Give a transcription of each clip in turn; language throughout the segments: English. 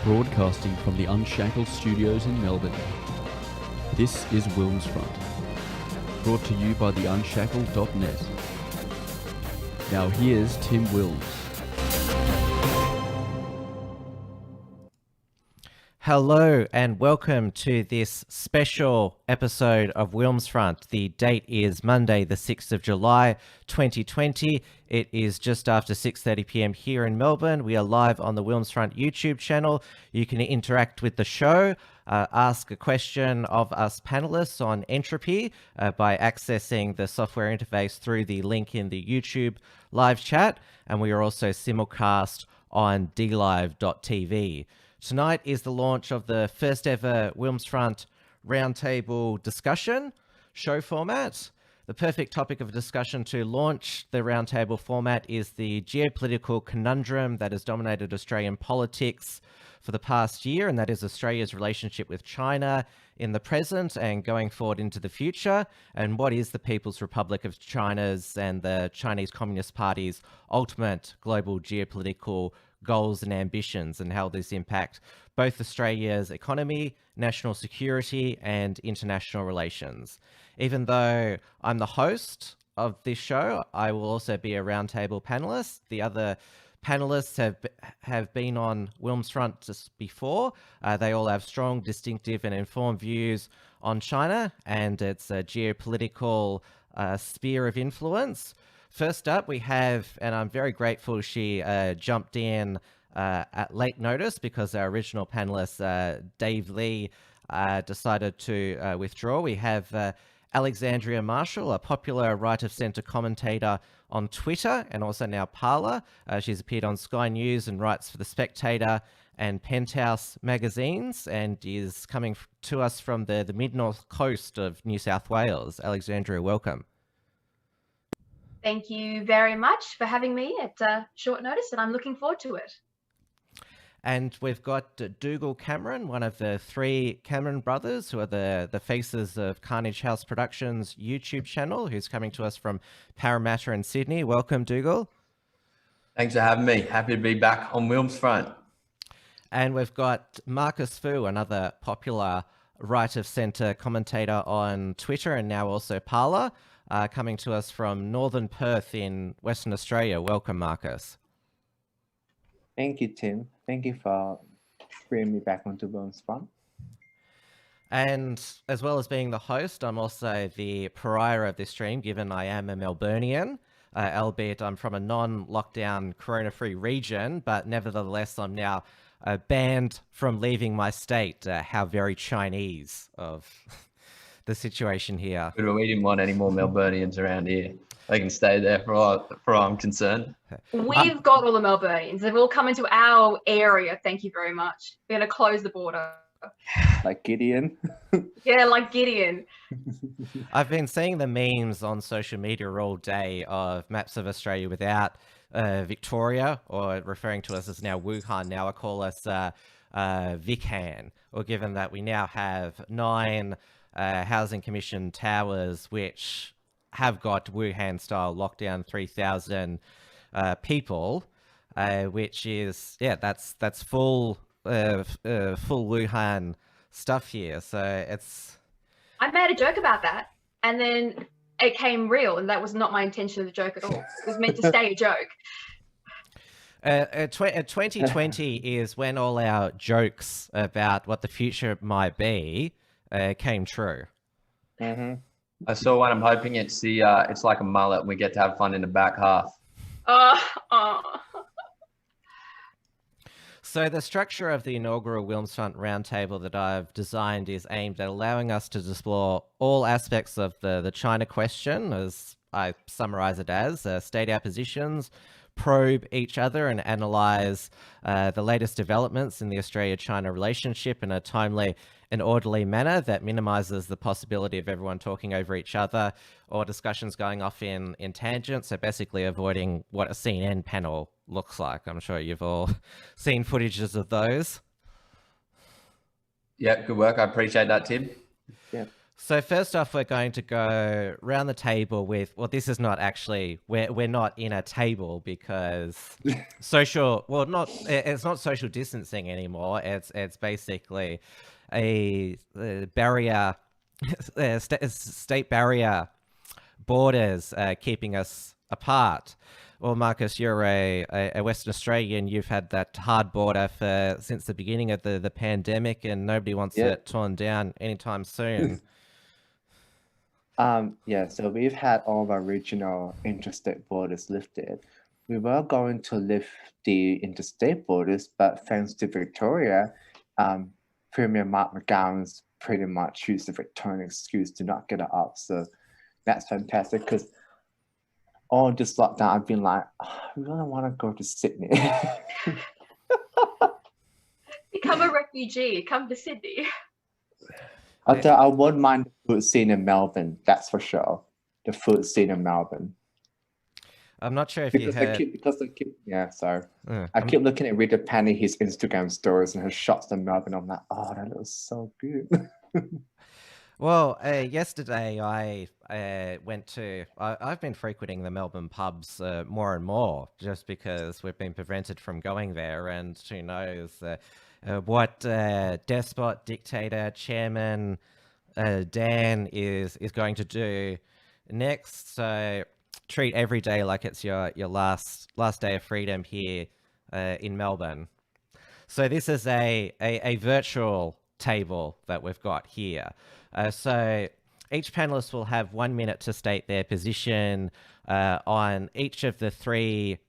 Broadcasting from the Unshackled Studios in Melbourne. This is WilmsFront, brought to you by theunshackled.net. Now here's Tim Wilms. Hello and welcome to this special episode of WilmsFront. The date is Monday the 6th of July 2020. It is just after 6:30 p.m. here in Melbourne. We are live on the WilmsFront YouTube channel. You can interact with the show, ask a question of us panelists on entropy by accessing the software interface through the link in the YouTube live chat. And we are also simulcast on dlive.tv. Tonight is the launch of the first ever WilmsFront Roundtable Discussion Show format. The perfect topic of discussion to launch the roundtable format is the geopolitical conundrum that has dominated Australian politics for the past year, and that is Australia's relationship with China in the present and going forward into the future, and what is the People's Republic of China's and the Chinese Communist Party's ultimate global geopolitical goals and ambitions, and how this impact both Australia's economy, national security, and international relations. Even though I'm the host of this show, I will also be a roundtable panelist. The other panelists have been on WilmsFront just before. They all have strong, distinctive, and informed views on China and its geopolitical sphere of influence. First up, we have, and I'm very grateful she jumped in at late notice because our original panelist, Dave Lee, decided to withdraw. We have Alexandra Marshall, a popular right-of-centre commentator on Twitter and also now Parler. She's appeared on Sky News and writes for The Spectator and Penthouse magazines, and is coming to us from the mid-north coast of New South Wales. Alexandra, welcome. Thank you very much for having me at short notice, and I'm looking forward to it. And we've got Dougal Cameron, one of the three Cameron brothers who are the faces of Carnage House Productions YouTube channel, who's coming to us from Parramatta in Sydney. Welcome, Dougal. Thanks for having me. Happy to be back on WilmsFront. And we've got Marcus Fu, another popular right-of-centre commentator on Twitter and now also Parler, coming to us from northern Perth in Western Australia. Welcome, Marcus. Thank you, Tim. Thank you for bringing me back onto WilmsFront. And as well as being the host, I'm also the pariah of this stream, given I am a Melburnian, albeit I'm from a non-lockdown corona-free region, but nevertheless, I'm now banned from leaving my state. How very Chinese of the situation here. But we didn't want any more Melburnians around here. They can stay there for all I'm concerned. We've got all the Melburnians. They've all come into our area. Thank you very much. We're going to close the border. Like Gideon. Yeah, like Gideon. I've been seeing the memes on social media all day of maps of Australia without Victoria, or referring to us as now Wuhan. Now I call us Vichan, or given that we now have 9 Housing Commission towers which have got Wuhan-style lockdown, 3,000 people, which is, yeah, that's full Wuhan stuff here. So it's. I made a joke about that, and then it came real, and that was not my intention of the joke at all. It was meant to stay a joke. 2020 is when all our jokes about what the future might be came true. Mm-hmm. I saw one. I'm hoping it's it's like a mullet and we get to have fun in the back half. So the structure of the inaugural WilmsFront Roundtable that I've designed is aimed at allowing us to explore all aspects of the China question, as I summarize it as, state our positions, probe each other, and analyze the latest developments in the Australia-China relationship in a timely and orderly manner that minimizes the possibility of everyone talking over each other or discussions going off in tangents. So basically avoiding what a CNN panel looks like. I'm sure you've all seen footages of those. Yeah, good work. I appreciate that, Tim. Yeah. So first off, we're going to go round the table with, well, this is not actually, we're not in a table because it's not social distancing anymore. It's basically a barrier, state barrier borders keeping us apart. Well, Marcus, you're a Western Australian. You've had that hard border since the beginning of the pandemic, and nobody wants it torn down anytime soon. So we've had all of our regional interstate borders lifted. We were going to lift the interstate borders, but thanks to Victoria, Premier Mark McGowan's pretty much used the Victorian excuse to not get it up. So that's fantastic because all this lockdown, I've been like, I really want to go to Sydney. Become a refugee. Come to Sydney. Although I wouldn't mind the food scene in Melbourne, that's for sure. The food scene in Melbourne. I'm not sure if you heard. I keep looking at Rita Penny, his Instagram stories and her shots in Melbourne. I'm like, oh, that looks so good. Well, yesterday I've been frequenting the Melbourne pubs more and more just because we've been prevented from going there, and who knows what despot, dictator, chairman Dan is going to do next. So treat every day like it's your last day of freedom here in Melbourne. So this is a virtual table that we've got here. So each panelist will have 1 minute to state their position on each of the three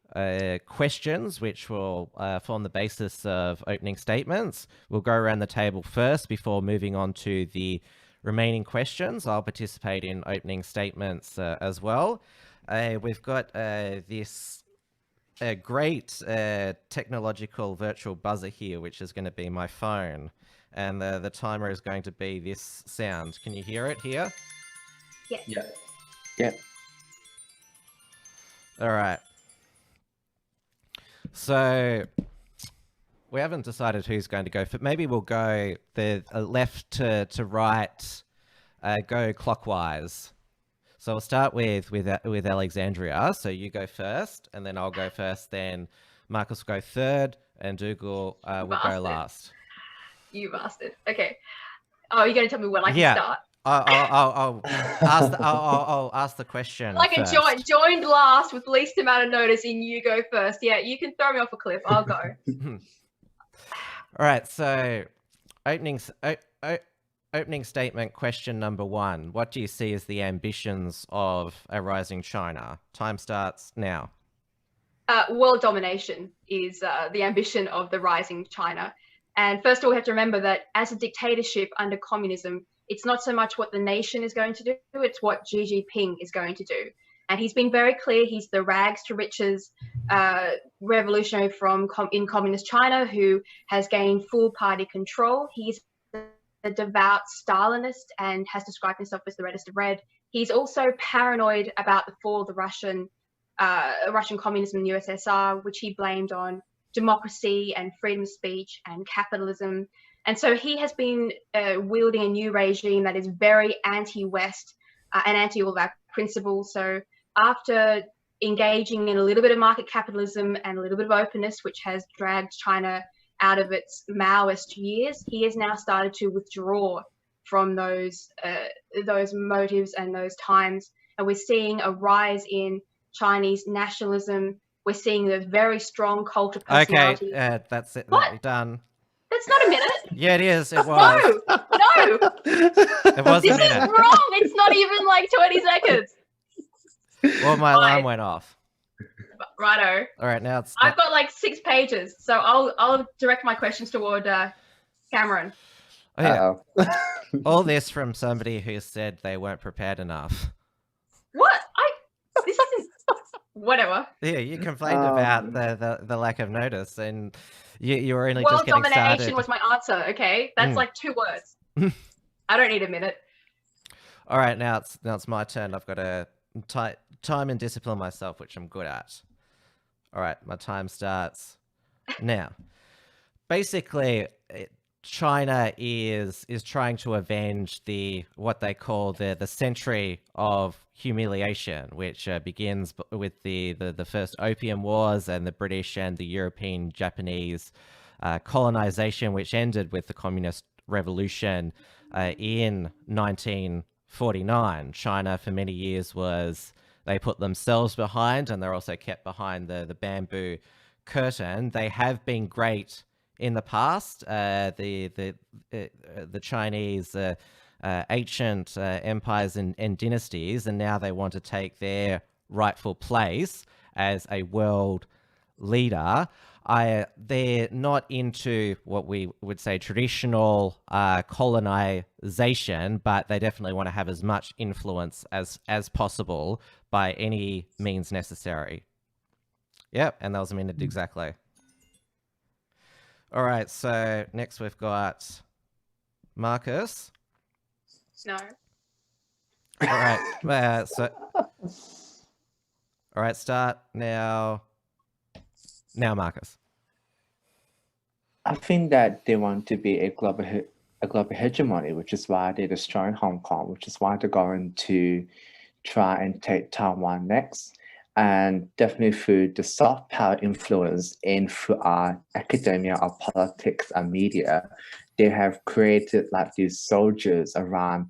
questions, which will form the basis of opening statements. We'll go around the table first before moving on to the remaining questions. I'll participate in opening statements as well. We've got this great technological virtual buzzer here, which is going to be my phone. And the timer is going to be this sound. Can you hear it here? Yeah. All right. So we haven't decided who's going to go. Maybe we'll go the left to right, go clockwise. So we'll start with Alexandria. So you go first, and then I'll go first. Then Marcus will go third, and Dougal will go last. You bastard. Okay. Oh, you're going to tell me when I can start? I'll ask the question. Like first. a joined last with least amount of notice, and you go first. Yeah, you can throw me off a cliff. I'll go. All right. So, opening statement. Question number 1. What do you see as the ambitions of a rising China? Time starts now. World domination is the ambition of the rising China. And first of all, we have to remember that as a dictatorship under communism, it's not so much what the nation is going to do, it's what Xi Jinping is going to do. And he's been very clear, he's the rags to riches revolutionary in communist China who has gained full party control. He's a devout Stalinist and has described himself as the reddest of red. He's also paranoid about the fall of the Russian communism in the USSR, which he blamed on democracy and freedom of speech and capitalism. And so he has been wielding a new regime that is very anti-West and anti all of our principles. So after engaging in a little bit of market capitalism and a little bit of openness, which has dragged China out of its Maoist years, he has now started to withdraw from those motives and those times. And we're seeing a rise in Chinese nationalism. We're seeing the very strong cult of personality. Okay, that's it. What? Done. That's not a minute. Yeah, it is. It was. No. It was This a minute. is wrong. It's not even like 20 seconds. Well, my alarm went off. Righto. All right, now it's. I've got like 6 pages, so I'll direct my questions toward Cameron. Oh, yeah. All this from somebody who said they weren't prepared enough. What? This isn't. Whatever. Yeah, you complained about the lack of notice, and you were only World just getting domination started. was my answer. Okay, that's like 2 words. I don't need a minute. All right, now it's my turn. I've got to time and discipline myself, which I'm good at. All right, my time starts now. Basically, China is trying to avenge what they call the century of humiliation, which begins with the first Opium Wars and the British and the European Japanese colonization, which ended with the Communist Revolution in 1949. China for many years they put themselves behind, and they're also kept behind the bamboo curtain. They have been great in the past. The Chinese ancient empires and dynasties, and now they want to take their rightful place as a world leader. They're not into what we would say traditional colonization, but they definitely want to have as much influence as possible by any means necessary. Yep, and that was a minute exactly. All right, so next we've got Marcus. No. All right, all right, start now. Now, Marcus. I think that they want to be a global hegemony, which is why they're destroying Hong Kong, which is why they're going to try and take Taiwan next. And definitely through the soft power influence in through our academia, our politics, and media, they have created like these soldiers around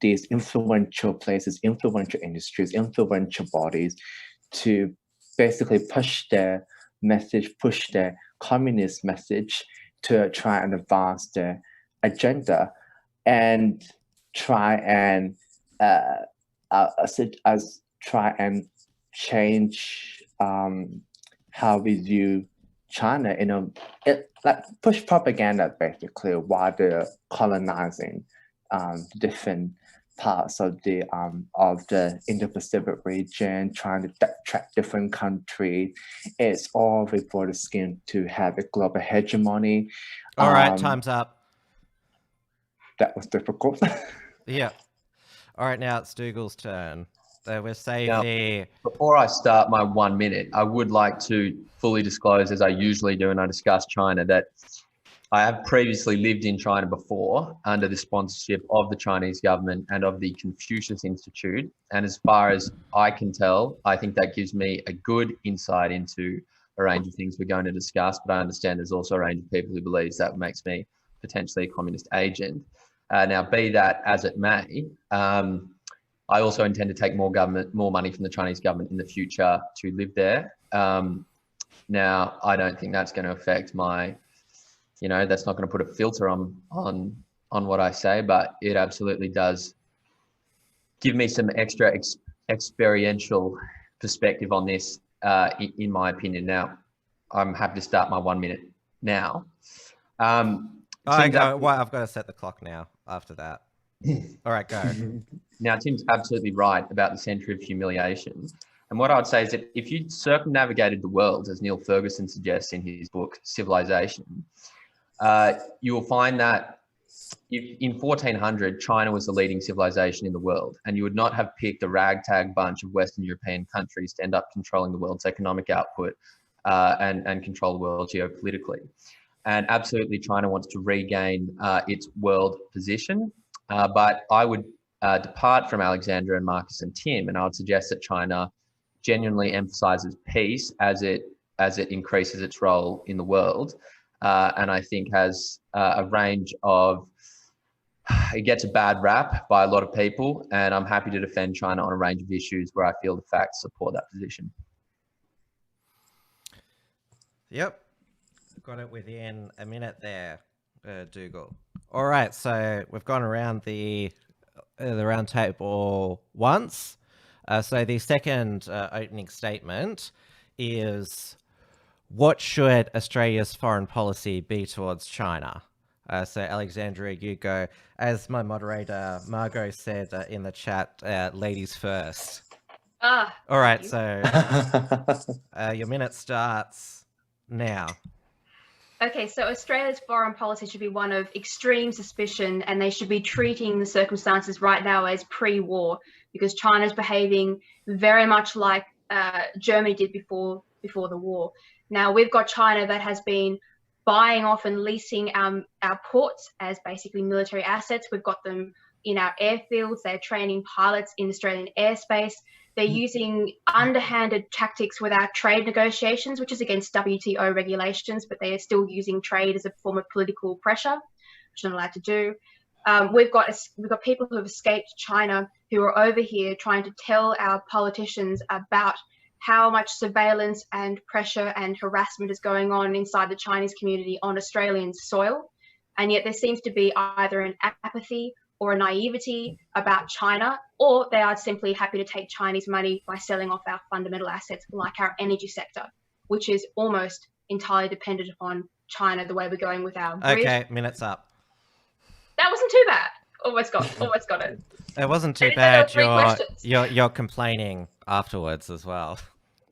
these influential places, influential industries, influential bodies to basically push their message, push their communist message to try and advance their agenda and try and try and change how we view China like push propaganda basically while they're colonizing different parts of the Indo-Pacific region, trying to attract different countries. It's all for the scheme to have a global hegemony. All right, time's up. That was difficult. Yeah. All right, now it's Dougal's turn. So we're saving. Before I start my 1 minute, I would like to fully disclose, as I usually do when I discuss China, that I have previously lived in China before under the sponsorship of the Chinese government and of the Confucius Institute. And as far as I can tell, I think that gives me a good insight into a range of things we're going to discuss. But I understand there's also a range of people who believes that makes me potentially a communist agent. Now, be that as it may, I also intend to take more money from the Chinese government in the future to live there. Now, I don't think that's going to affect my, that's not going to put a filter on what I say, but it absolutely does give me some extra experiential perspective on this, in my opinion. Now, I'm happy to start my 1 minute now. I've got to set the clock now after that. All right, go. Now, Tim's absolutely right about the century of humiliation. And what I would say is that if you circumnavigated the world, as Neil Ferguson suggests in his book, Civilization, you will find that if in 1400, China was the leading civilization in the world, and you would not have picked a ragtag bunch of Western European countries to end up controlling the world's economic output and control the world geopolitically. And absolutely, China wants to regain its world position. But I would depart from Alexandra and Marcus and Tim, and I would suggest that China genuinely emphasizes peace as it increases its role in the world, and I think has a range of. It gets a bad rap by a lot of people, and I'm happy to defend China on a range of issues where I feel the facts support that position. Yep, got it within a minute there, Dougal. All right, so we've gone around the round table once. So the second opening statement is, what should Australia's foreign policy be towards China? So Alexandra, you go. As my moderator Margot said in the chat, ladies first. All right, so your minute starts now. Okay, so Australia's foreign policy should be one of extreme suspicion, and they should be treating the circumstances right now as pre-war, because China's behaving very much like Germany did before the war. Now, we've got China that has been buying off and leasing our ports as basically military assets. We've got them in our airfields. They're training pilots in Australian airspace. They're using underhanded tactics with our trade negotiations, which is against WTO regulations, but they are still using trade as a form of political pressure, which they're not allowed to do. We've got people who have escaped China who are over here trying to tell our politicians about how much surveillance and pressure and harassment is going on inside the Chinese community on Australian soil. And yet there seems to be either an apathy or a naivety about China, or they are simply happy to take Chinese money by selling off our fundamental assets like our energy sector, which is almost entirely dependent upon China, the way we're going with our grid. Okay, minutes up. That wasn't too bad. Almost got it. It wasn't too There bad. were 3 You're complaining afterwards as well.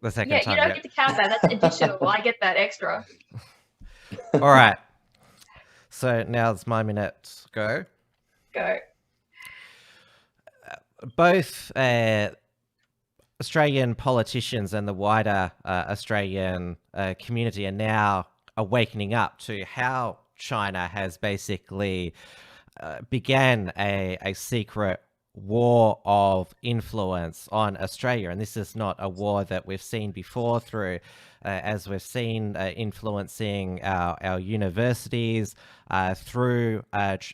The second time. Yeah, you don't get to count that. That's additional. I get that extra. All right. So now it's my minute. Go. Both Australian politicians and the wider Australian community are now awakening up to how China has basically began a secret war of influence on Australia. And this is not a war that we've seen before through, as we've seen, influencing our universities, through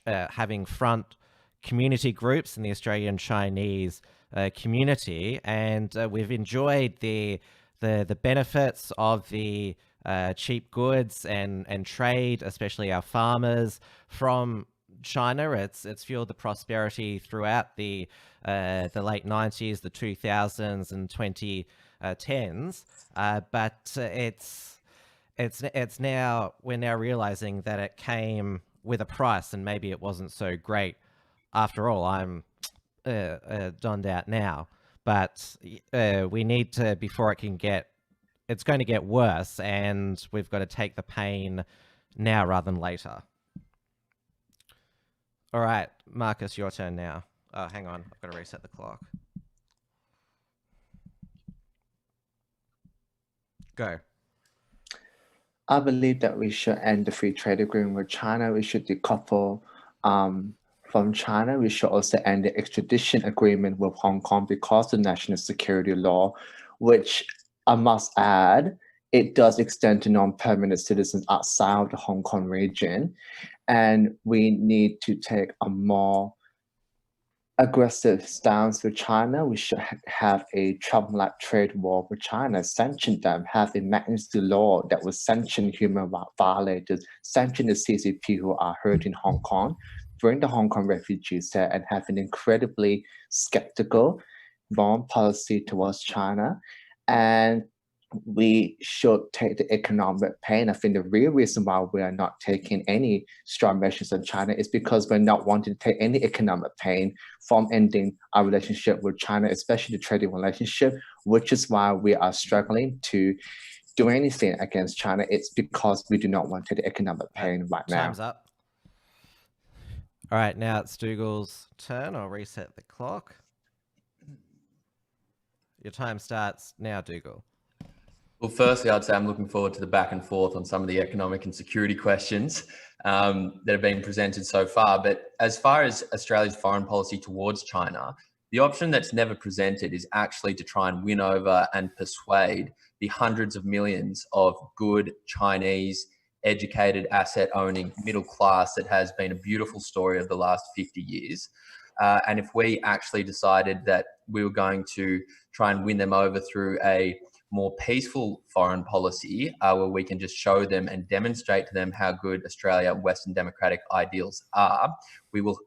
having front community groups in the Australian Chinese community. And we've enjoyed the benefits of the cheap goods and trade, especially our farmers, from China. It's fueled the prosperity throughout the late 90s, the 2000s and 2010s. But it's now, we're now realizing that it came with a price, and maybe it wasn't so great after all. I'm donned out now, but we need to, before it can get, it's going to get worse, and we've got to take the pain now rather than later. All right, Marcus, your turn now. Oh, hang on. I've got to reset the clock. Go. I believe that we should end the free trade agreement with China. We should decouple from China. We should also end the extradition agreement with Hong Kong because of national security law, which I must add, it does extend to non-permanent citizens outside of the Hong Kong region. And we need to take a more aggressive stance with China. We should have a Trump-like trade war with China, sanction them, have a magnitude law that will sanction human rights violators, sanction the CCP who are hurting Hong Kong, bring the Hong Kong refugees there, and have an incredibly skeptical, foreign policy towards China. And we should take the economic pain. I think the real reason why we are not taking any strong measures on China is because we're not wanting to take any economic pain from ending our relationship with China, especially the trading relationship, which is why we are struggling to do anything against China. It's because we do not want to take the economic pain right now. Time's up. All right, now it's Dougal's turn. I'll reset the clock. Your time starts now, Dougal. Well, firstly, I'd say I'm looking forward to the back and forth on some of the economic and security questions that have been presented so far. But as far as Australia's foreign policy towards China, the option that's never presented is actually to try and win over and persuade the hundreds of millions of good Chinese educated, asset-owning middle class that has been a beautiful story of the last 50 years. And if we actually decided that we were going to try and win them over through a more peaceful foreign policy, where we can just show them and demonstrate to them how good Australia Western democratic ideals are, we will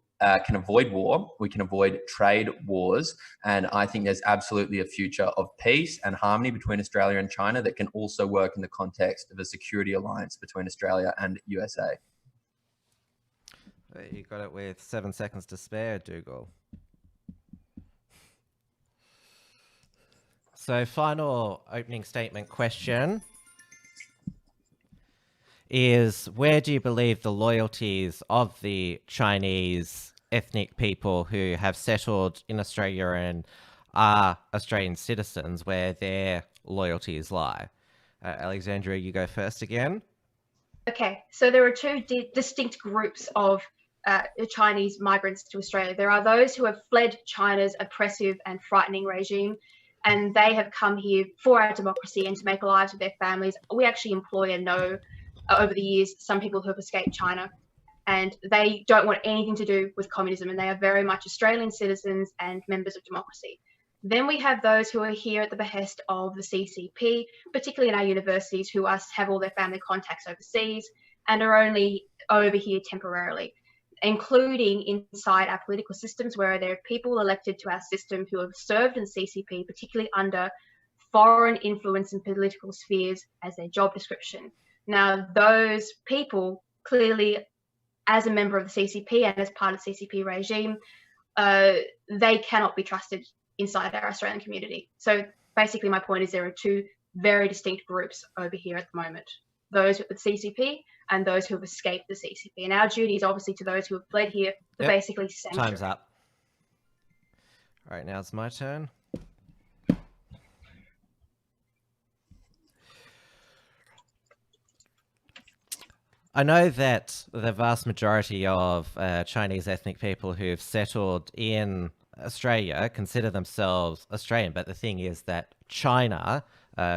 can avoid war, we can avoid trade wars, and I think there's absolutely a future of peace and harmony between Australia and China that can also work in the context of a security alliance between Australia and USA. You got it with 7 seconds to spare, Dougal. So, final opening statement question is, where do you believe the loyalties of the Chinese ethnic people who have settled in Australia and are Australian citizens, where their loyalties lie? Alexandra, you go first again. Okay, so there are two distinct groups of Chinese migrants to Australia. There are those who have fled China's oppressive and frightening regime, and they have come here for our democracy and to make lives with their families. We actually employ and know over the years some people who have escaped China, and they don't want anything to do with communism, and they are very much Australian citizens and members of democracy. Then we have those who are here at the behest of the CCP, particularly in our universities, who have all their family contacts overseas and are only over here temporarily, including inside our political systems, where there are people elected to our system who have served in CCP, particularly under foreign influence in political spheres as their job description. Now, those people clearly, as a member of the CCP and as part of the CCP regime, they cannot be trusted inside our Australian community. So basically my point is there are two very distinct groups over here at the moment, those with the CCP and those who have escaped the CCP. And our duty is obviously to those who have fled here to basically sanctuary. Time's up. All right, now it's my turn. I know that the vast majority of Chinese ethnic people who have settled in Australia consider themselves Australian, but the thing is that China,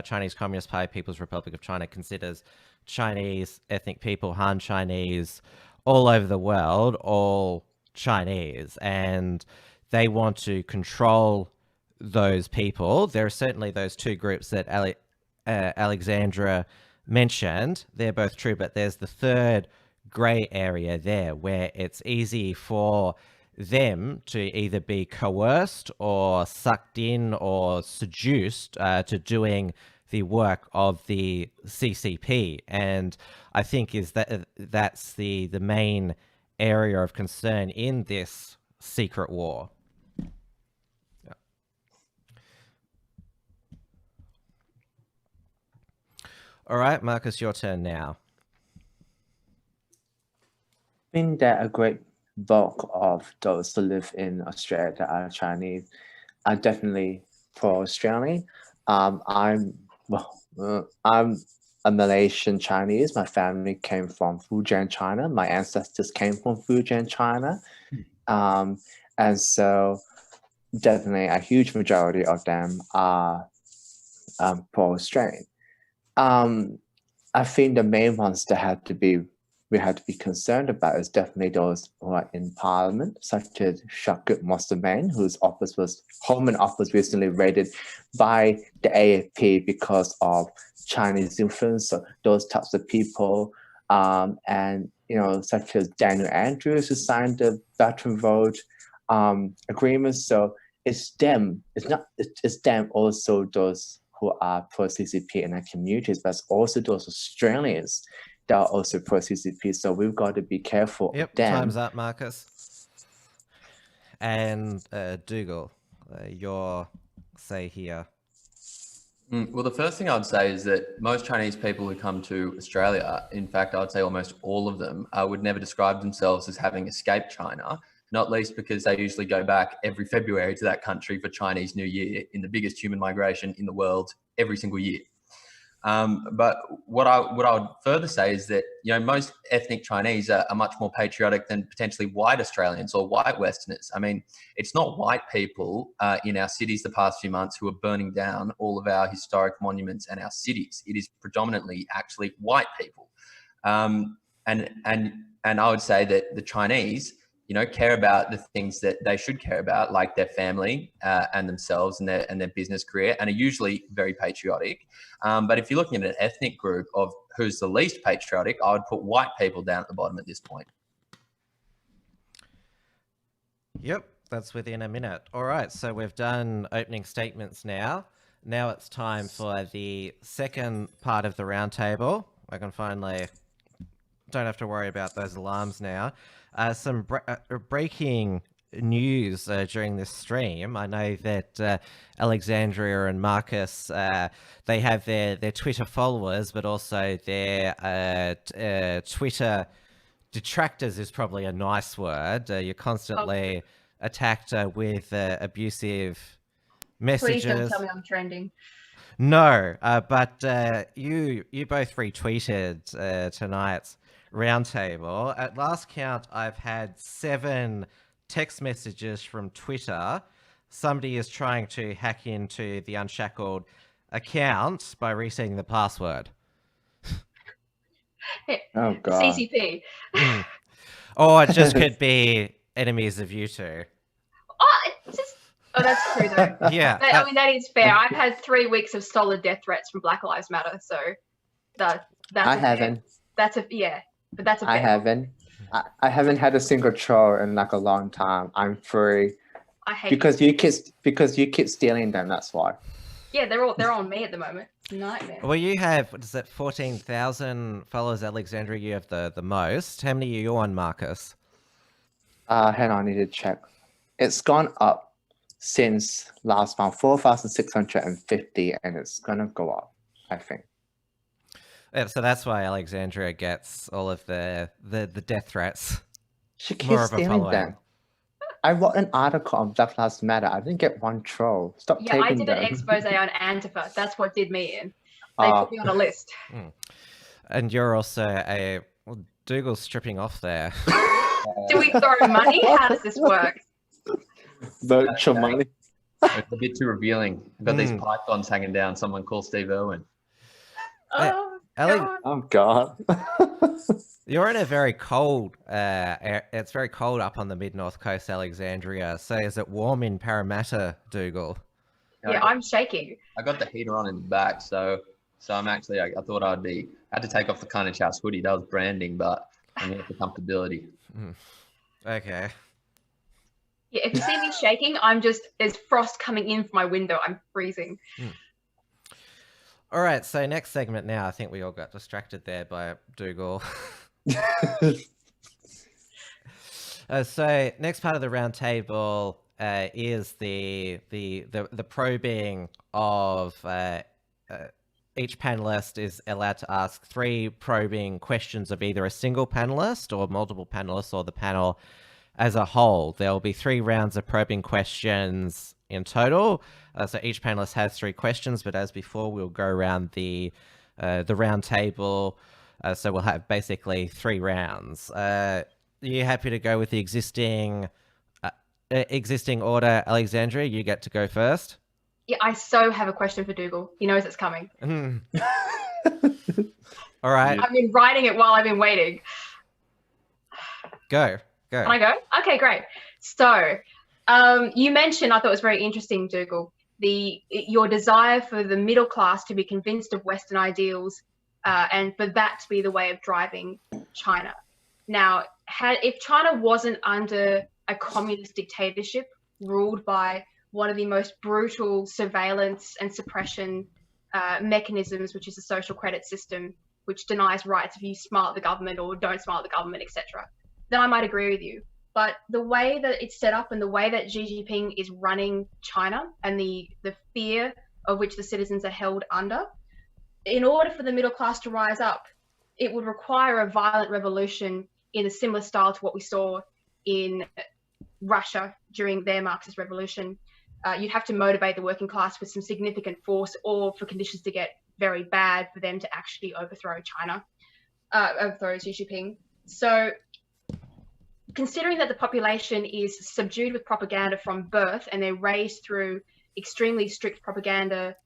Chinese Communist Party People's Republic of China, considers Chinese ethnic people, Han Chinese, all over the world, all Chinese, and they want to control those people. There are certainly those two groups that Alexandra mentioned. They're both true, but there's the third grey area there where it's easy for them to either be coerced or sucked in or seduced to doing the work of the CCP. And I think that's the main area of concern in this secret war. Yeah. All right, Marcus, your turn now. I think that a great bulk of those who live in Australia that are Chinese are definitely pro-Australian. I'm a Malaysian Chinese. My family came from Fujian, China. My ancestors came from Fujian, China. And so definitely a huge majority of them are pro-Australian. I think the main ones that we have to be concerned about is definitely those who are in Parliament, such as Shakut Mosterman, whose home and office recently raided by the AFP because of Chinese influence. So those types of people, and such as Daniel Andrews, who signed the Belt and Road agreement. So it's them. It's them also those who are pro CCP in our communities, but it's also those Australians that are also pro CCP. So we've got to be careful of them. Time's up, Marcus. And Dougal, your say here. Well, the first thing I'd say is that most Chinese people who come to Australia, in fact, I'd say almost all of them, would never describe themselves as having escaped China, not least because they usually go back every February to that country for Chinese New Year in the biggest human migration in the world every single year. But what I would further say is that, most ethnic Chinese are much more patriotic than potentially white Australians or white Westerners. I mean, it's not white people in our cities the past few months who are burning down all of our historic monuments and our cities. It is predominantly actually white people. And I would say that the Chinese, care about the things that they should care about, like their family and themselves and their business career, and are usually very patriotic. But if you're looking at an ethnic group of who's the least patriotic, I would put white people down at the bottom at this point. Yep, that's within a minute. All right, so we've done opening statements now. Now it's time for the second part of the roundtable. I can finally don't have to worry about those alarms now. Some breaking news during this stream. I know that Alexandria and Marcus, they have their Twitter followers, but also their Twitter detractors is probably a nice word. You're constantly attacked with abusive messages. Please don't tell me I'm trending. No, but you both retweeted tonight's roundtable. At last count, I've had 7 text messages from Twitter. Somebody is trying to hack into the Unshackled account by resetting the password. Oh God. CCP. Or it just could be enemies of you two. Oh, that's true though. Yeah. I mean, that is fair. I've had 3 weeks of solid death threats from Black Lives Matter, so that's I haven't. That's a yeah, but that's a I fair. haven't. I haven't had a single troll in like a long time. I'm free. I hate Because you keep stealing them. That's why. Yeah, they're on me at the moment. It's a nightmare. Well, you have, what is that, 14,000 followers, Alexandra. You have the most. How many are you on, Marcus? Hang on, I need to check. It's gone up since last month, 4,650, and it's gonna go up, I think. Yeah, so that's why Alexandra gets all of the death threats. She More keeps of a stealing following. them. I wrote an article on Black Lives Matter. I didn't get one troll. Stop Yeah, I taking did an them. expose on Antifa. That's what did me in. They put me on a list. And you're also well, Dougal's stripping off there. Do we throw money? How does this work? Virtual money. It's a bit too revealing. I've got these pythons hanging down. Someone call Steve Irwin. Oh, Ale- God. Oh God. You're in a very cold, it's very cold up on the mid-north coast, Alexandria. So is it warm in Parramatta, Dougal? Yeah, I'm shaking. I got the heater on in the back, so I'm actually. I thought I had to take off the Carnage House hoodie. That was branding, but I'm here for comfortability. Okay. Yeah, if you see me shaking, there's frost coming in from my window. I'm freezing. All right, so next segment now. I think we all got distracted there by Dougal. So next part of the round table is the probing of each panelist is allowed to ask 3 probing questions of either a single panelist or multiple panelists or the panel as a whole. There will be 3 rounds of probing questions in total. So each panelist has 3 questions, but as before, we'll go around the round table. So we'll have basically 3 rounds. Are you happy to go with the existing order, Alexandria? You get to go first. Yeah, I so have a question for Dougal. He knows it's coming. All right. I've been writing it while I've been waiting. Go. Can I go? Okay, great. So you mentioned, I thought it was very interesting, Dougal, your desire for the middle class to be convinced of Western ideals and for that to be the way of driving China. Now, if China wasn't under a communist dictatorship ruled by one of the most brutal surveillance and suppression mechanisms, which is the social credit system, which denies rights if you smile at the government or don't smile at the government, etc., then I might agree with you. But the way that it's set up and the way that Xi Jinping is running China and the fear of which the citizens are held under, in order for the middle class to rise up, it would require a violent revolution in a similar style to what we saw in Russia during their Marxist revolution. You'd have to motivate the working class with some significant force or for conditions to get very bad for them to actually overthrow Xi Jinping. So considering that the population is subdued with propaganda from birth and they're raised through extremely strict propaganda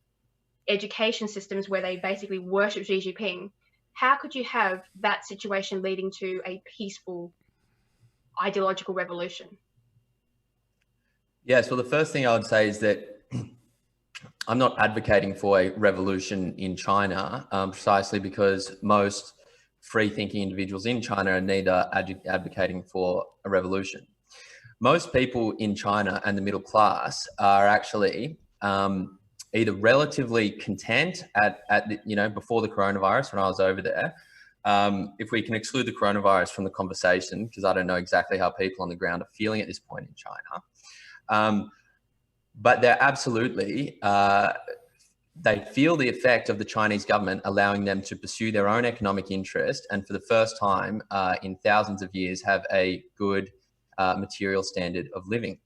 education systems where they basically worship Xi Jinping, how could you have that situation leading to a peaceful ideological revolution? Yeah, so the first thing I would say is that I'm not advocating for a revolution in China, precisely because most free-thinking individuals in China are neither advocating for a revolution. Most people in China and the middle class are actually either relatively content before the coronavirus when I was over there. If we can exclude the coronavirus from the conversation, because I don't know exactly how people on the ground are feeling at this point in China. But they're absolutely, they feel the effect of the Chinese government allowing them to pursue their own economic interest and for the first time in thousands of years have a good material standard of living.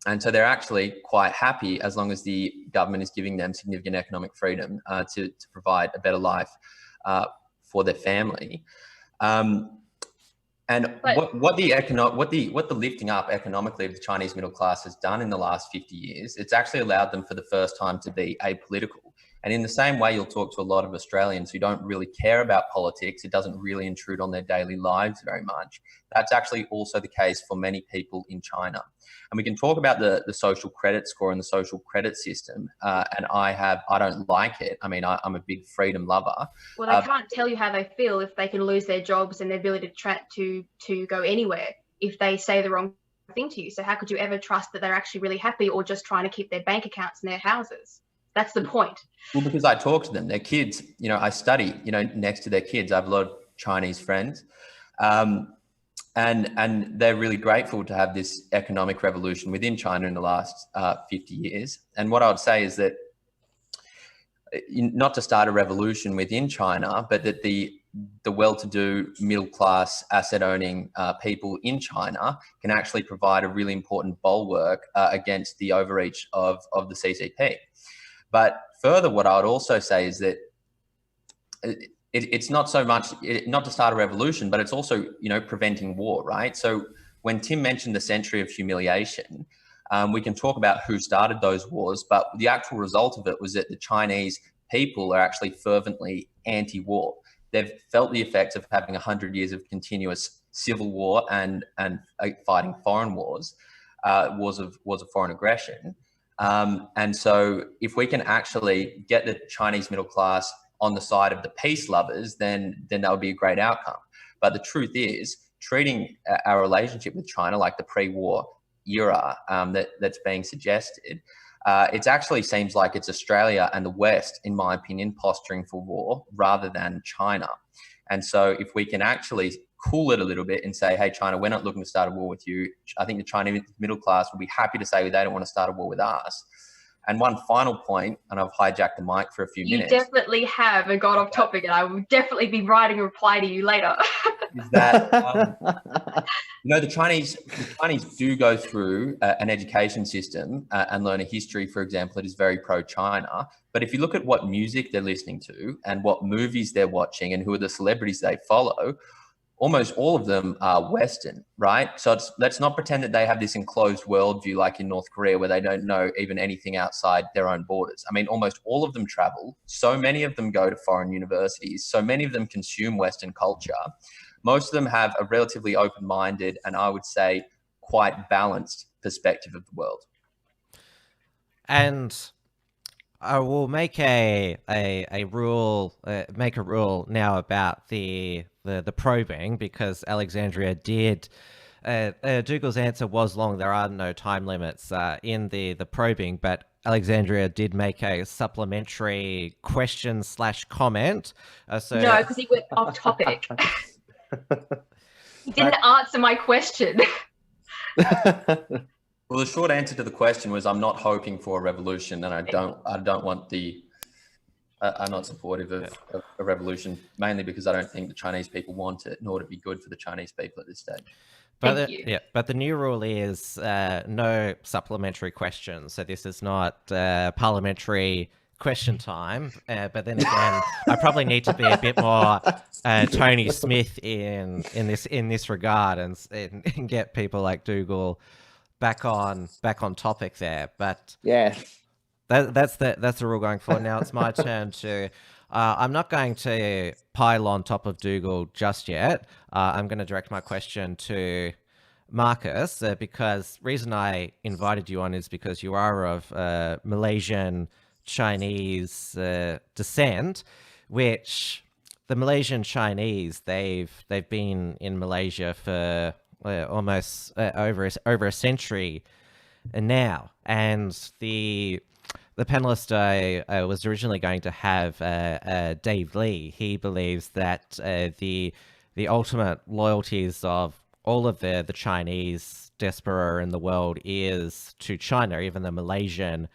And so they're actually quite happy as long as the government is giving them significant economic freedom to provide a better life for their family. And what the lifting up economically of the Chinese middle class has done in the last 50 years, it's actually allowed them for the first time to be apolitical. And in the same way, you'll talk to a lot of Australians who don't really care about politics. It doesn't really intrude on their daily lives very much. That's actually also the case for many people in China. And we can talk about the social credit score and the social credit system. And I don't like it. I mean, I'm a big freedom lover. Well, they can't tell you how they feel if they can lose their jobs and their ability to go anywhere if they say the wrong thing to you. So how could you ever trust that they're actually really happy or just trying to keep their bank accounts in their houses? That's the point. Well, because I talk to them, their kids, I study, next to their kids. I have a lot of Chinese friends. And they're really grateful to have this economic revolution within China in the last 50 years. And what I would say is that not to start a revolution within China, but that the well-to-do, middle-class, asset-owning people in China can actually provide a really important bulwark against the overreach of the CCP. But further, what I would also say is that it's not so much not to start a revolution, but it's also preventing war, right? So when Tim mentioned the century of humiliation, we can talk about who started those wars, but the actual result of it was that the Chinese people are actually fervently anti-war. They've felt the effects of having 100 years of continuous civil war and fighting foreign wars, wars of foreign aggression. And so if we can actually get the Chinese middle class on the side of the peace lovers, then that would be a great outcome. But the truth is, treating our relationship with China like the pre-war era that's being suggested, it actually seems like it's Australia and the West, in my opinion, posturing for war rather than China. And so if we can actually cool it a little bit and say, hey, China, we're not looking to start a war with you. I think the Chinese middle class will be happy to say they don't want to start a war with us. And one final point, and I've hijacked the mic for a few minutes. You definitely have and got off topic, and I will definitely be writing a reply to you later. Is that, the Chinese do go through an education system and learn a history, for example, that is very pro-China. But if you look at what music they're listening to and what movies they're watching and who are the celebrities they follow, almost all of them are Western, right? So let's not pretend that they have this enclosed worldview like in North Korea where they don't know even anything outside their own borders. I mean, almost all of them travel. So many of them go to foreign universities. So many of them consume Western culture. Most of them have a relatively open-minded and I would say quite balanced perspective of the world. And I will make a rule now about the probing, because Alexandria did. Dougal's answer was long. There are no time limits in the probing, but Alexandria did make a supplementary question/comment. So no, because he went off topic. He didn't answer my question. Well, the short answer to the question was I'm not hoping for a revolution, and I don't want I'm not supportive of a revolution, mainly because I don't think the Chinese people want it, nor to be good for the Chinese people at this stage. But the new rule is no supplementary questions. So this is not parliamentary question time. But then again, I probably need to be a bit more Tony Smith in this regard and get people like Dougal back on topic there. But yeah. That's the rule going forward. Now it's my turn to. I'm not going to pile on top of Dougal just yet. I'm going to direct my question to Marcus because reason I invited you on is because you are of Malaysian Chinese descent, which the Malaysian Chinese they've been in Malaysia for almost over a century now, and the panelist I was originally going to have, Dave Lee, he believes that the ultimate loyalties of all of the Chinese diaspora in the world is to China, even the Malaysian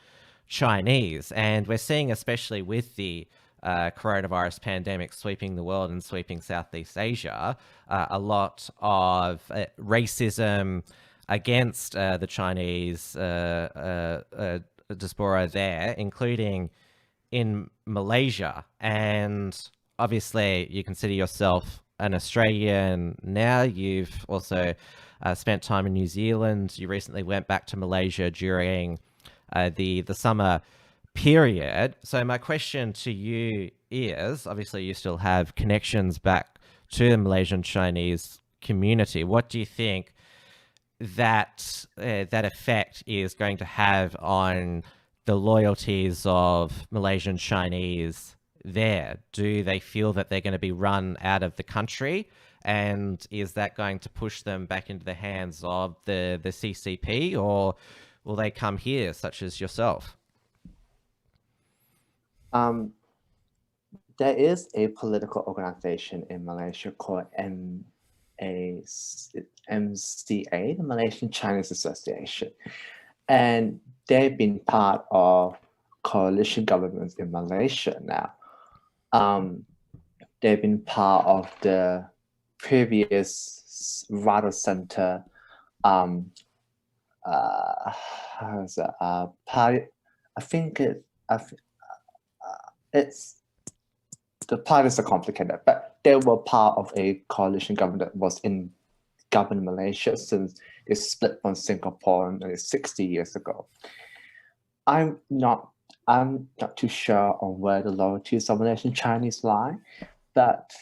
Chinese. And we're seeing, especially with the coronavirus pandemic sweeping the world and sweeping Southeast Asia, a lot of racism, against the Chinese diaspora there, including in Malaysia. And obviously, you consider yourself an Australian now. You've also spent time in New Zealand. You recently went back to Malaysia during the summer period. So my question to you is, obviously you still have connections back to the Malaysian Chinese community. What do you think that that effect is going to have on the loyalties of Malaysian Chinese there? Do they feel that they're going to be run out of the country? And is that going to push them back into the hands of the CCP, or will they come here, such as yourself? There is a political organization in Malaysia called MCA, the Malaysian Chinese Association, and they've been part of coalition governments in Malaysia now. They've been part of the previous rather center party. I think it's the parties are complicated, but they were part of a coalition government that was in governing Malaysia since it split from Singapore 60 years ago. I'm not too sure on where the loyalties of Malaysian Chinese lie, but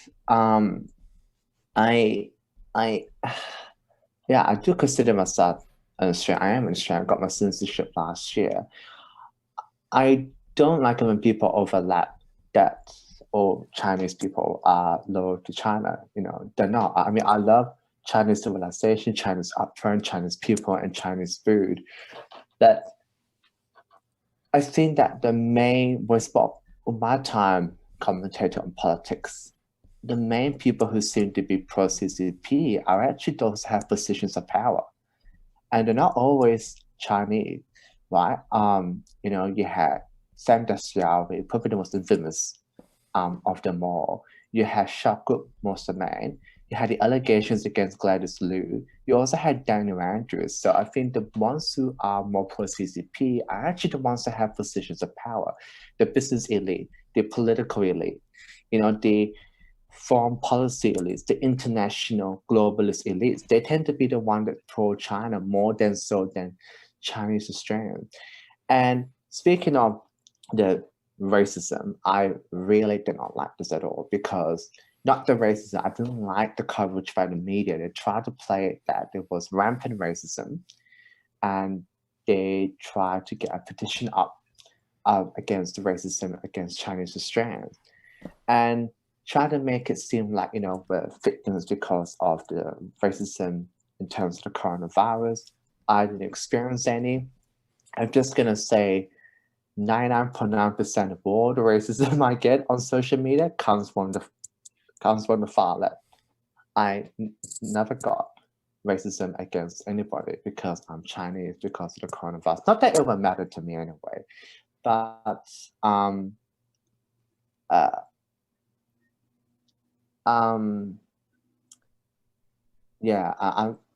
I do consider myself an Australian. I am an Australian. I got my citizenship last year. I don't like it when people overlap that all Chinese people are loyal to China. You know, they're not. I mean, I love Chinese civilization, Chinese upfront, Chinese people, and Chinese food. But I think that the main voice of my time commentator on politics, the main people who seem to be pro-CCP are actually those who have positions of power. And they're not always Chinese, right? You know, you had Sam Daxiao, probably the most infamous of them all. You had Shakuk Mosaman. You had the allegations against Gladys Liu. You also had Daniel Andrews. So I think the ones who are more pro-CCP are actually the ones that have positions of power. The business elite, the political elite, you know, the foreign policy elites, the international globalist elites. They tend to be the one that pro-China more than Chinese Australians. And speaking of the racism, I really did not like this at all, because not the racism, I didn't like the coverage by the media. They tried to play it that there was rampant racism, and they tried to get a petition up against the racism against Chinese Australians, and try to make it seem like, you know, we're victims because of the racism in terms of the coronavirus. I didn't experience any. I'm just gonna say 99.9% of all the racism I get on social media comes from the far left. I never got racism against anybody because I'm Chinese, because of the coronavirus. Not that it would matter to me anyway, but I'm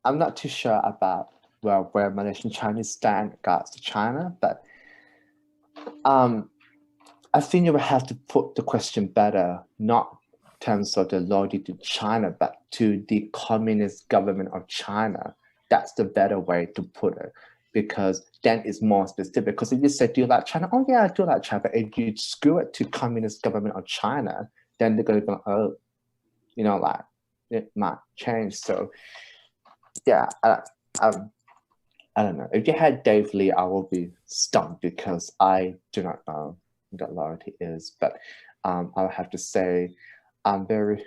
not too sure about where Malaysian Chinese stand regards to China, but I think you would have to put the question better, not in terms of the loyalty to China, but to the communist government of China. That's the better way to put it, because then it's more specific. Because if you say, do you like China? Oh yeah, I do like China. But if you screw it to communist government of China, then they're going to go, oh, you know, like, it might change. So yeah, I don't know. If you had Dave Lee, I will be stumped, because I do not know what loyalty is. But I'll have to say I'm very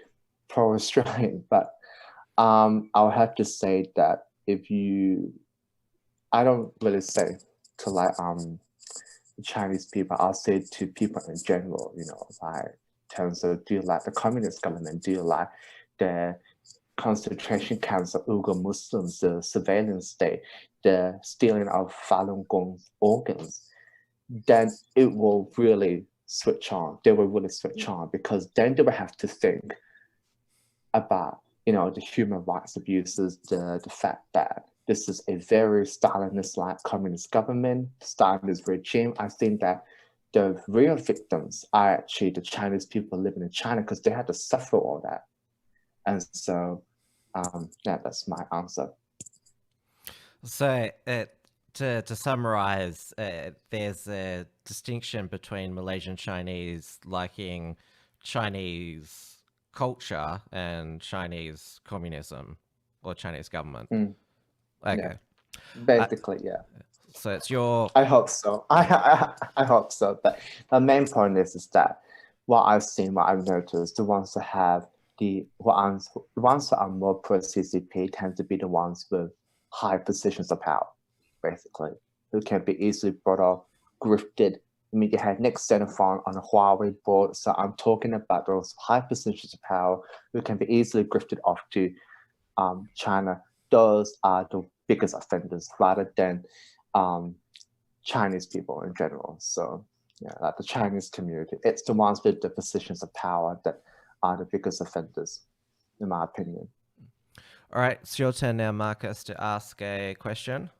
pro-Australian. But I'll have to say that I don't really say to like Chinese people. I'll say to people in general, you know, like in terms of, do you like the communist government? Do you like the concentration camps of Uyghur Muslims, the surveillance state, the stealing of Falun Gong's organs? Then it will really switch on. They will really switch on, because then they will have to think about, you know, the human rights abuses, the fact that this is a very Stalinist-like communist government, Stalinist regime. I think that the real victims are actually the Chinese people living in China because they had to suffer all that. And so, yeah, that's my answer. So to summarize, there's a distinction between Malaysian Chinese liking Chinese culture and Chinese communism or Chinese government. Okay. Yeah. Basically, yeah. So it's your... I hope so. I hope so. But the main point is that what I've seen, what I've noticed, the ones that have the ones that are more pro-CCP tend to be the ones with high positions of power, basically, who can be easily brought up, grifted. I mean, you had Nick Xenophon on the Huawei board, so I'm talking about those high positions of power who can be easily grifted off to China. Those are the biggest offenders rather than Chinese people in general. So yeah, like the Chinese community, it's the ones with the positions of power that are the biggest offenders, in my opinion. All right, it's your turn now, Marcus, to ask a question.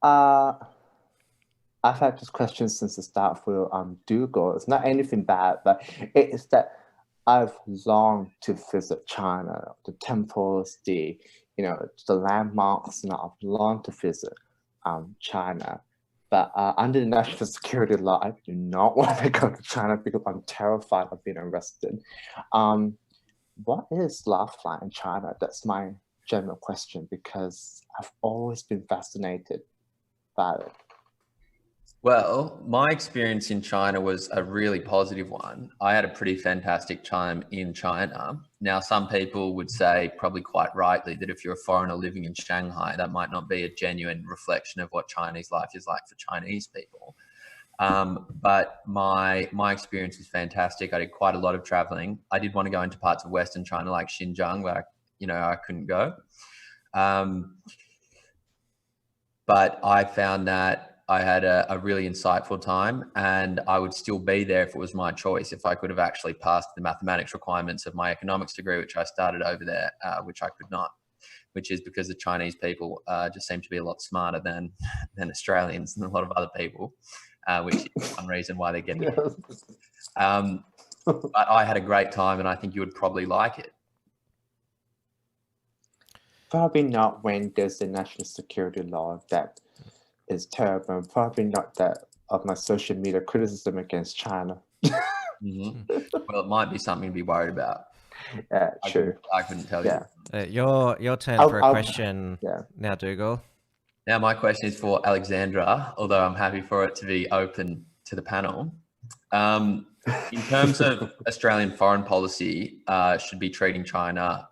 I've had this question since the start for Dougal. It's not anything bad, but it's that I've longed to visit China, the temples, the landmarks, and I've longed to visit China. But under the national security law, I do not want to go to China because I'm terrified of being arrested. What is life like in China? That's my general question because I've always been fascinated by it. Well, my experience in China was a really positive one. I had a pretty fantastic time in China. Now, some people would say, probably quite rightly, that if you're a foreigner living in Shanghai, that might not be a genuine reflection of what Chinese life is like for Chinese people. But my experience was fantastic. I did quite a lot of traveling. I did want to go into parts of Western China like Xinjiang, where I couldn't go. But I found that I had a really insightful time, and I would still be there if it was my choice, if I could have actually passed the mathematics requirements of my economics degree, which I started over there, which I could not, which is because the Chinese people just seem to be a lot smarter than Australians and a lot of other people, which is one reason why they get it. But I had a great time, and I think you would probably like it. Probably not when there's a national security law that is terrible, and probably not that of my social media criticism against China. Well, it might be something to be worried about. Yeah, true. I couldn't tell you. Your turn for a question now, Dougal. Now, my question is for Alexandra, although I'm happy for it to be open to the panel. In terms of Australian foreign policy, should be treating China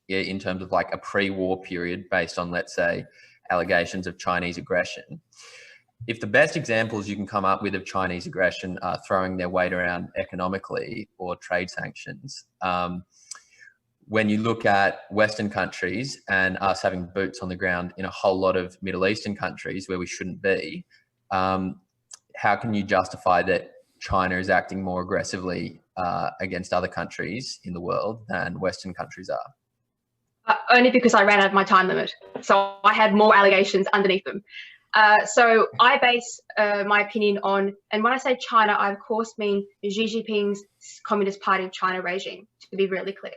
in terms of like a pre-war period based on, let's say, allegations of Chinese aggression. If the best examples you can come up with of Chinese aggression are throwing their weight around economically or trade sanctions, when you look at Western countries and us having boots on the ground in a whole lot of Middle Eastern countries where we shouldn't be, how can you justify that China is acting more aggressively against other countries in the world than Western countries are? Only because I ran out of my time limit. So I had more allegations underneath them. So I base my opinion on, and when I say China, I of course mean Xi Jinping's Communist Party of China regime, to be really clear,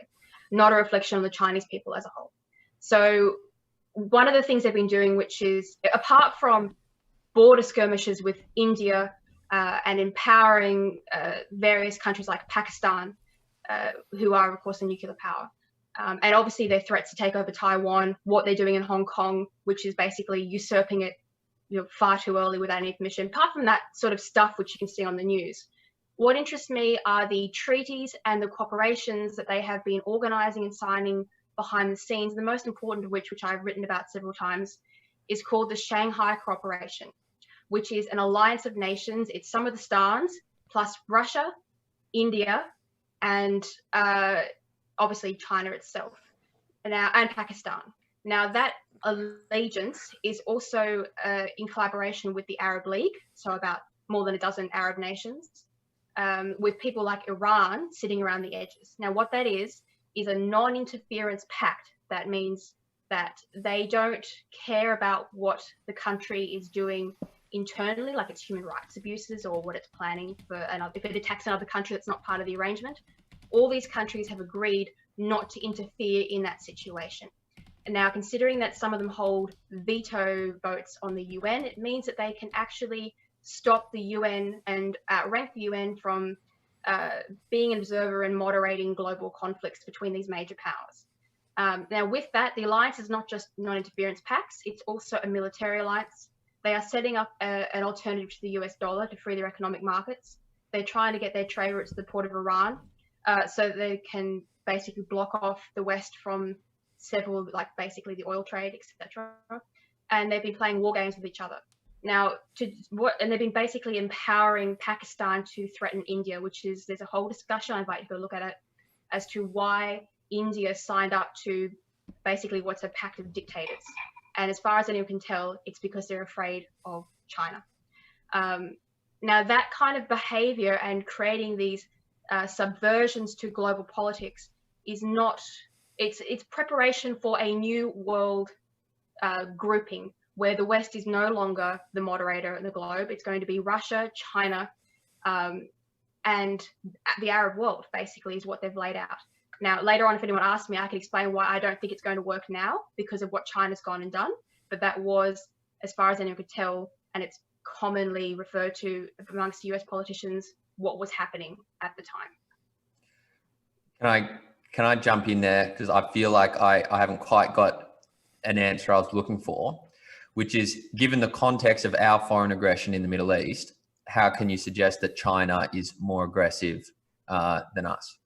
not a reflection on the Chinese people as a whole. So one of the things they've been doing, which is, apart from border skirmishes with India and empowering various countries like Pakistan, who are of course a nuclear power, and obviously their threats to take over Taiwan, what they're doing in Hong Kong, which is basically usurping it far too early without any permission. Apart from that sort of stuff, which you can see on the news, what interests me are the treaties and the cooperations that they have been organizing and signing behind the scenes. The most important of which I've written about several times, is called the Shanghai Cooperation, which is an alliance of nations. It's some of the stans plus Russia, India, and obviously China itself, and Pakistan. Now that allegiance is also in collaboration with the Arab League, so about more than a dozen Arab nations, with people like Iran sitting around the edges. Now what that is a non-interference pact. That means that they don't care about what the country is doing internally, like its human rights abuses or what it's planning for if it attacks another country that's not part of the arrangement. All these countries have agreed not to interfere in that situation. And now, considering that some of them hold veto votes on the UN, it means that they can actually stop the UN and outrank the UN from being an observer and moderating global conflicts between these major powers. Now, with that, the alliance is not just non-interference pacts, it's also a military alliance. They are setting up an alternative to the US dollar to free their economic markets. They're trying to get their trade routes to the port of Iran so that they can basically block off the West from several, like basically the oil trade, etc. And they've been playing war games with each other. Now, and they've been basically empowering Pakistan to threaten India, there's a whole discussion, I invite you to go look at it, as to why India signed up to basically what's a pact of dictators. And as far as anyone can tell, it's because they're afraid of China. Now, that kind of behavior and creating these subversions to global politics is not, it's preparation for a new world grouping where the West is no longer the moderator in the globe. It's going to be Russia, China, and the Arab world, basically, is what they've laid out. Now, later on, if anyone asks me, I can explain why I don't think it's going to work now because of what China's gone and done. But that was, as far as anyone could tell, and it's commonly referred to amongst US politicians, what was happening at the time. Can I jump in there? Because I feel like I haven't quite got an answer I was looking for, which is, given the context of our foreign aggression in the Middle East, how can you suggest that China is more aggressive than us?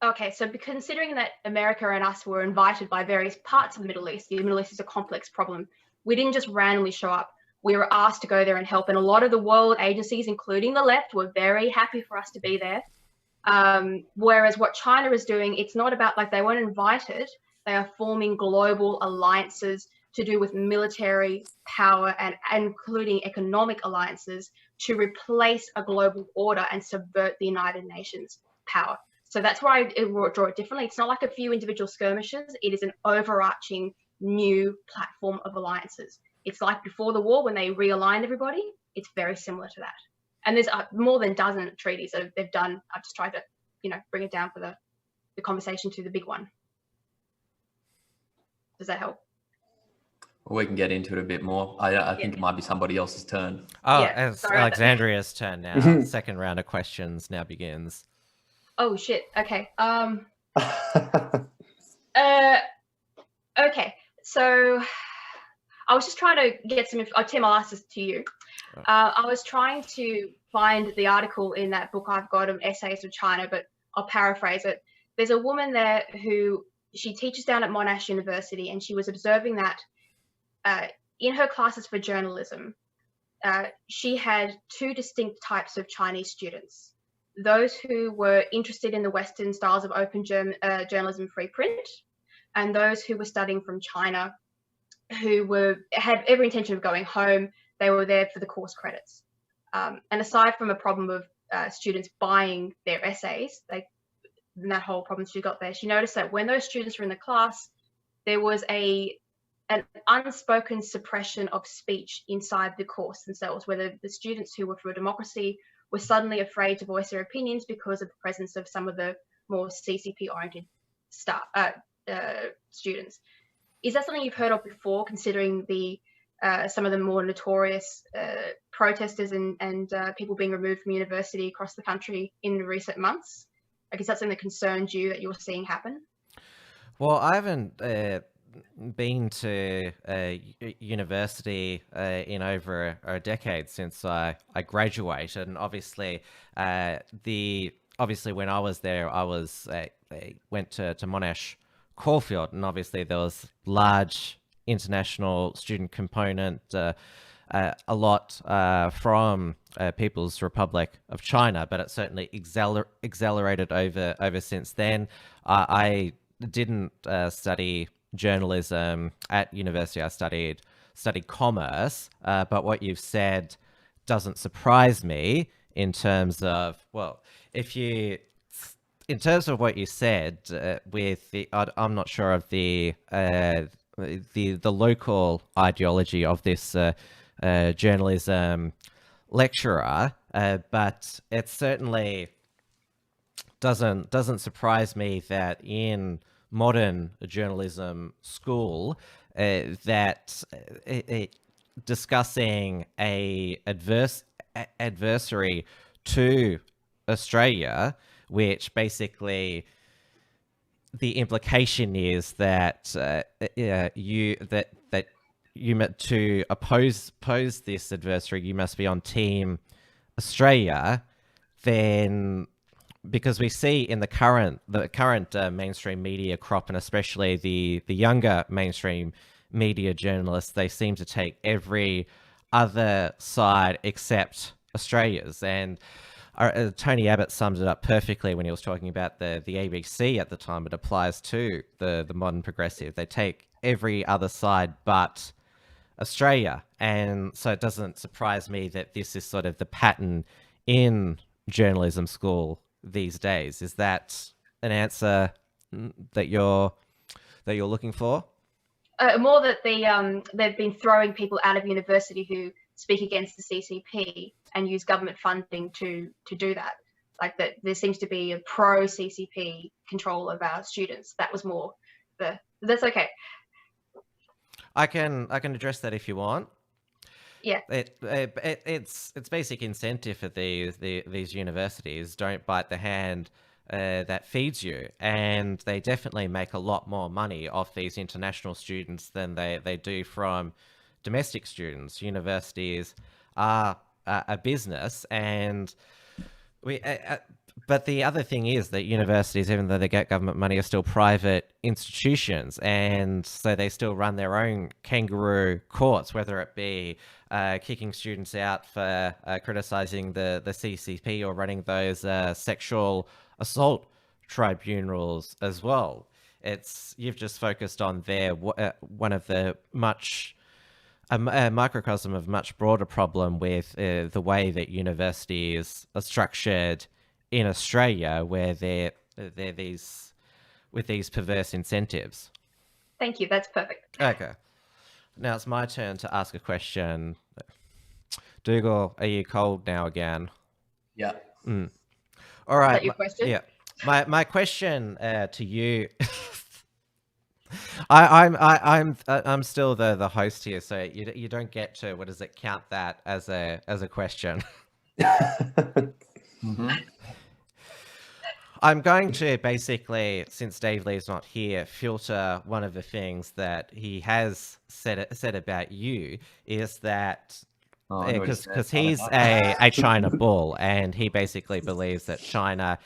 Okay, so considering that America and us were invited by various parts of the Middle East is a complex problem. We didn't just randomly show up. We were asked to go there and help. And a lot of the world agencies, including the left, were very happy for us to be there. Whereas what China is doing, it's not about, like, they weren't invited. They are forming global alliances to do with military power and including economic alliances to replace a global order and subvert the United Nations power. So that's why I draw it differently. It's not like a few individual skirmishes. It is an overarching new platform of alliances. It's like before the war when they realigned everybody. It's very similar to that. And there's more than a dozen treaties that they've done. I've just tried to, bring it down for the conversation to the big one. Does that help? Well, we can get into it a bit more. I think it might be somebody else's turn. Oh, yeah, it's Alexandria's turn now. Second round of questions now begins. Oh shit. Okay. Okay. So I was just trying to get some. Tim, I'll ask this to you. I was trying to find the article in that book I've got of essays of China, but I'll paraphrase it. There's a woman there who she teaches down at Monash University, and she was observing that in her classes for journalism, she had two distinct types of Chinese students. Those who were interested in the Western styles of open journalism, free print, and those who were studying from China, who had every intention of going home. They were there for the course credits. And aside from a problem of students buying their essays, and that whole problem she got there, she noticed that when those students were in the class, there was an unspoken suppression of speech inside the course themselves, where the students who were for democracy were suddenly afraid to voice their opinions because of the presence of some of the more CCP-oriented students. Is that something you've heard of before, considering some of the more notorious protesters and people being removed from university across the country in recent months? Like, is that something that concerns you, that you're seeing happen? Well, I haven't been to university in over a decade since I graduated, and obviously when I was there, I went to Monash Caulfield, and obviously there was large international student component, a lot from People's Republic of China, but it certainly accelerated over since then. I didn't study journalism at university. I studied commerce, but what you've said doesn't surprise me in terms of, well, in terms of what you said with the, I'm not sure of the the local ideology of this journalism lecturer, but it certainly doesn't surprise me that in modern journalism school that discussing a adversary to Australia, which basically the implication is that to oppose this adversary, you must be on Team Australia. Then, because we see in the current mainstream media crop, and especially the younger mainstream media journalists, they seem to take every other side except Australia's. And Tony Abbott summed it up perfectly when he was talking about the ABC at the time. It applies to the modern progressive. They take every other side but Australia. And so it doesn't surprise me that this is sort of the pattern in journalism school these days. Is that an answer that you're looking for? More that they've been throwing people out of university who speak against the CCP and use government funding to do that. Like that, there seems to be a pro CCP control of our students. That was more that's okay. I can address that if you want. Yeah. It's basic incentive for these universities. Don't bite the hand that feeds you, and they definitely make a lot more money off these international students than they do from domestic students. Universities are a business, and but the other thing is that universities, even though they get government money, are still private institutions, and so they still run their own kangaroo courts, whether it be kicking students out for criticizing the CCP or running those sexual assault tribunals as well. You've just focused on one of the a microcosm of much broader problem with the way that universities are structured in Australia, where they're with these perverse incentives. Thank you. That's perfect. Okay. Now it's my turn to ask a question. Dougal, are you cold now again? Yeah. All right. Is that your question? Yeah. My question to you. I'm still the host here, so you don't get to, what does it, count that as a question. Mm-hmm. I'm going to basically, since Dave Lee's not here, filter one of the things that he has said about you, is that because he's a China bull, and he basically believes that China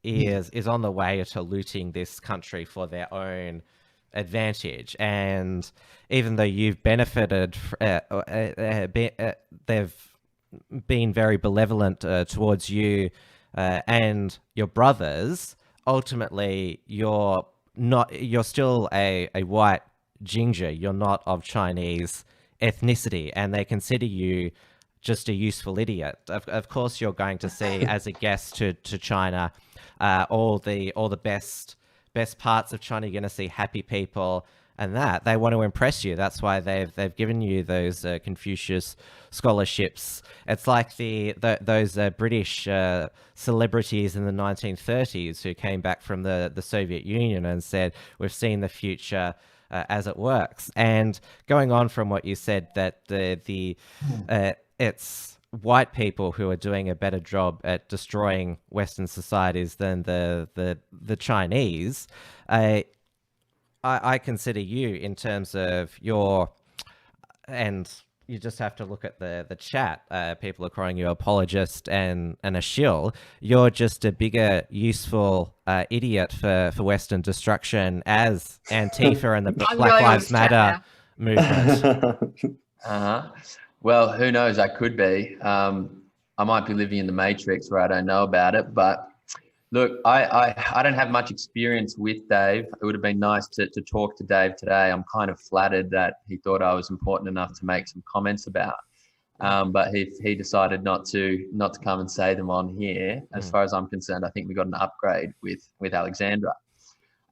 is on the way to looting this country for their own advantage. And even though you've benefited, they've been very benevolent towards you and your brothers. Ultimately, you're still a white ginger. You're not of Chinese ethnicity, and they consider you just a useful idiot. Of course, you're going to see as a guest to China all the best parts of China. You're going to see happy people, and that they want to impress you. That's why they've given you those Confucius scholarships. It's like those British celebrities in the 1930s who came back from the Soviet Union and said, "We've seen the future as it works." And going on from what you said, that it's white people who are doing a better job at destroying Western societies than the Chinese. I consider you, in terms of and you just have to look at the chat. People are calling you apologist and a shill. You're just a bigger useful idiot for Western destruction, as Antifa and the Black Lives Matter movement. Well, who knows? I could be. I might be living in the Matrix where I don't know about it. But look, I don't have much experience with Dave. It would have been nice to talk to Dave today. I'm kind of flattered that he thought I was important enough to make some comments about. But he decided not to come and say them on here. As far as I'm concerned, I think we got an upgrade with Alexandra.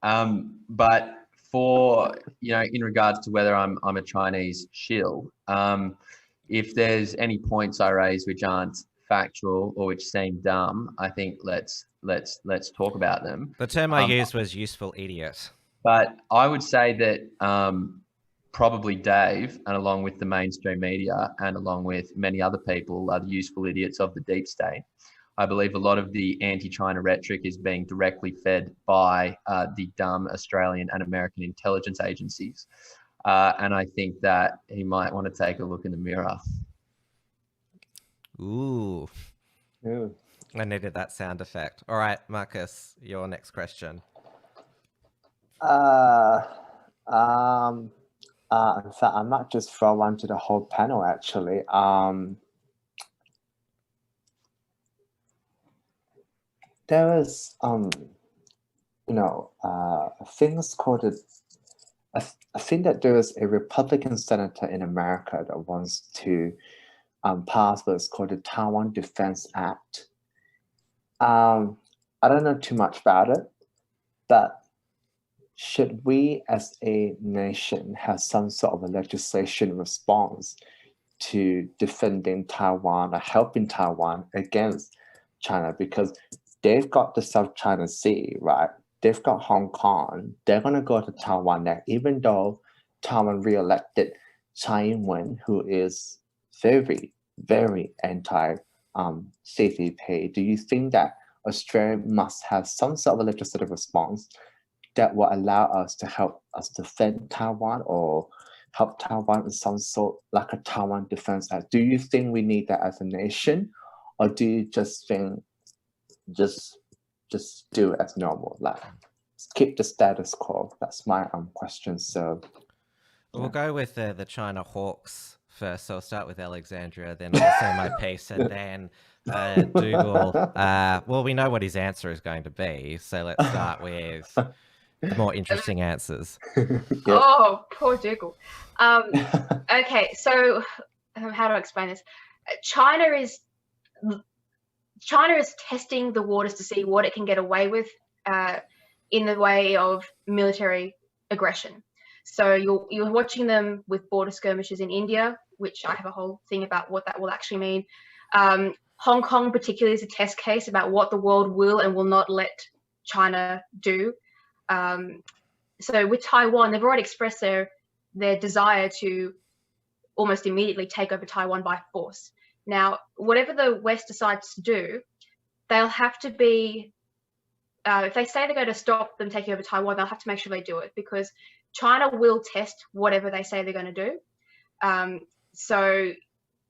But for, in regards to whether I'm a Chinese shill, if there's any points I raise which aren't factual or which seem dumb, I think let's talk about them. The term I used was useful idiot. But I would say that probably Dave, and along with the mainstream media and along with many other people, are the useful idiots of the deep state. I believe a lot of the anti-China rhetoric is being directly fed by the dumb Australian and American intelligence agencies. And I think that he might want to take a look in the mirror. Ooh. Ooh. I needed that sound effect. All right, Marcus, your next question. In fact, I might just throw one to the whole panel, actually. There is, things called I think that there is a Republican senator in America that wants to pass what's called the Taiwan Defense Act. I don't know too much about it, but should we as a nation have some sort of a legislation response to defending Taiwan or helping Taiwan against China? Because they've got the South China Sea, right? They've got Hong Kong. They're going to go to Taiwan next, even though Taiwan re-elected Tsai Ing-wen, who is very, very anti-CCP. Do you think that Australia must have some sort of a legislative response that will allow us to help us defend Taiwan or help Taiwan in some sort, like a Taiwan Defense Act? Do you think we need that as a nation, or do you just think just do it as normal, like keep the status quo? That's my question. So we'll go with the China Hawks first. So I'll start with Alexandra, then I'll say my piece, and then Dougal. Well, we know what his answer is going to be, so let's start with the more interesting answers. Oh, poor Dougal. Okay, so how do I explain this? China is testing the waters to see what it can get away with in the way of military aggression. So you're watching them with border skirmishes in India, which I have a whole thing about what that will actually mean. Hong Kong particularly is a test case about what the world will and will not let China do. So with Taiwan, they've already expressed their desire to almost immediately take over Taiwan by force. Now, whatever the West decides to do, they'll have to be, if they say they're going to stop them taking over Taiwan, they'll have to make sure they do it, because China will test whatever they say they're going to do.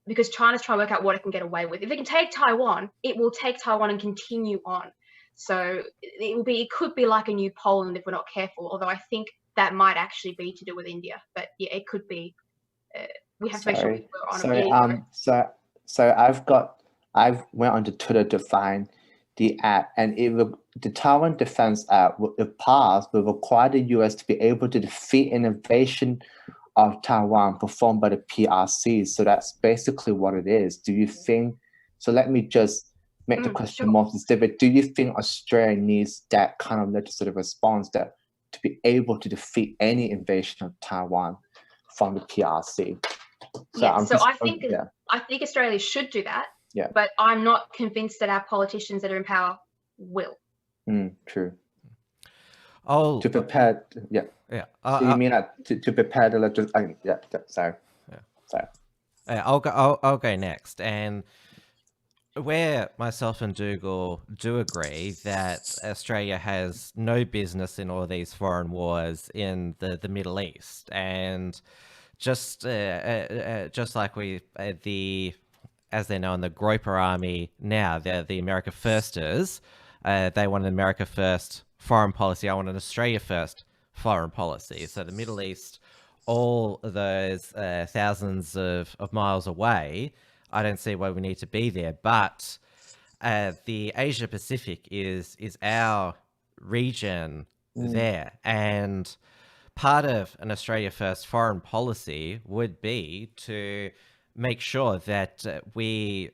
Because China's trying to work out what it can get away with. If it can take Taiwan, it will take Taiwan and continue on. So it could be like a new Poland if we're not careful, although I think that might actually be to do with India. But yeah, it could be. We have to make sure we're on it. So I went onto Twitter to find the act, and the Taiwan Defense Act, if passed, will require the US to be able to defeat an invasion of Taiwan performed by the PRC. So that's basically what it is. Do you think, so let me just make the question more specific. Do you think Australia needs that kind of legislative response to be able to defeat any invasion of Taiwan from the PRC? I think Australia should do that. Yeah. But I'm not convinced that our politicians that are in power will. True. Oh, to prepare. Yeah. Yeah. So you mean to prepare the legislation? Sorry. I'll go next, and where myself and Dougal do agree that Australia has no business in all these foreign wars in the Middle East, and just like as they're known, the Groper Army now, they're the America Firsters. They want an America First foreign policy. I want an Australia First foreign policy. So the Middle East, all those thousands of miles away, I don't see why we need to be there. But the Asia Pacific is our region there. And part of an Australia First foreign policy would be to make sure that we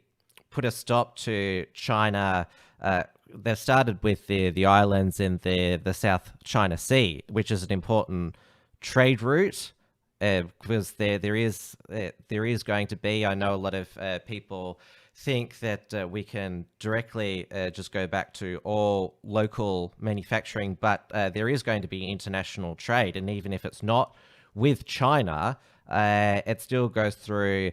put a stop to China they've started with the islands in the South China Sea, which is an important trade route, because there is going to be, I know a lot of people think that we can directly just go back to all local manufacturing, but there is going to be international trade, and even if it's not with China, it still goes through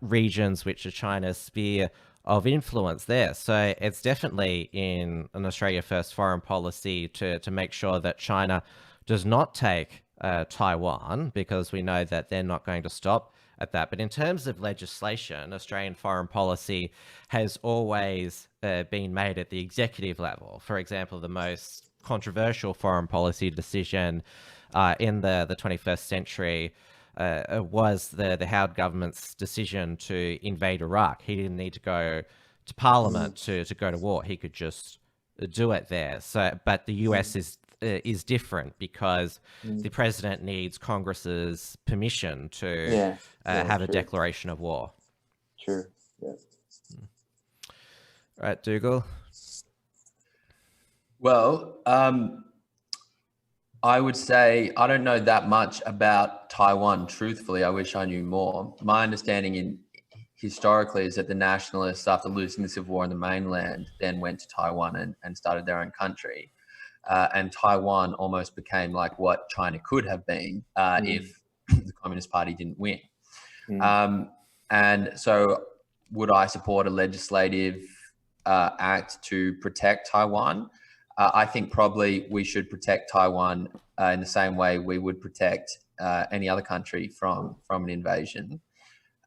regions which are China's sphere of influence there. So it's definitely in an Australia First foreign policy to make sure that China does not take Taiwan, because we know that they're not going to stop at that. But in terms of legislation, Australian foreign policy has always been made at the executive level. For example, the most controversial foreign policy decision in the 21st century was the Howard government's decision to invade Iraq. He didn't need to go to Parliament to go to war. He could just do it there. So, but the US is different, because the president needs Congress's permission to have a declaration of war. Sure. Yeah. All right, Dougal. Well, I would say I don't know that much about Taiwan, truthfully. I wish I knew more. My understanding historically is that the nationalists, after losing the civil war in the mainland, then went to Taiwan and started their own country. And Taiwan almost became like what China could have been if the Communist Party didn't win. And so would I support a legislative act to protect Taiwan? I think probably we should protect Taiwan in the same way we would protect any other country from an invasion.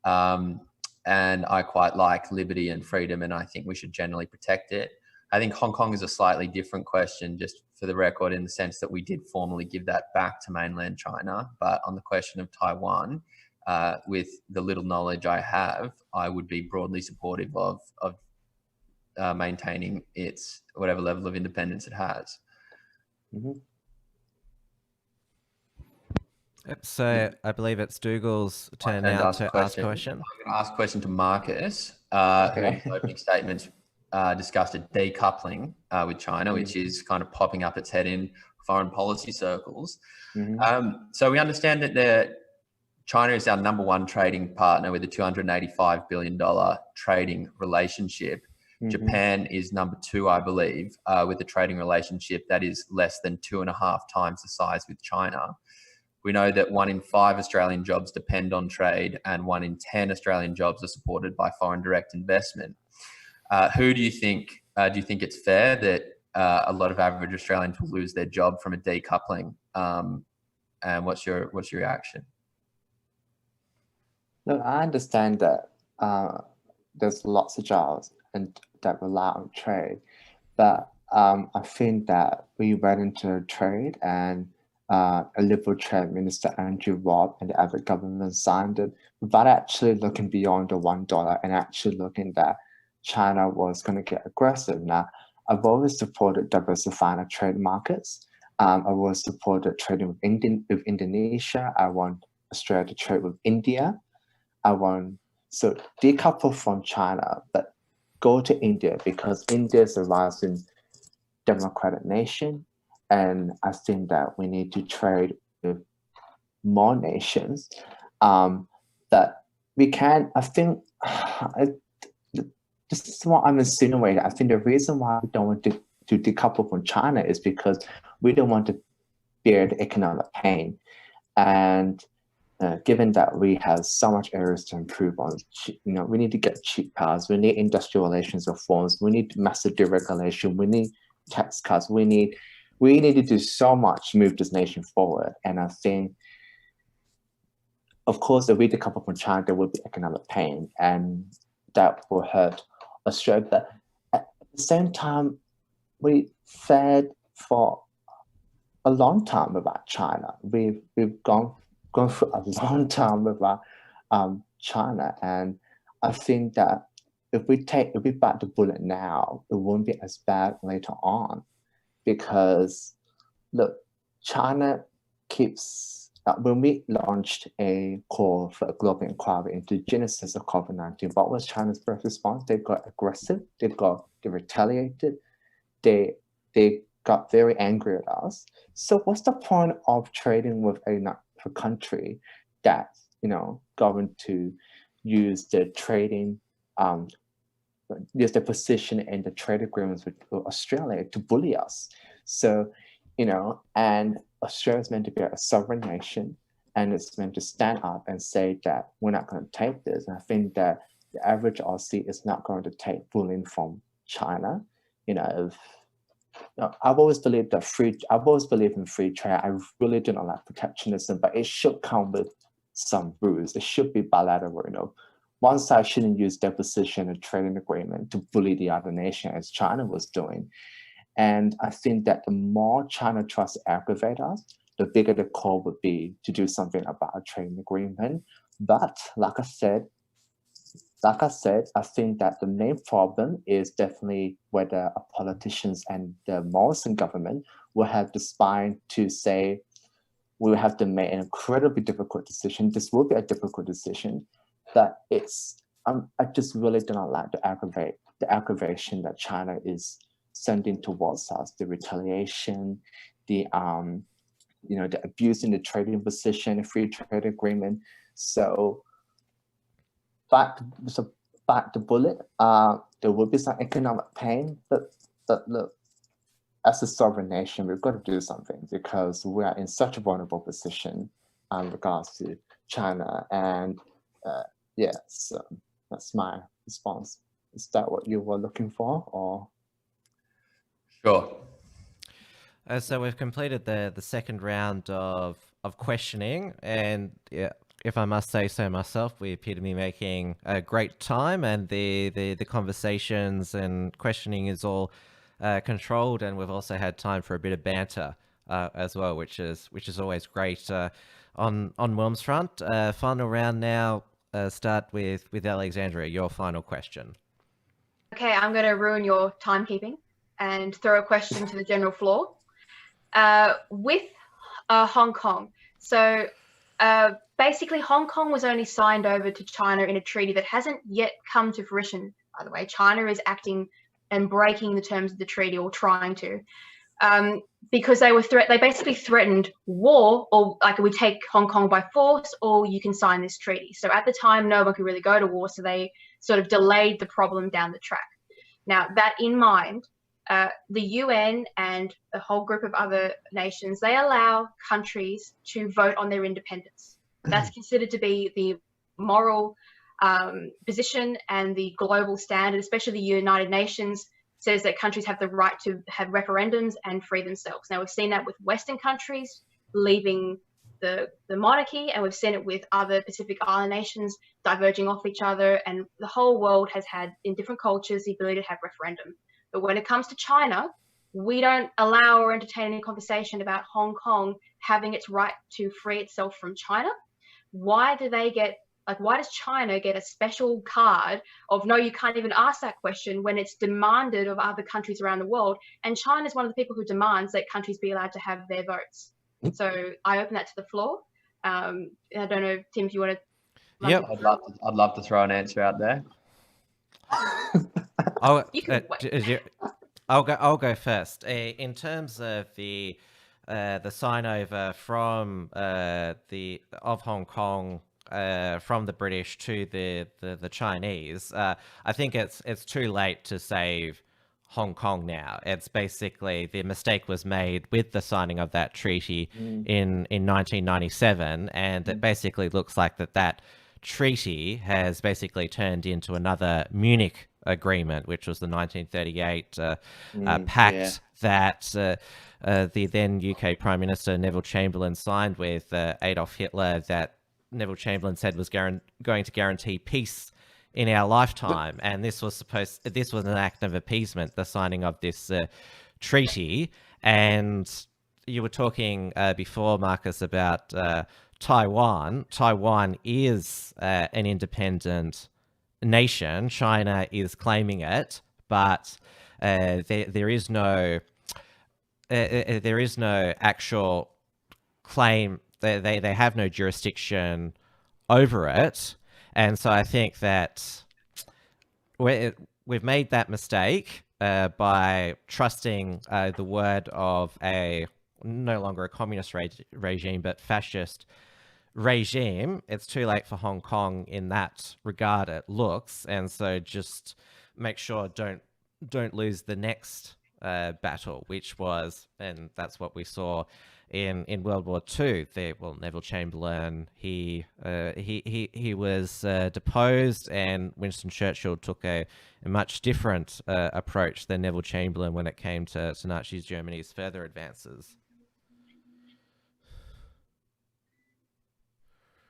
And I quite like liberty and freedom, and I think we should generally protect it. I think Hong Kong is a slightly different question, just for the record, in the sense that we did formally give that back to mainland China. But on the question of Taiwan, with the little knowledge I have, I would be broadly supportive of maintaining its whatever level of independence it has. So I believe it's Dougal's turn now to ask a question. I'm going to ask a question to Marcus, whose opening statements discussed a decoupling with China, which is kind of popping up its head in foreign policy circles. So we understand that China is our number one trading partner with a $285 billion trading relationship. Japan is number two, I believe, with a trading relationship that is less than 2.5 times the size with China. We know that 1 in 5 Australian jobs depend on trade, and 1 in 10 Australian jobs are supported by foreign direct investment. Who do you think it's fair that a lot of average Australians will lose their job from a decoupling? And what's your reaction? Look, I understand that there's lots of jobs and that rely on trade, but I think that we went into trade, and a Liberal Trade Minister, Andrew Robb, and the Abbott government signed it without actually looking beyond the $1 and actually looking that China was going to get aggressive. Now, I've always supported diversifying our trade markets. I've always supported trading with Indonesia. I want Australia to trade with India. So decouple from China, but go to India, because India is a rising democratic nation. And I think that we need to trade with more nations. That we can, I think, this is what I'm insinuating. I think the reason why we don't want to decouple from China is because we don't want to bear the economic pain. And given that we have so much areas to improve on, we need to get cheap powers, we need industrial relations reforms, we need massive deregulation, we need tax cuts, we need to do so much to move this nation forward. And I think, of course, if we decouple from China, there will be economic pain, and that will hurt Australia. But at the same time, we fed for a long time without China. We've gone through a long time without China, and I think that if we bite the bullet now, it won't be as bad later on. Because, look, China keeps, when we launched a call for a global inquiry into the genesis of COVID-19, what was China's first response? They got aggressive, they retaliated, they got very angry at us. So what's the point of trading with a country that's going to use the trading use their position in the trade agreements with Australia to bully us? So and Australia is meant to be a sovereign nation, and it's meant to stand up and say that we're not going to take this. And I think that the average Aussie is not going to take bullying from China. I've always believed in free trade. I really do not like protectionism, but it should come with some rules. It should be bilateral. One side shouldn't use their position in a trading agreement to bully the other nation, as China was doing. And I think that the more China tries to aggravate us, the bigger the call would be to do something about a trading agreement. But like I said, I think that the main problem is definitely whether politicians and the Morrison government will have the spine to say, we will have to make an incredibly difficult decision. This will be a difficult decision, but I just really do not like the aggravation that China is sending towards us, the retaliation, the abuse in the trading position, the free trade agreement. So back to bullet. There will be some economic pain, but look, as a sovereign nation, we've got to do something because we are in such a vulnerable position in regards to China. And so that's my response. Is that what you were looking for, or? Sure. So we've completed the second round of questioning, and if I must say so myself, we appear to be making a great time, and the conversations and questioning is all controlled, and we've also had time for a bit of banter as well, which is always great on WilmsFront. Final round now. Start with Alexandra. Your final question. Okay, I'm going to ruin your timekeeping and throw a question to the general floor. With Hong Kong. So basically, Hong Kong was only signed over to China in a treaty that hasn't yet come to fruition, by the way. China is acting and breaking the terms of the treaty, or trying to, because they basically threatened war, or like, we take Hong Kong by force, or you can sign this treaty. So at the time, no one could really go to war, so they sort of delayed the problem down the track. Now, that in mind, the UN and a whole group of other nations, they allow countries to vote on their independence. That's considered to be the moral position and the global standard, especially the United Nations says that countries have the right to have referendums and free themselves. Now, we've seen that with Western countries leaving the monarchy, and we've seen it with other Pacific Island nations diverging off each other, and the whole world has had, in different cultures, the ability to have referendum. But when it comes to China, we don't allow or entertain any conversation about Hong Kong having its right to free itself from China. Why does China get a special card of, no, you can't even ask that question, when it's demanded of other countries around the world? And China is one of the people who demands that countries be allowed to have their votes. So I open that to the floor. I don't know, Tim, if you want to. Yep. I'd love to throw an answer out there. I'll go first. In terms of the sign over from of Hong Kong from the British to the Chinese, I think it's too late to save Hong Kong now. It's basically, the mistake was made with the signing of that treaty in 1997, and it basically looks like that treaty has basically turned into another Munich Agreement, which was the 1938 pact that the then UK Prime Minister Neville Chamberlain signed with Adolf Hitler, that Neville Chamberlain said was going to guarantee peace in our lifetime. And this was an act of appeasement, the signing of this treaty. And you were talking before, Marcus, about Taiwan. Taiwan is an independent nation. China is claiming it, but there is no actual claim. They have no jurisdiction over it. And so I think that we've made that mistake, by trusting the word of a no longer a communist regime, but fascist regime. It's too late for Hong Kong in that regard, it looks. And so just make sure don't lose the next battle, which was, and that's what we saw in World War II. Neville Chamberlain, he was deposed, and Winston Churchill took a much different approach than Neville Chamberlain when it came to Nazi Germany's further advances.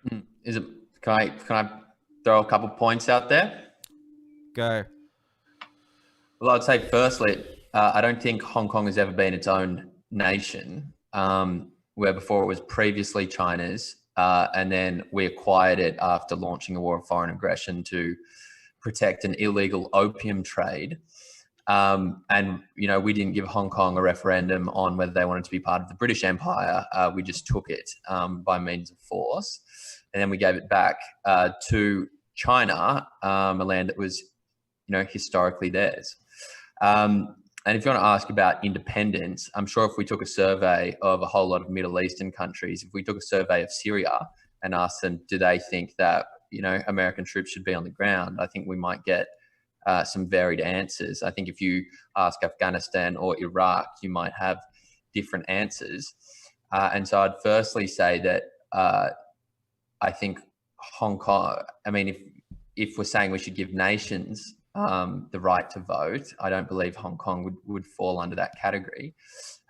Can I throw a couple points out there? Go. Well, I'd say firstly, I don't think Hong Kong has ever been its own nation, where before it was previously China's, and then we acquired it after launching a war of foreign aggression to protect an illegal opium trade. And, you know, we didn't give Hong Kong a referendum on whether they wanted to be part of the British Empire. We just took it by means of force. And then we gave it back to China, a land that was, you know, historically theirs. And if you want to ask about independence, I'm sure if we took a survey of a whole lot of Middle Eastern countries, if we took a survey of Syria and asked them, do they think that, you know, American troops should be on the ground, I think we might get some varied answers. I think if you ask Afghanistan or Iraq, you might have different answers. And so I'd firstly say that I think Hong Kong, I mean, if we're saying we should give nations the right to vote, I don't believe Hong Kong would fall under that category.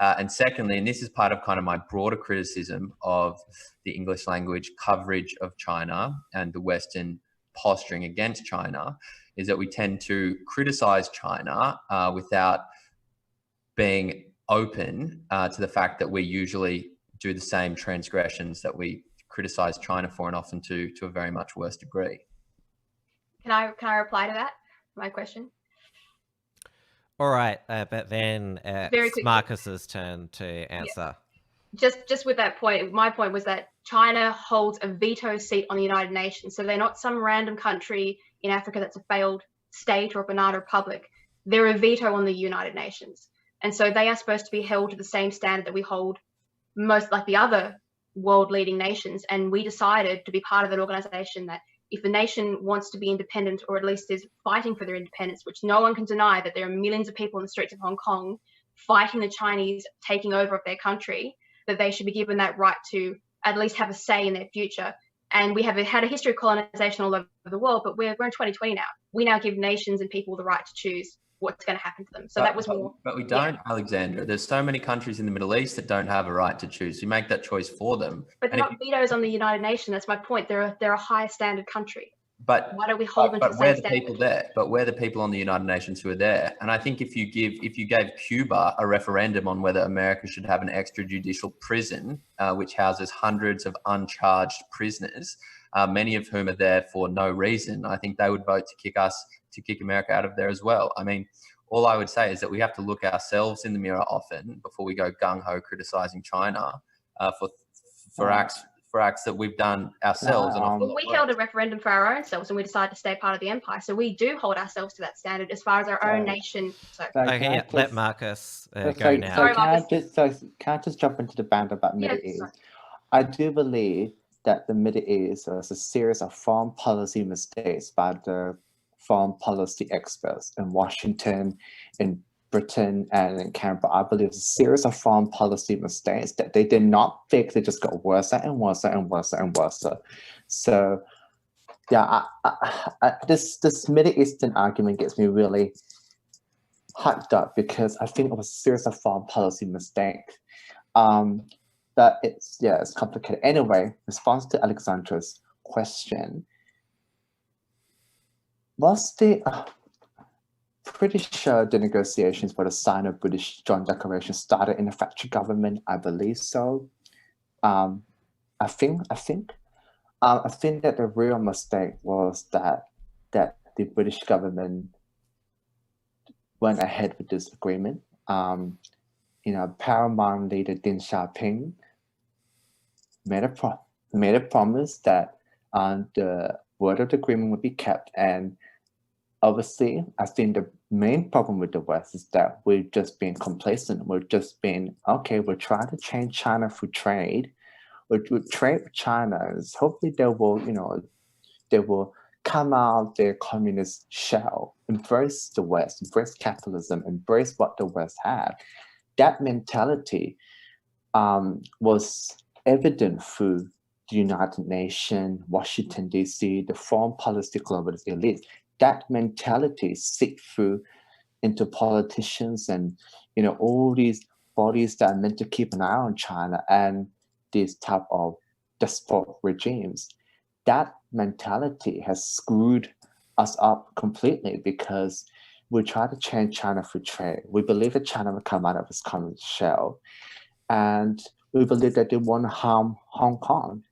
And secondly, and this is part of kind of my broader criticism of the English language coverage of China and the Western posturing against China, is that we tend to criticize China without being open to the fact that we usually do the same transgressions that we criticize China for, and often to a very much worse degree. Can I reply to that? My question. All right, but then it's Marcus's turn to answer. Yeah. Just with that point, my point was that China holds a veto seat on the United Nations. So they're not some random country in Africa that's a failed state or a banana republic. They're a veto on the United Nations. And so they are supposed to be held to the same standard that we hold most, like the other world leading nations. And we decided to be part of that organization that if a nation wants to be independent, or at least is fighting for their independence, which no one can deny that there are millions of people in the streets of Hong Kong fighting the Chinese taking over of their country, that they should be given that right to at least have a say in their future. And we have had a history of colonization all over the world, but we're in 2020 now. We now give nations and people the right to choose what's going to happen to them. So that was more. But we don't, Alexandra. There's so many countries in the Middle East that don't have a right to choose. We make that choice for them. But they're not vetoes on the United Nations. That's my point. They're a higher standard country. But why don't we hold them to the same standard? But we're the people on the United Nations who are there. And I think if you gave Cuba a referendum on whether America should have an extrajudicial prison, which houses hundreds of uncharged prisoners, many of whom are there for no reason, I think they would vote to kick America out of there as well. I mean, all I would say is that we have to look ourselves in the mirror often before we go gung-ho criticizing China for acts that we've done ourselves. We held a referendum for our own selves and we decided to stay part of the empire. So we do hold ourselves to that standard as far as our own nation. Okay, let Marcus go now. Sorry, can I just jump into the banter about Middle East? I do believe that the Middle East was a series of foreign policy mistakes by the foreign policy experts in Washington, in Britain, and in Canberra. I believe it's a series of foreign policy mistakes that they did not fix. They just got worse and worse and worse and worse. So, yeah, this Middle Eastern argument gets me really hyped up because I think it was a series of foreign policy mistakes. But it's complicated. Anyway, response to Alexandra's question. Pretty sure the negotiations for the Sino-British Joint Declaration started in the Thatcher government. I believe so. I think that the real mistake was that the British government went ahead with this agreement. Paramount leader Deng Xiaoping made a promise that the word of the agreement would be kept, and obviously, I think main problem with the West is that we've just been complacent. We've just been, okay, we're trying to change China through trade. We trade with China. Hopefully they will come out their communist shell, embrace the West, embrace capitalism, embrace what the West had. That mentality was evident through the United Nations, Washington, D.C., the foreign policy globalist elite. That mentality seeped through into politicians and, all these bodies that are meant to keep an eye on China and these type of despot regimes. That mentality has screwed us up completely because we try to change China through trade. We believe that China will come out of its communist shell. And we believe that they want to harm Hong Kong.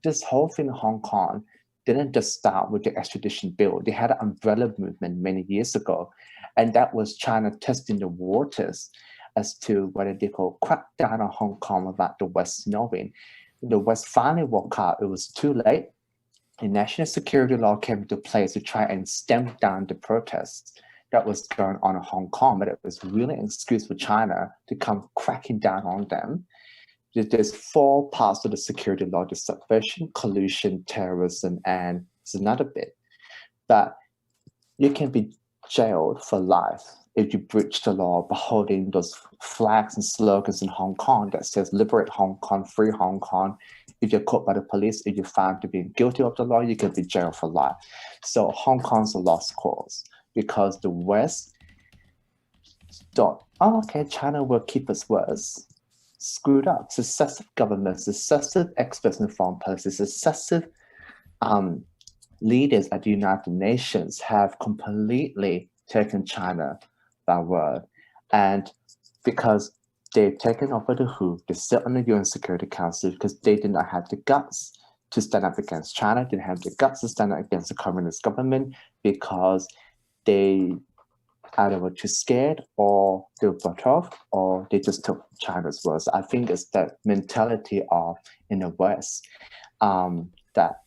This whole thing in Hong Kong didn't just start with the extradition bill. They had an umbrella movement many years ago. And that was China testing the waters as to whether they could crack down on Hong Kong without the West knowing. The West finally woke up. It was too late. The national security law came into place to try and stem down the protests that was going on in Hong Kong, but it was really an excuse for China to come cracking down on them. There's 4 parts of the security law: the subversion, collusion, terrorism, and there's another bit. But you can be jailed for life if you breach the law by holding those flags and slogans in Hong Kong that says "Liberate Hong Kong, Free Hong Kong." If you're caught by the police, if you're found to be guilty of the law, you can be jailed for life. So Hong Kong's a lost cause because the West thought, China will keep its words. Screwed up. Successive governments, successive experts in foreign policy, successive leaders at the United Nations have completely taken China by word. And because they've taken over the WHO, they sit on the UN Security Council because they did not have the guts to stand up against China, didn't have the guts to stand up against the communist government because they either were too scared or they were bought off or they just took China's words. I think it's that mentality of in the West that,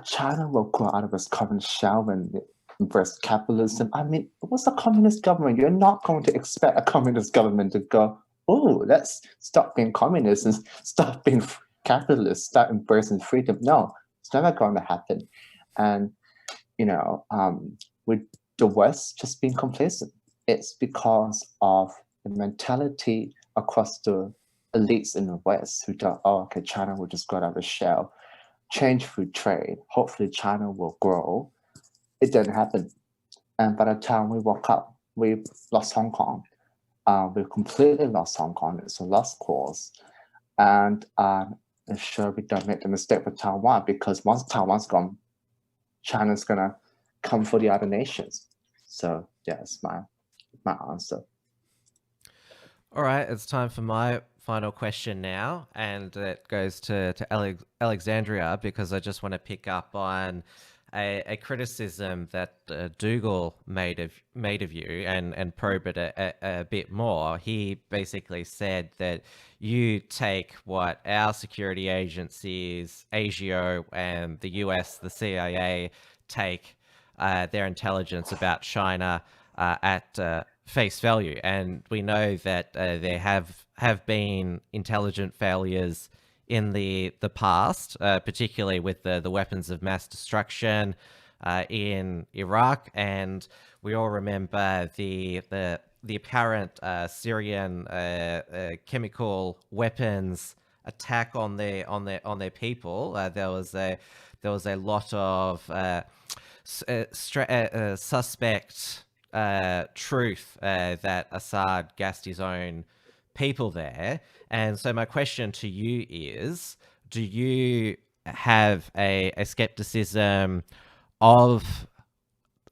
China will grow out of its communist shell and embrace capitalism. I mean, what's a communist government? You're not going to expect a communist government to go, let's stop being communist and stop being capitalist, start embracing freedom. No, it's never going to happen. And, with the West just being complacent, it's because of the mentality across the elites in the West who thought, China will just go out of its shell, change through trade. Hopefully China will grow. It didn't happen. And by the time we woke up, we lost Hong Kong. We completely lost Hong Kong. It's a lost cause. And I'm sure we don't make the mistake with Taiwan because once Taiwan's gone, China's going to come for the other nations. So that's my answer. All right, it's time for my final question now, and it goes to Alexandria because I just want to pick up on a criticism that Dougal made of you and probe it a bit more. He basically said that you take what our security agencies, ASIO and the US, the CIA, take their intelligence about China at face value, and we know that there have been intelligent failures in the past, particularly with the weapons of mass destruction in Iraq, and we all remember the apparent Syrian chemical weapons attack on their people. There was a lot of suspect truth that Assad gassed his own people there. And so my question to you is, do you have a skepticism of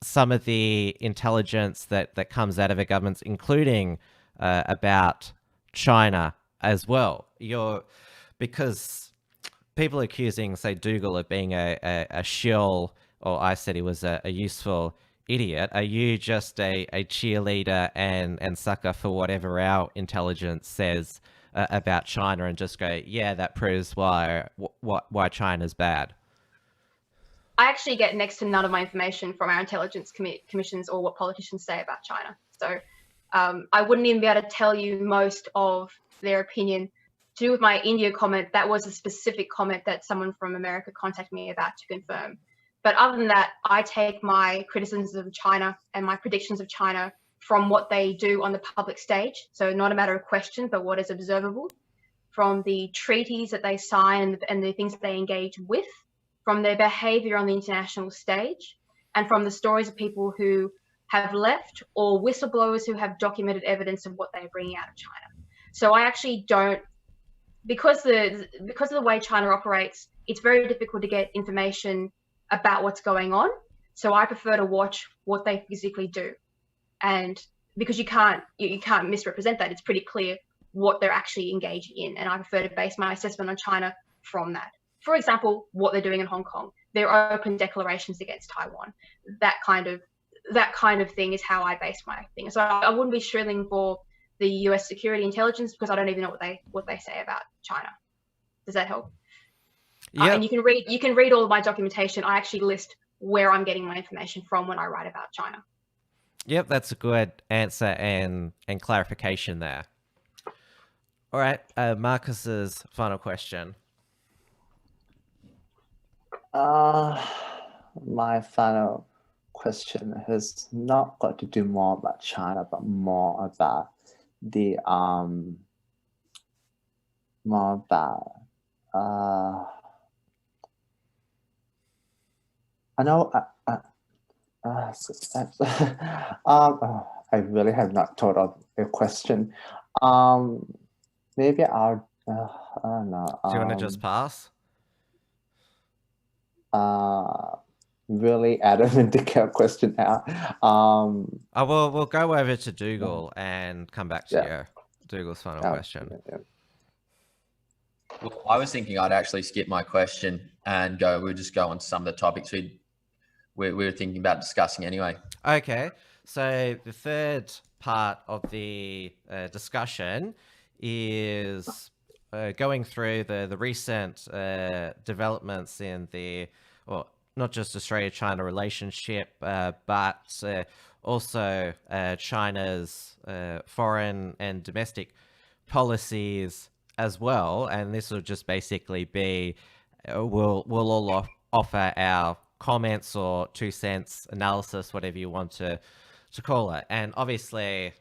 some of the intelligence that comes out of a government, including about China as well? Because people accusing, say, Dougal of being a shill, or I said he was a useful idiot. Are you just a cheerleader and sucker for whatever our intelligence says about China and just go, yeah, that proves why China's bad? I actually get next to none of my information from our intelligence commissions or what politicians say about China. So I wouldn't even be able to tell you most of their opinion. To do with my India comment, that was a specific comment that someone from America contacted me about to confirm. But other than that, I take my criticisms of China and my predictions of China from what they do on the public stage. So not a matter of question, but what is observable, from the treaties that they sign and the things that they engage with, from their behavior on the international stage, and from the stories of people who have left or whistleblowers who have documented evidence of what they're bringing out of China. So I actually don't, because of the way China operates, it's very difficult to get information about what's going on. So I prefer to watch what they physically do. And because you can't misrepresent that, it's pretty clear what they're actually engaging in. And I prefer to base my assessment on China from that. For example, what they're doing in Hong Kong, their open declarations against Taiwan, that kind of thing is how I base my thing. So I wouldn't be shrilling for the US security intelligence because I don't even know what they say about China. Does that help? Yeah. And you can read all of my documentation. I actually list where I'm getting my information from when I write about China. Yep, that's a good answer and clarification there. All right, Marcus's final question. My final question has not got to do more about China, but more about the I know I really have not thought of a question. Maybe I'll I don't know. Do you want to just pass? Really adamant to get a question out. We'll go over to Dougal and come back to Dougal's final question. Well, I was thinking I'd actually skip my question and we'll just go on to some of the topics we were thinking about discussing anyway. Okay, so the third part of the discussion is going through the recent developments in not just Australia-China relationship, but also China's foreign and domestic policies as well. And this will just basically be, we'll all offer our comments or 2 cents analysis, whatever you want to call it. And obviously,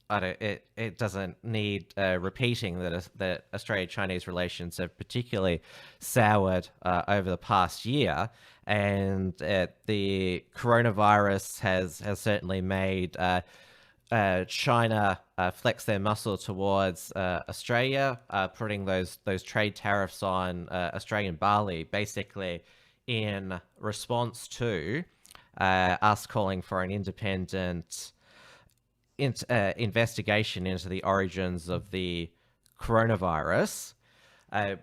it doesn't need repeating that Australia-Chinese relations have particularly soured over the past year, and the coronavirus has certainly made China flex their muscle towards Australia, putting those trade tariffs on Australian barley, basically in response to us calling for an independent investigation into the origins of the coronavirus.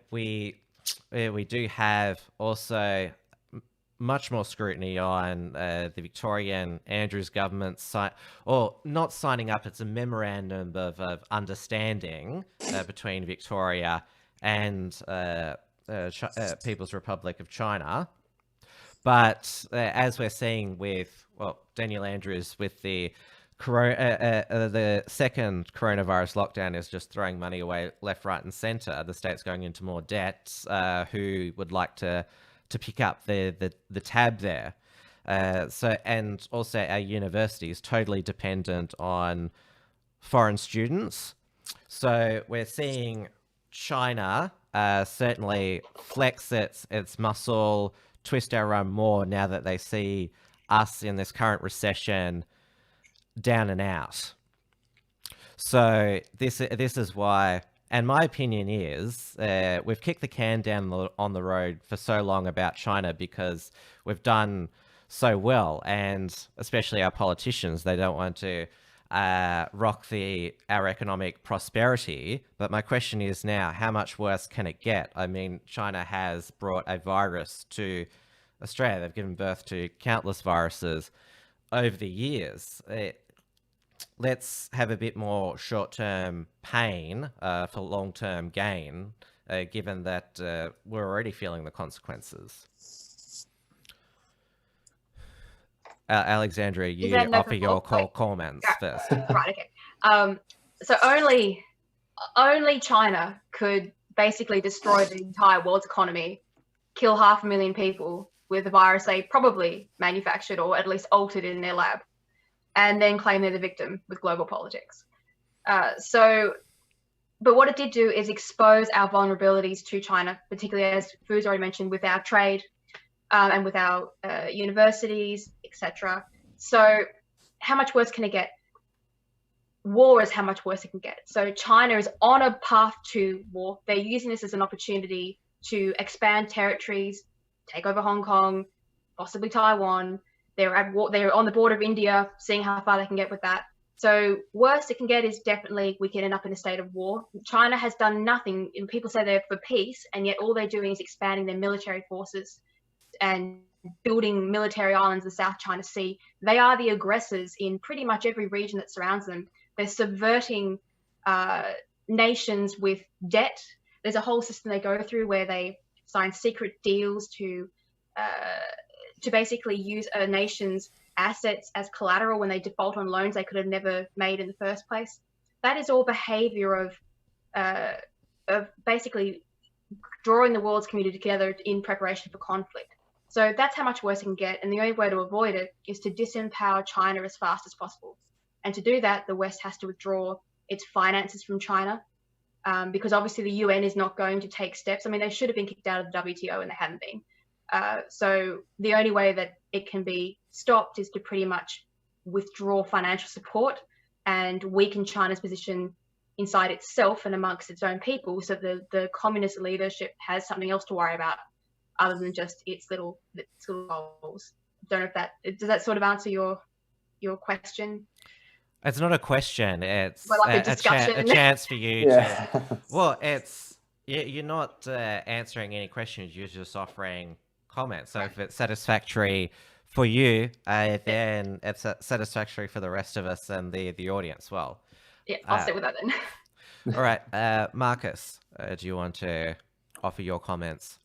We do have also much more scrutiny on the Victorian Andrews government not signing up. It's a memorandum of understanding between Victoria and People's Republic of China. But as we're seeing with Daniel Andrews with the second coronavirus lockdown is just throwing money away left, right, and centre. The state's going into more debt. Who would like to pick up the tab there? And also our university is totally dependent on foreign students. So we're seeing China certainly flex its muscle, twist our arm more now that they see us in this current recession down and out. So this is why, and my opinion is, we've kicked the can down on the road for so long about China because we've done so well, and especially our politicians, they don't want to rock our economic prosperity. But my question is now, how much worse can it get? I mean, China has brought a virus to Australia. They've given birth to countless viruses over the years. Let's have a bit more short-term pain for long-term gain, given that we're already feeling the consequences. Alexandra, you there no offer your Wait. comments first. Right, okay. So only China could basically destroy the entire world's economy, kill 500,000 people with a virus they probably manufactured or at least altered in their lab, and then claim they're the victim with global politics. But what it did do is expose our vulnerabilities to China, particularly, as Fu's already mentioned, with our trade and with our universities, etc. So how much worse can it get? War is how much worse it can get. So China is on a path to war. They're using this as an opportunity to expand territories, take over Hong Kong, possibly Taiwan. They're at war. They're on the border of India, seeing how far they can get with that. So worst it can get is definitely we can end up in a state of war. China has done nothing, and people say they're for peace, and yet all they're doing is expanding their military forces and building military islands in the South China Sea. They are the aggressors in pretty much every region that surrounds them. They're subverting nations with debt. There's a whole system they go through where they sign secret deals to basically use a nation's assets as collateral when they default on loans they could have never made in the first place. That is all behavior of basically drawing the world's community together in preparation for conflict. So that's how much worse it can get. And the only way to avoid it is to disempower China as fast as possible. And to do that, the West has to withdraw its finances from China, because obviously the UN is not going to take steps. I mean, they should have been kicked out of the WTO and they haven't been. So the only way that it can be stopped is to pretty much withdraw financial support and weaken China's position inside itself and amongst its own people, so the communist leadership has something else to worry about other than just its little goals. Don't know if does that sort of answer your question? It's not a question. It's like a discussion. A chance for you Yeah. to. Well, you're not answering any questions. You're just offering comments. So if it's satisfactory for you, then it's satisfactory for the rest of us and the audience. Well, yeah, I'll stick with that then. All right, Marcus, do you want to offer your comments?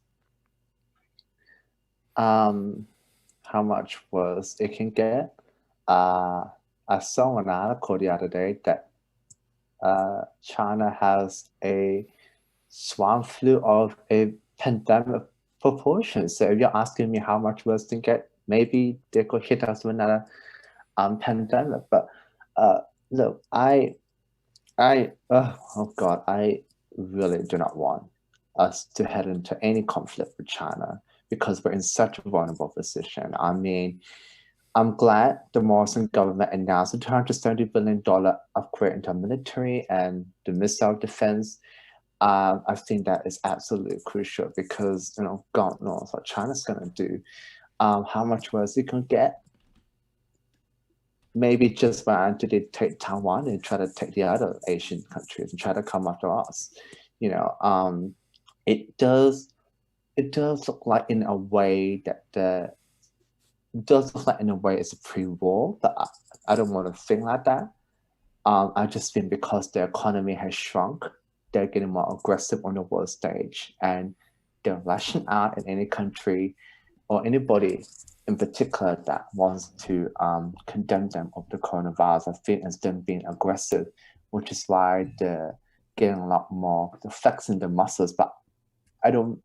How much worse it can get? I saw an article the other day that China has a swine flu of a pandemic proportion. So if you're asking me how much worse it can get, maybe they could hit us with another pandemic. But look, I really do not want us to head into any conflict with China because we're in such a vulnerable position. I mean, I'm glad the Morrison government announced a $270 billion upgrade into military and the missile defense. I think that is absolutely crucial because, God knows what China's going to do. How much worse it can get? Maybe just when they take Taiwan and try to take the other Asian countries and try to come after us. It does look like in a way that it's a pre-war, but I don't want to think like that. I just think because the economy has shrunk, they're getting more aggressive on the world stage, and they're lashing out at any country or anybody in particular that wants to condemn them of the coronavirus. I think it's them being aggressive, which is why they're getting a lot more, they're flexing the muscles. But I don't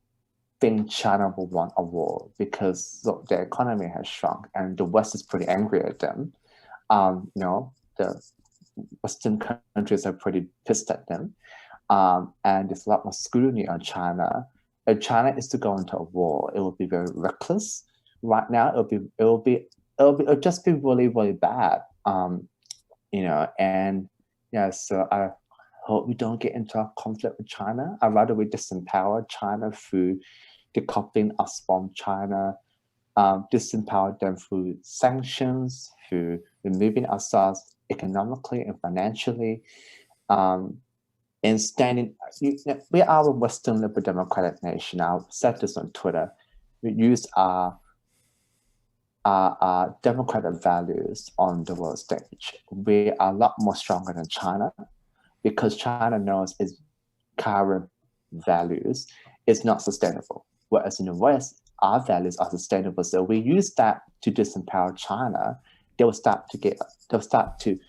think China will want a war because look, their economy has shrunk and the West is pretty angry at them. The Western countries are pretty pissed at them. And there's a lot more scrutiny on China. If China is to go into a war, it will be very reckless. Right now, it'll just be really, really bad. So I hope we don't get into a conflict with China. I'd rather we disempower China through decoupling us from China, disempower them through sanctions, through removing ourselves economically and financially, and standing. We are a Western liberal democratic nation. I've said this on Twitter. We use our democratic values on the world stage. We are a lot more stronger than China because China knows its current values is not sustainable. Whereas in the West, our values are sustainable. So we use that to disempower China. They'll start to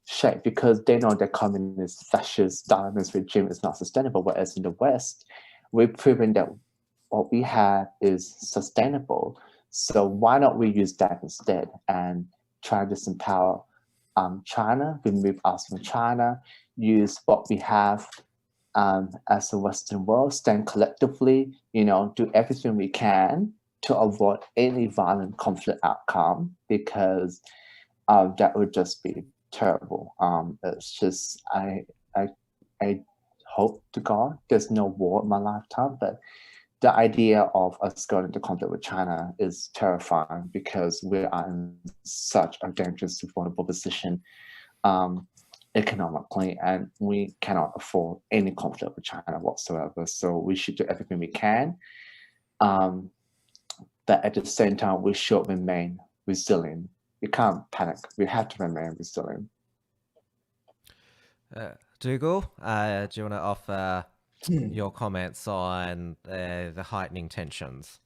shake because they know the communist, fascist, Stalinist regime is not sustainable. Whereas in the West, we've proven that what we have is sustainable. So why not we use that instead and try to disempower China, remove us from China, use what we have as a Western world, stand collectively, do everything we can to avoid any violent conflict outcome, because that would just be terrible. It's just, I hope to God there's no war in my lifetime, but the idea of us going into conflict with China is terrifying because we are in such a dangerous, vulnerable position economically, and we cannot afford any conflict with China whatsoever. So we should do everything we can. But at the same time, we should remain resilient. We can't panic. We have to remain resilient. Dougal, do you want to offer your comments on the heightening tensions?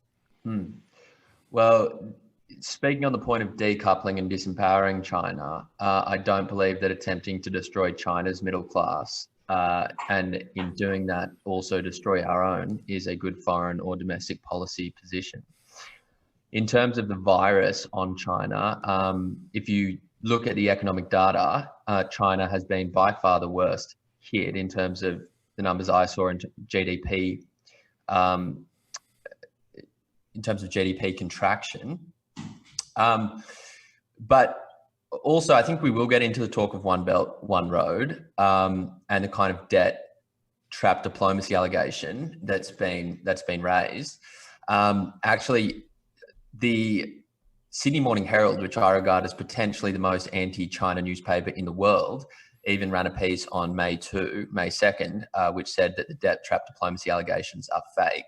Well, speaking on the point of decoupling and disempowering China, I don't believe that attempting to destroy China's middle class and in doing that also destroy our own is a good foreign or domestic policy position. In terms of the virus on China, if you look at the economic data, China has been by far the worst hit in terms of the numbers I saw in GDP, in terms of GDP contraction. But also, I think we will get into the talk of One Belt, One Road, and the kind of debt trap diplomacy allegation that's been raised. Actually, the Sydney Morning Herald, which I regard as potentially the most anti-China newspaper in the world, even ran a piece on May 2nd, which said that the debt trap diplomacy allegations are fake.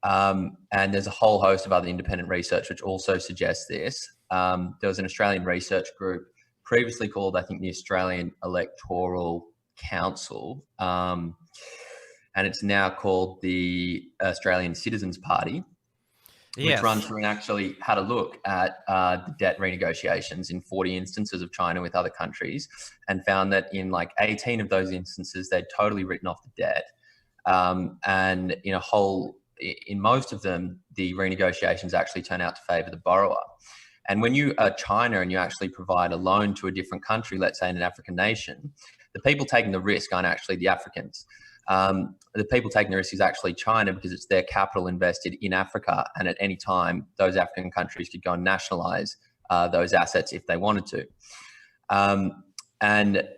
And there's a whole host of other independent research which also suggests this. There was an Australian research group previously called, I think, the Australian Electoral Council, and it's now called the Australian Citizens Party, which runs through and actually had a look at the debt renegotiations in 40 instances of China with other countries, and found that in like 18 of those instances, they'd totally written off the debt. And in most of them, the renegotiations actually turn out to favour the borrower. And when you are China and you actually provide a loan to a different country, let's say in an African nation, the people taking the risk aren't actually the Africans. The people taking the risk is actually China, because it's their capital invested in Africa, and at any time those African countries could go and nationalize those assets if they wanted to. And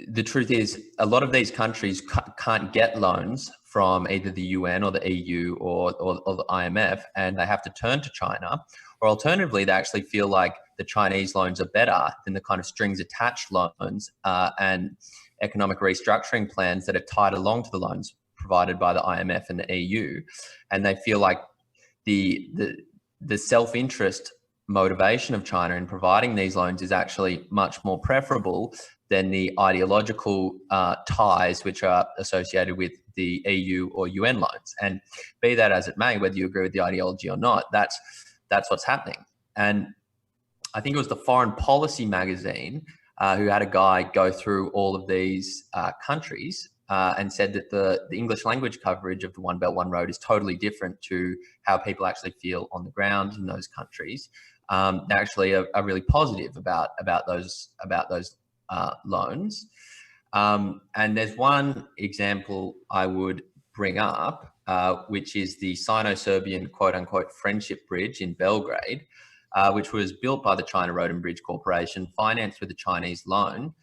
the truth is, a lot of these countries can't get loans from either the UN or the EU or the IMF, and they have to turn to China. Or alternatively, they actually feel like the Chinese loans are better than the kind of strings attached loans and economic restructuring plans that are tied along to the loans provided by the IMF and the EU. And they feel like the self-interest motivation of China in providing these loans is actually much more preferable than the ideological ties which are associated with the EU or UN loans. And be that as it may, whether you agree with the ideology or not, that's what's happening. And I think it was the Foreign Policy magazine who had a guy go through all of these countries and said that the English language coverage of the One Belt, One Road is totally different to how people actually feel on the ground in those countries. They actually are really positive about those loans. And there's one example I would bring up, which is the Sino-Serbian quote-unquote friendship bridge in Belgrade, which was built by the China Road and Bridge Corporation, financed with a Chinese loan,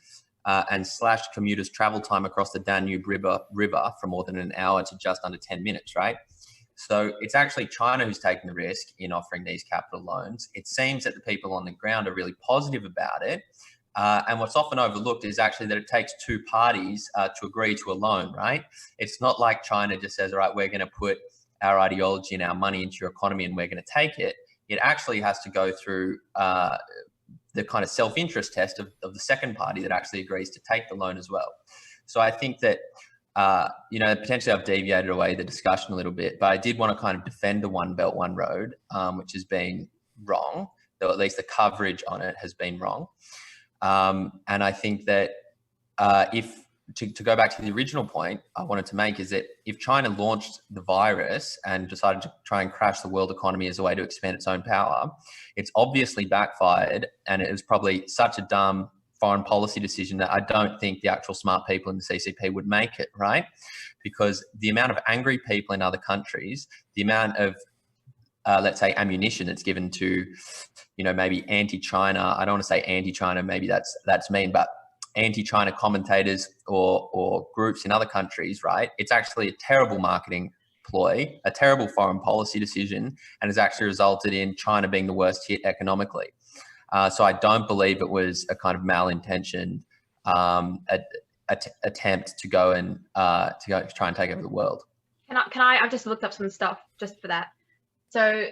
and slashed commuters' travel time across the Danube River from more than an hour to just under 10 minutes, right? So it's actually China who's taking the risk in offering these capital loans. It seems that the people on the ground are really positive about it. And what's often overlooked is actually that it takes two parties to agree to a loan, right? It's not like China just says, all right, we're going to put our ideology and our money into your economy and we're going to take it. It actually has to go through the kind of self-interest test of the second party that actually agrees to take the loan as well. So I think that potentially I've deviated away the discussion a little bit, but I did want to kind of defend the One Belt, One Road, which has been wrong, though at least the coverage on it has been wrong. And I think that to go back to the original point I wanted to make is that if China launched the virus and decided to try and crash the world economy as a way to expand its own power, it's obviously backfired, and it was probably such a dumb foreign policy decision that I don't think the actual smart people in the CCP would make it, right? Because the amount of angry people in other countries, the amount of let's say ammunition that's given to, maybe anti-China, I don't want to say anti-China, maybe that's mean, but anti-China commentators or groups in other countries, right? It's actually a terrible marketing ploy, a terrible foreign policy decision, and has actually resulted in China being the worst hit economically. So I don't believe it was a kind of malintentioned attempt to go and try and take over the world. I've just looked up some stuff just for that. So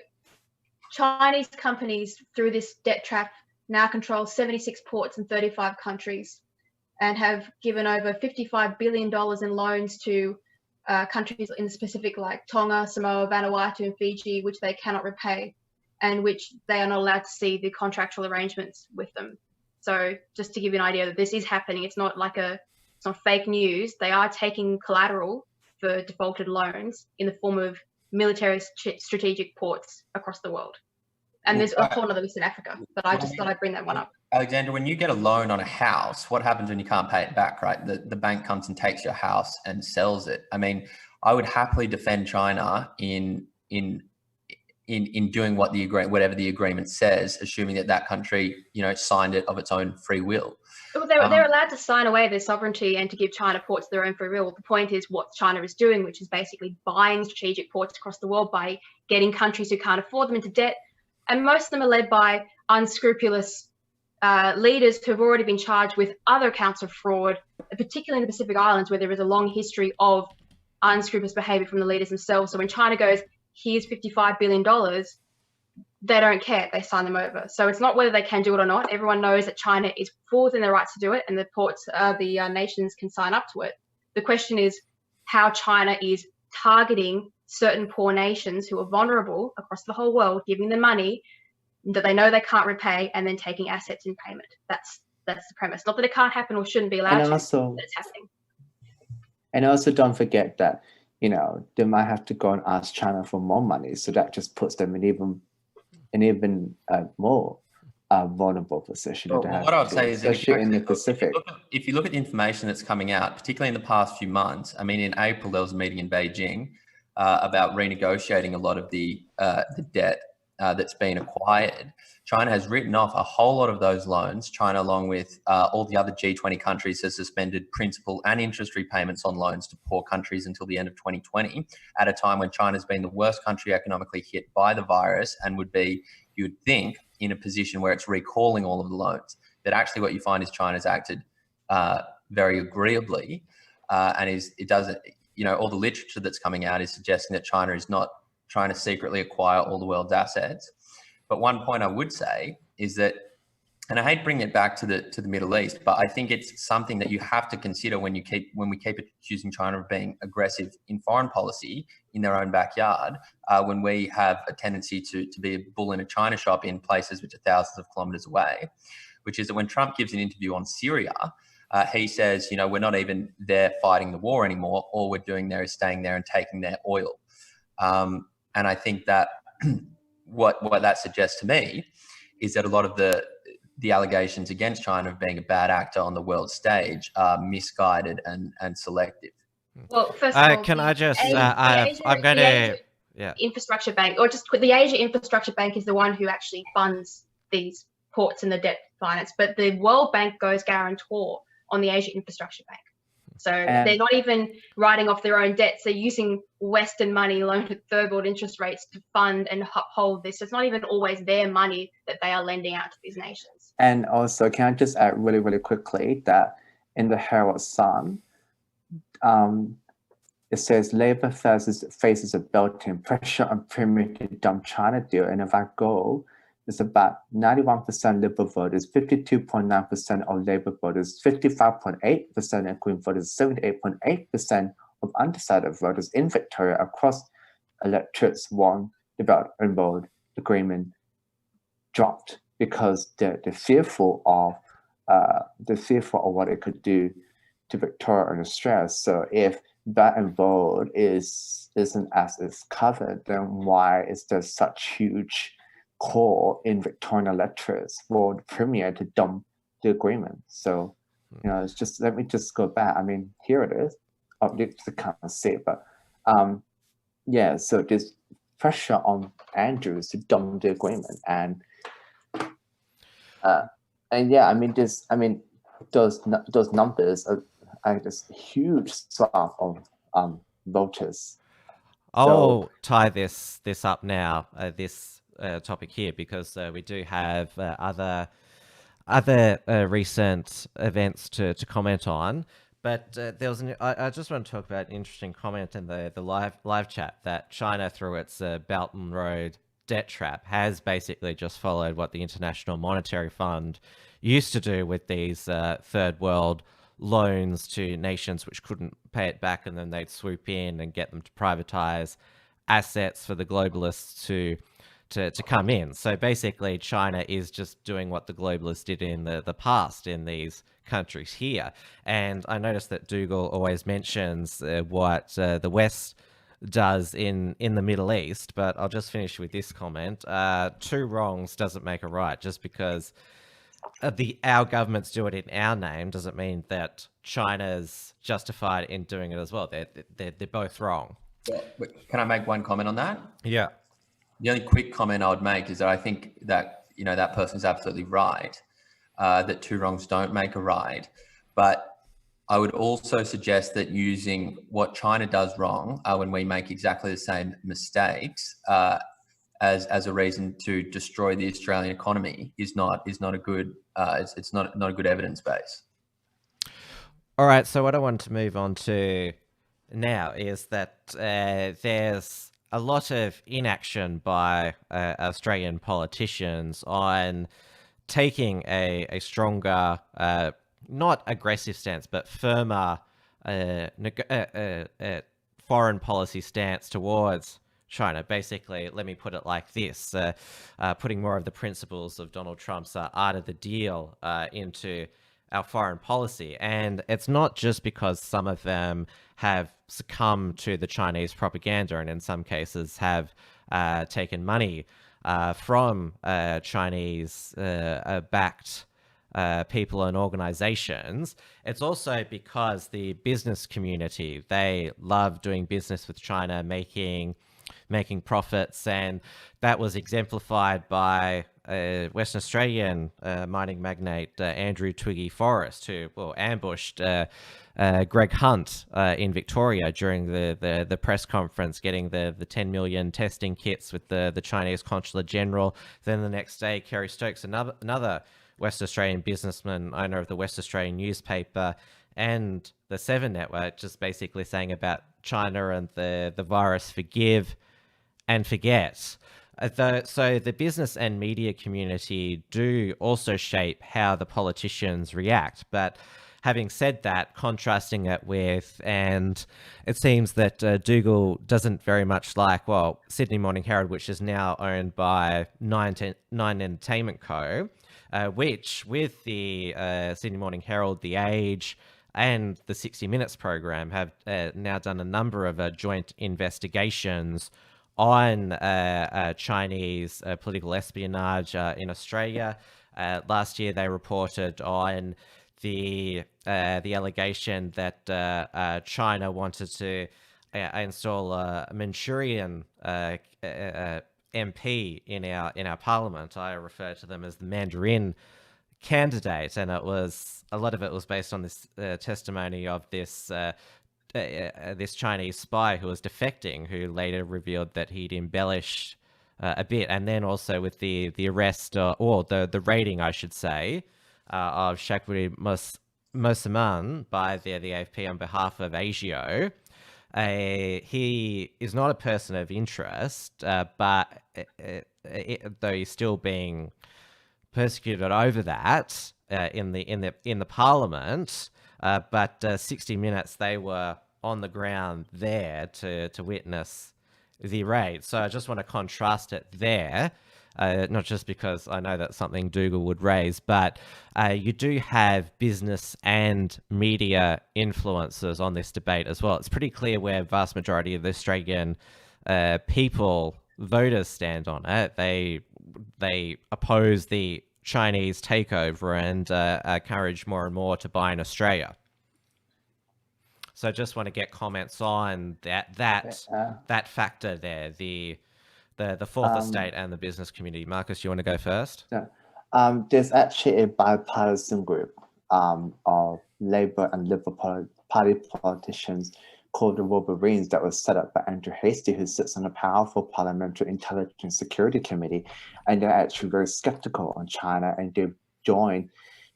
Chinese companies through this debt trap now control 76 ports in 35 countries and have given over $55 billion in loans to countries in the Pacific like Tonga, Samoa, Vanuatu, and Fiji, which they cannot repay, and which they are not allowed to see the contractual arrangements with them. So just to give you an idea that this is happening, it's not fake news. They are taking collateral for defaulted loans in the form of military strategic ports across the world. And there's a whole other list in Africa, but I just thought I'd bring that one up. Alexandra, when you get a loan on a house, what happens when you can't pay it back, right? The bank comes and takes your house and sells it. I mean, I would happily defend China in doing whatever the agreement says, assuming that country, signed it of its own free will. Well, they're allowed to sign away their sovereignty and to give China ports their own free will. The point is what China is doing, which is basically buying strategic ports across the world by getting countries who can't afford them into debt. And most of them are led by unscrupulous leaders who have already been charged with other counts of fraud, particularly in the Pacific Islands, where there is a long history of unscrupulous behavior from the leaders themselves. So when China goes, here's $55 billion, they don't care. They sign them over. So it's not whether they can do it or not. Everyone knows that China is full within their rights to do it, and the ports, the nations can sign up to it. The question is how China is targeting certain poor nations who are vulnerable across the whole world, giving them money that they know they can't repay, and then taking assets in payment. That's the premise. Not that it can't happen or shouldn't be allowed to, but it's happening. And also don't forget that, they might have to go and ask China for more money. So that just puts them in even more vulnerable position. Well, what I would say is, especially in the Pacific. If you look at the information that's coming out, particularly in the past few months, I mean, in April, there was a meeting in Beijing about renegotiating a lot of the debt that's been acquired. China has written off a whole lot of those loans. China, along with all the other G20 countries, has suspended principal and interest repayments on loans to poor countries until the end of 2020, at a time when China's been the worst country economically hit by the virus and would be, you'd think, in a position where it's recalling all of the loans. That actually what you find is China's acted very agreeably, and it doesn't, all the literature that's coming out is suggesting that China is not trying to secretly acquire all the world's assets. But one point I would say is that, and I hate bringing it back to the Middle East, but I think it's something that you have to consider when we keep accusing China of being aggressive in foreign policy in their own backyard, when we have a tendency to be a bull in a china shop in places which are thousands of kilometers away, which is that when Trump gives an interview on Syria, he says, we're not even there fighting the war anymore. All we're doing there is staying there and taking their oil. And I think that what that suggests to me is that a lot of the allegations against China of being a bad actor on the world stage are misguided and selective. Well, first of all, can I just, Infrastructure Bank, or just the Asia Infrastructure Bank is the one who actually funds these ports and the debt finance, but the World Bank goes guarantor on the Asia Infrastructure Bank. So they're not even writing off their own debts. They're using Western money loaned at third world interest rates to fund and uphold this. So it's not even always their money that they are lending out to these nations. And also, can I just add really, really quickly that in the Herald Sun, it says Labour faces a built-in pressure on Premier to dump China deal, and if I go It's about 91% Liberal voters, 52.9% of Labour voters, 55.8% of Green voters, 78.8% of undecided voters in Victoria across electorates won the Belt and Road Agreement dropped because they're fearful of what it could do to Victoria and Australia. So if Belt and Road isn't as is covered, then why is there such huge call in Victorian electorates for the Premier to dump the agreement? So, it's just, let me just go back. I mean, here it is. Obviously can't see it, but so there's pressure on Andrews to dump the agreement, and yeah, I mean, those numbers are just huge swath of voters. I'll tie this up now, this topic here, because we do have other recent events to comment on. But there was I just want to talk about an interesting comment in the live chat that China, through its Belt and Road debt trap, has basically just followed what the International Monetary Fund used to do with these third world loans to nations which couldn't pay it back, and then they'd swoop in and get them to privatize assets for the globalists to come in. So basically China is just doing what the globalists did in the past in these countries here. And I noticed that Dougal always mentions what the West does in the Middle East, but I'll just finish with this comment. Two wrongs doesn't make a right. Just because our governments do it in our name doesn't mean that China's justified in doing it as well. They're both wrong. Can I make one comment on that? Yeah. The only quick comment I would make is that I think that, that person is absolutely right, that two wrongs don't make a right. But I would also suggest that using what China does wrong when we make exactly the same mistakes as a reason to destroy the Australian economy is not a good it's not a good evidence base. All right. So what I want to move on to now is that there's a lot of inaction by Australian politicians on taking a stronger, not aggressive stance, but firmer foreign policy stance towards China. Basically, let me put it like this, putting more of the principles of Donald Trump's art of the deal into our foreign policy. And it's not just because some of them have succumbed to the Chinese propaganda and in some cases have taken money from Chinese backed people and organizations. It's also because the business community, they love doing business with China, making profits, and that was exemplified by Western Australian mining magnate Andrew Twiggy Forrest, who ambushed Greg Hunt in Victoria during the press conference, getting the 10 million testing kits with the Chinese Consulate General. Then the next day, Kerry Stokes, another West Australian businessman, owner of the West Australian newspaper, and the Seven Network, just basically saying about China and the virus, forgive and forget. So the business and media community do also shape how the politicians react. But having said that, contrasting it with, and it seems that Dougal doesn't very much like, Sydney Morning Herald, which is now owned by Nine Entertainment Co., which with the Sydney Morning Herald, The Age, and the 60 Minutes program have now done a number of joint investigations on Chinese political espionage in Australia. Last year, they reported on the allegation that China wanted to install a Manchurian MP in our parliament. I refer to them as the Mandarin candidate, and a lot of it was based on this testimony of this Chinese spy who was defecting, who later revealed that he'd embellished a bit. And then also with the arrest, or the raiding, I should say, of Shakri Mosaman by the AFP on behalf of ASIO. he is not a person of interest, but though he's still being persecuted over that in the Parliament. But 60 Minutes, they were on the ground there to witness the raid. So I just want to contrast it there. Not just because I know that's something Dougal would raise, but you do have business and media influencers on this debate as well. It's pretty clear where vast majority of the Australian voters stand on it. They oppose the Chinese takeover and encourage more and more to buy in Australia. So I just want to get comments on that factor there, the fourth estate and the business community. Marcus, you want to go first? Yeah. There's actually a bipartisan group of Labour and Liberal Party politicians called the Wolverines that was set up by Andrew Hastie, who sits on a powerful Parliamentary Intelligence Security Committee, and they're actually very skeptical on China, and they've joined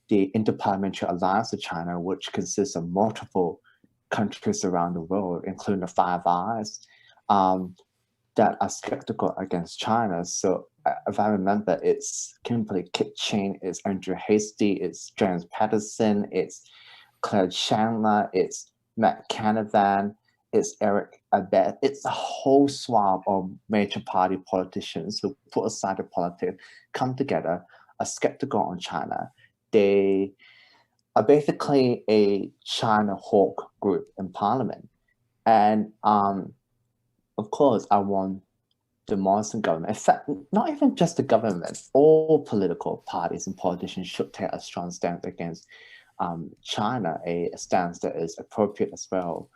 the Interparliamentary Alliance of China, which consists of multiple countries around the world, including the Five Eyes, that are skeptical against China. So if I remember, it's Kimberly Kitchen, it's Andrew Hastie, it's James Patterson, it's Claire Chandler, it's Matt Canavan, it's Eric Abed. It's a whole swath of major party politicians who put aside the politics, come together, are skeptical on China. They are basically a China hawk group in Parliament. And of course, I want the Morrison government, in fact, not even just the government, all political parties and politicians should take a strong stance against China, a stance that is appropriate as well.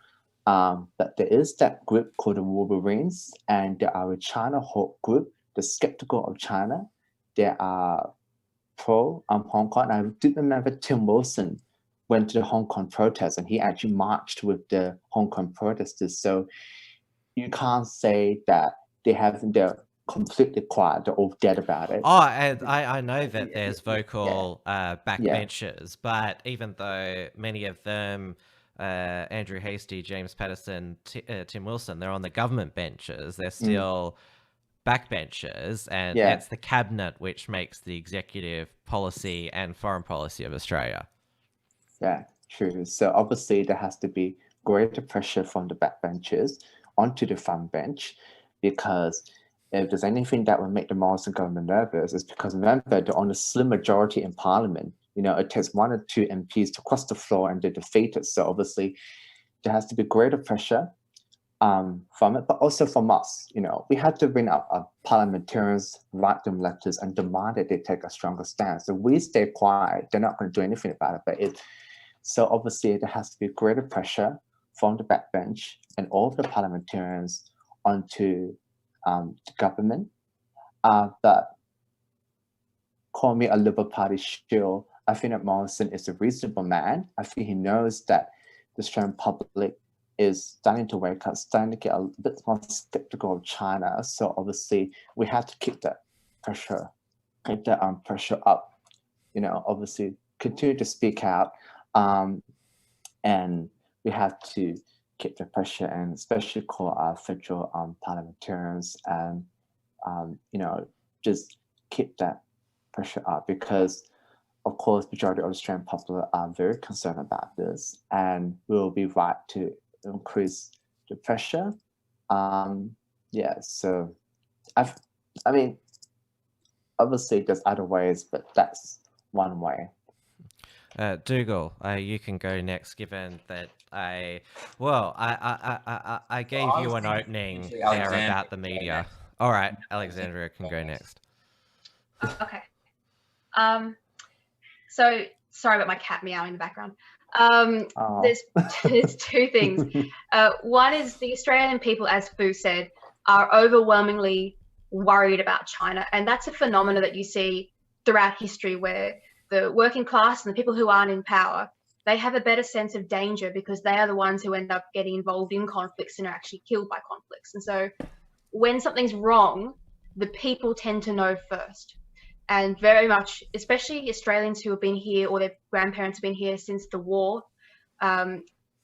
But there is that group called the Wolverines, and there are a China hawk group, the skeptical of China. They are pro Hong Kong. I do remember Tim Wilson went to the Hong Kong protest, and he actually marched with the Hong Kong protesters. So you can't say that they're completely quiet, they're all dead about it. Oh, and I know that there's vocal backbenchers, but even though many of them, Andrew Hastie, James Patterson, Tim Wilson, they're on the government benches, they're still backbenchers, and it's the cabinet which makes the executive policy and foreign policy of Australia. Yeah, true. So obviously there has to be greater pressure from the backbenchers onto the front bench, because if there's anything that would make the Morrison government nervous, it's because, remember, they're on a slim majority in Parliament. You know, it takes 1 or 2 MPs to cross the floor and they're defeated. So obviously there has to be greater pressure from it, but also from us. You know, we had to bring up our parliamentarians, write them letters and demand that they take a stronger stance. If we stay quiet, they're not going to do anything about it. So obviously there has to be greater pressure from the backbench and all of the parliamentarians onto the government. But call me a Liberal Party shill, I think that Morrison is a reasonable man. I think he knows that the Australian public is starting to wake up, starting to get a bit more skeptical of China. So obviously we have to keep that pressure, pressure up. You know, obviously continue to speak out, and we have to keep the pressure, and especially call our federal parliamentarians, and you know, just keep that pressure up, because of course majority of the Australian public are very concerned about this, and we'll be right to increase the pressure. So I mean, obviously there's other ways, but that's one way. Dougal, you can go next, given that I gave you an opening there about the media. All right, Alexandra can go next. Okay. So sorry about my cat meowing in the background. There's 2 things. One is the Australian people, as Fu said, are overwhelmingly worried about China, and that's a phenomenon that you see throughout history, where the working class and the people who aren't in power, they have a better sense of danger because they are the ones who end up getting involved in conflicts and are actually killed by conflicts. And so when something's wrong, the people tend to know first. And very much, especially Australians who have been here or their grandparents have been here since the war,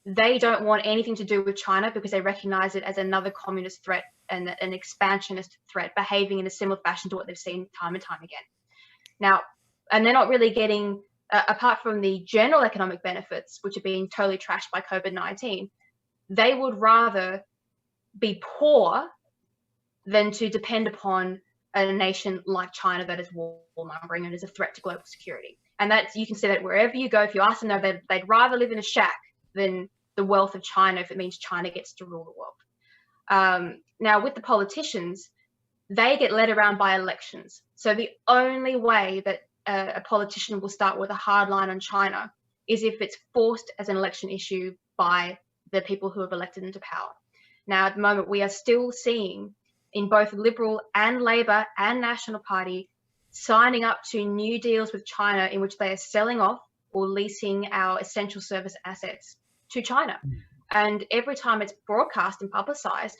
they don't want anything to do with China because they recognize it as another communist threat and an expansionist threat, behaving in a similar fashion to what they've seen time and time again. Now, and they're not really getting, apart from the general economic benefits, which are being totally trashed by COVID-19, they would rather be poor than to depend upon a nation like China that is warmongering and is a threat to global security. And that's, you can see that wherever you go, if you ask them, they'd rather live in a shack than the wealth of China if it means China gets to rule the world. Now, with the politicians, they get led around by elections. So the only way that a politician will start with a hard line on China is if it's forced as an election issue by the people who have elected into power. Now, at the moment, we are still seeing in both Liberal and Labor and National Party signing up to new deals with China in which they are selling off or leasing our essential service assets to China. And every time it's broadcast and publicized,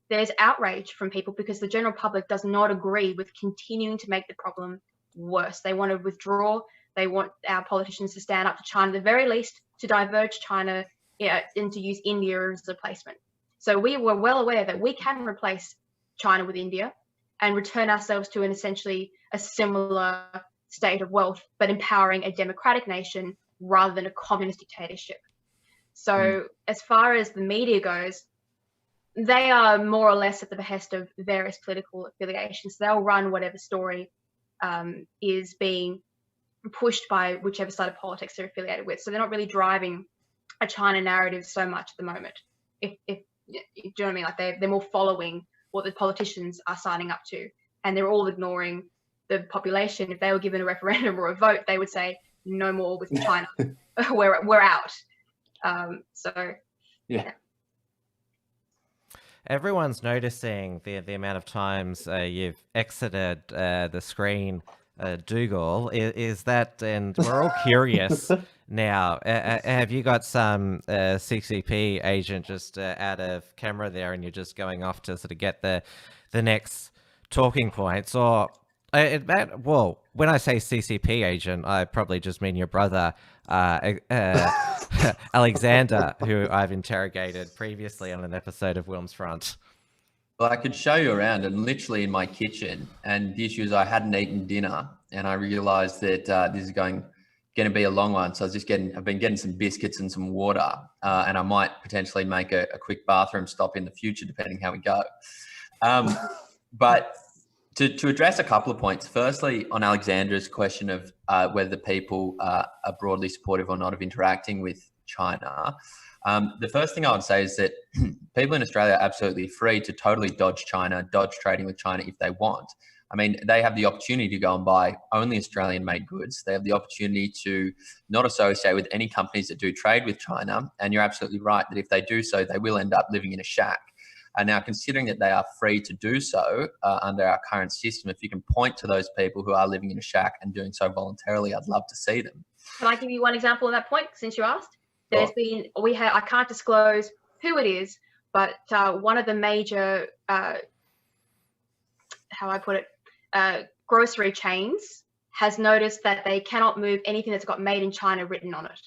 there's outrage from people because the general public does not agree with continuing to make the problem worse. They want to withdraw. They want our politicians to stand up to China, at the very least, to diverge China and to use India as a replacement. So we were well aware that we can replace China with India and return ourselves to an essentially a similar state of wealth, but empowering a democratic nation rather than a communist dictatorship. So as far as the media goes, they are more or less at the behest of various political affiliations. They'll run whatever story is being pushed by whichever side of politics they're affiliated with. So they're not really driving a China narrative so much at the moment. If do you know what I mean? Like they're more following what the politicians are signing up to, and they're all ignoring the population. If they were given a referendum or a vote, they would say no more with China. we're out. So yeah. Everyone's noticing the amount of times you've exited the screen, Dougal. Is that, and we're all curious now. Have you got some CCP agent just out of camera there, and you're just going off to sort of get the next talking points? Or, well, when I say CCP agent, I probably just mean your brother, Alexander, who I've interrogated previously on an episode of WilmsFront. Well, I could show you around, and literally in my kitchen. And the issue is I hadn't eaten dinner, and I realised that this is going to be a long one. So I've been getting some biscuits and some water, and I might potentially make a quick bathroom stop in the future, depending how we go. But to address a couple of points, firstly, on Alexandra's question of whether the people are broadly supportive or not of interacting with China, the first thing I would say is that people in Australia are absolutely free to totally dodge China, dodge trading with China if they want. I mean, they have the opportunity to go and buy only Australian-made goods. They have the opportunity to not associate with any companies that do trade with China. And you're absolutely right that if they do so, they will end up living in a shack. And now, considering that they are free to do so under our current system, if you can point to those people who are living in a shack and doing so voluntarily, I'd love to see them. Can I give you one example on that point, since you asked? There's been, I can't disclose who it is, but one of the major, grocery chains has noticed that they cannot move anything that's got made in China written on it.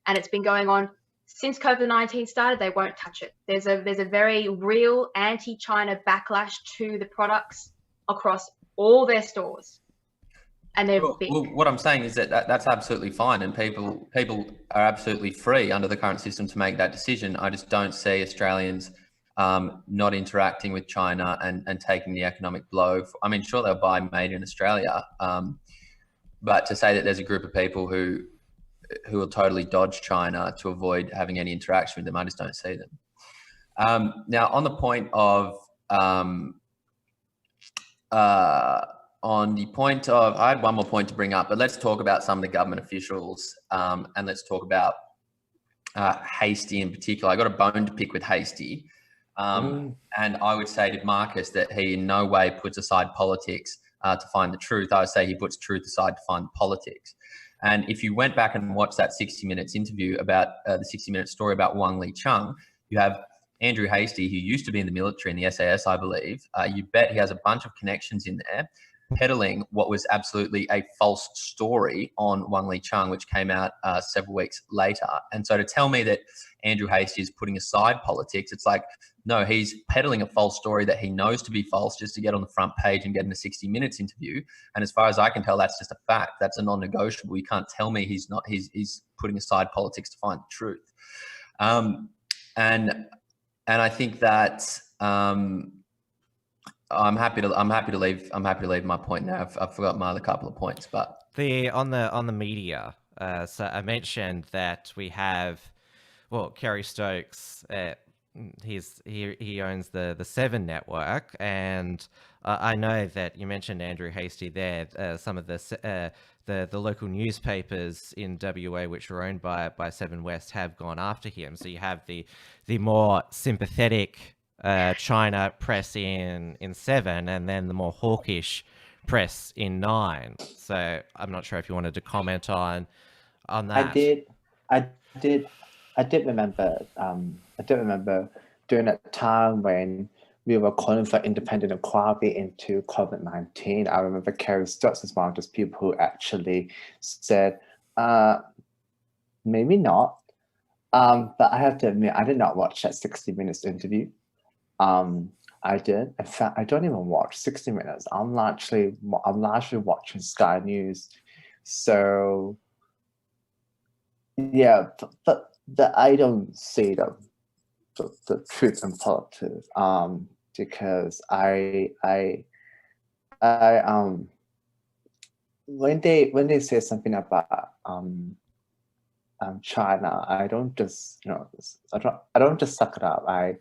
And it's been going on since COVID-19 started. They won't touch it. There's a very real anti-China backlash to the products across all their stores. And they're big. Well, what I'm saying is that's absolutely fine, and people are absolutely free under the current system to make that decision. I just don't see Australians not interacting with China and taking the economic blow. I mean, sure, they'll buy made in Australia, but to say that there's a group of people who will totally dodge China to avoid having any interaction with them, I just don't see them. Now, on the point of I had one more point to bring up, but let's talk about some of the government officials, and let's talk about Hastie in particular. I got a bone to pick with Hastie, and I would say to Marcus that he in no way puts aside politics to find the truth. I would say he puts truth aside to find politics. And if you went back and watched that 60 Minutes interview about the 60 Minutes story about Wang Licheng, you have Andrew Hastie, who used to be in the military in the SAS, I believe. You bet he has a bunch of connections in there. peddling what was absolutely a false story on Wang Lichang, which came out several weeks later. And so to tell me that Andrew Hastie is putting aside politics, it's like, no, he's peddling a false story that he knows to be false just to get on the front page and get in a 60 Minutes interview. And as far as I can tell, that's just a fact. That's a non-negotiable. You can't tell me he's putting aside politics to find the truth. And I think that I'm happy to leave my point now. I've forgot my other couple of points, but on the media. So I mentioned that we have, well, Kerry Stokes. He owns the Seven Network, and I know that you mentioned Andrew Hastie there. Some of the local newspapers in WA, which are owned by Seven West, have gone after him. So you have the more sympathetic China press in Seven, and then the more hawkish press in Nine. So I'm not sure if you wanted to comment on that. I did remember. I did remember during that time when we were calling for independent inquiry into COVID-19. I remember Kerry Stokes was one of those people who actually said, maybe not. But I have to admit, I did not watch that 60 Minutes interview. I did. In fact, I don't even watch 60 Minutes. I'm largely watching Sky News. So yeah, but I don't see the truth in politics. Because I when they say something about China, I don't just I don't just suck it up. I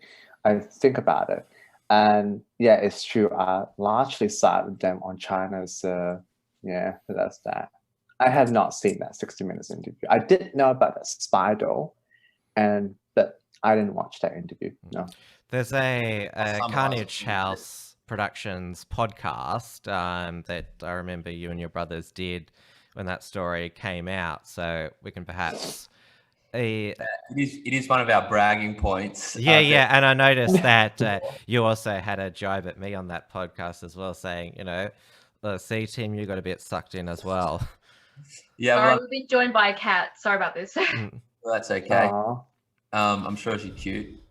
think about it, and yeah, it's true. I largely side with them on China. So yeah, that's that. I have not seen that 60 Minutes interview. I did know about that Spider, but I didn't watch that interview. No. There's a Carnage House Productions podcast that I remember you and your brothers did when that story came out. So we can perhaps... It is one of our bragging points. Yeah. And I noticed that you also had a jibe at me on that podcast as well, saying, see, Tim, you got a bit sucked in as well. Yeah, sorry, we've been joined by a cat. Sorry about this. Well, that's okay. I'm sure she's cute.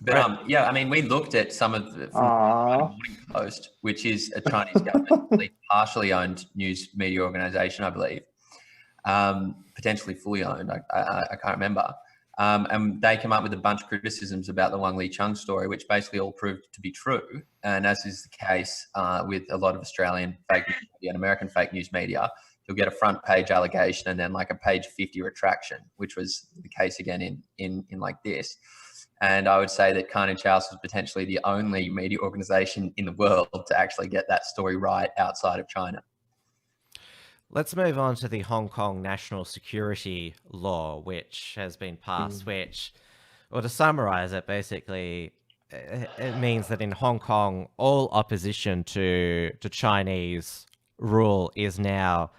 But yeah, I mean, we looked at some of the Morning Post, which is a Chinese government partially owned news media organization, I believe, potentially fully owned. I can't remember. And they came up with a bunch of criticisms about the Wang Lichang story, which basically all proved to be true. And as is the case with a lot of Australian fake news media and American fake news media, you'll get a front page allegation and then like a page 50 retraction, which was the case again in like this. And I would say that Carnage House was potentially the only media organization in the world to actually get that story right outside of China. Let's move on to the Hong Kong national security law, which has been passed, which, well, to summarize it, basically, it means that in Hong Kong, all opposition to Chinese rule is now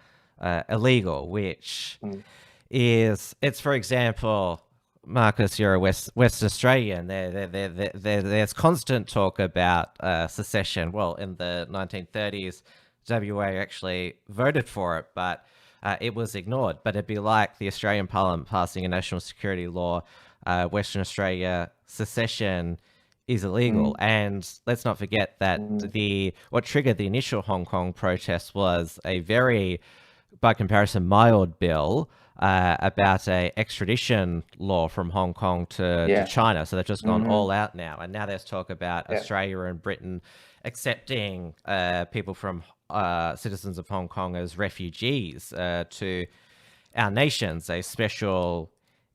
illegal, which is, it's, for example, Marcus, you're a Western Australian. There's constant talk about secession. Well, in the 1930s, WA actually voted for it, but it was ignored. But it'd be like the Australian Parliament passing a national security law. Western Australia, secession is illegal. And let's not forget that what triggered the initial Hong Kong protests was a very, by comparison, mild bill about a extradition law from Hong Kong to China. So they've just gone all out now. And now there's talk about Australia and Britain accepting people from citizens of Hong Kong as refugees to our nations, a special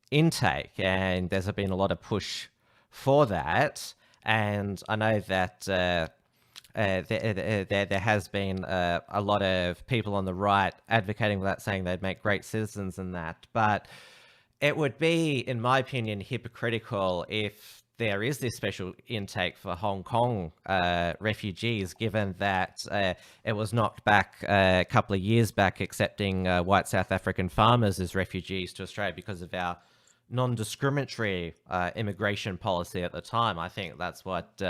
intake. And there's been a lot of push for that. And I know that there has been a lot of people on the right advocating for that, saying they'd make great citizens and that. But it would be, in my opinion, hypocritical if there is this special intake for Hong Kong refugees, given that it was knocked back a couple of years back, accepting white South African farmers as refugees to Australia because of our non-discriminatory immigration policy at the time. I think that's what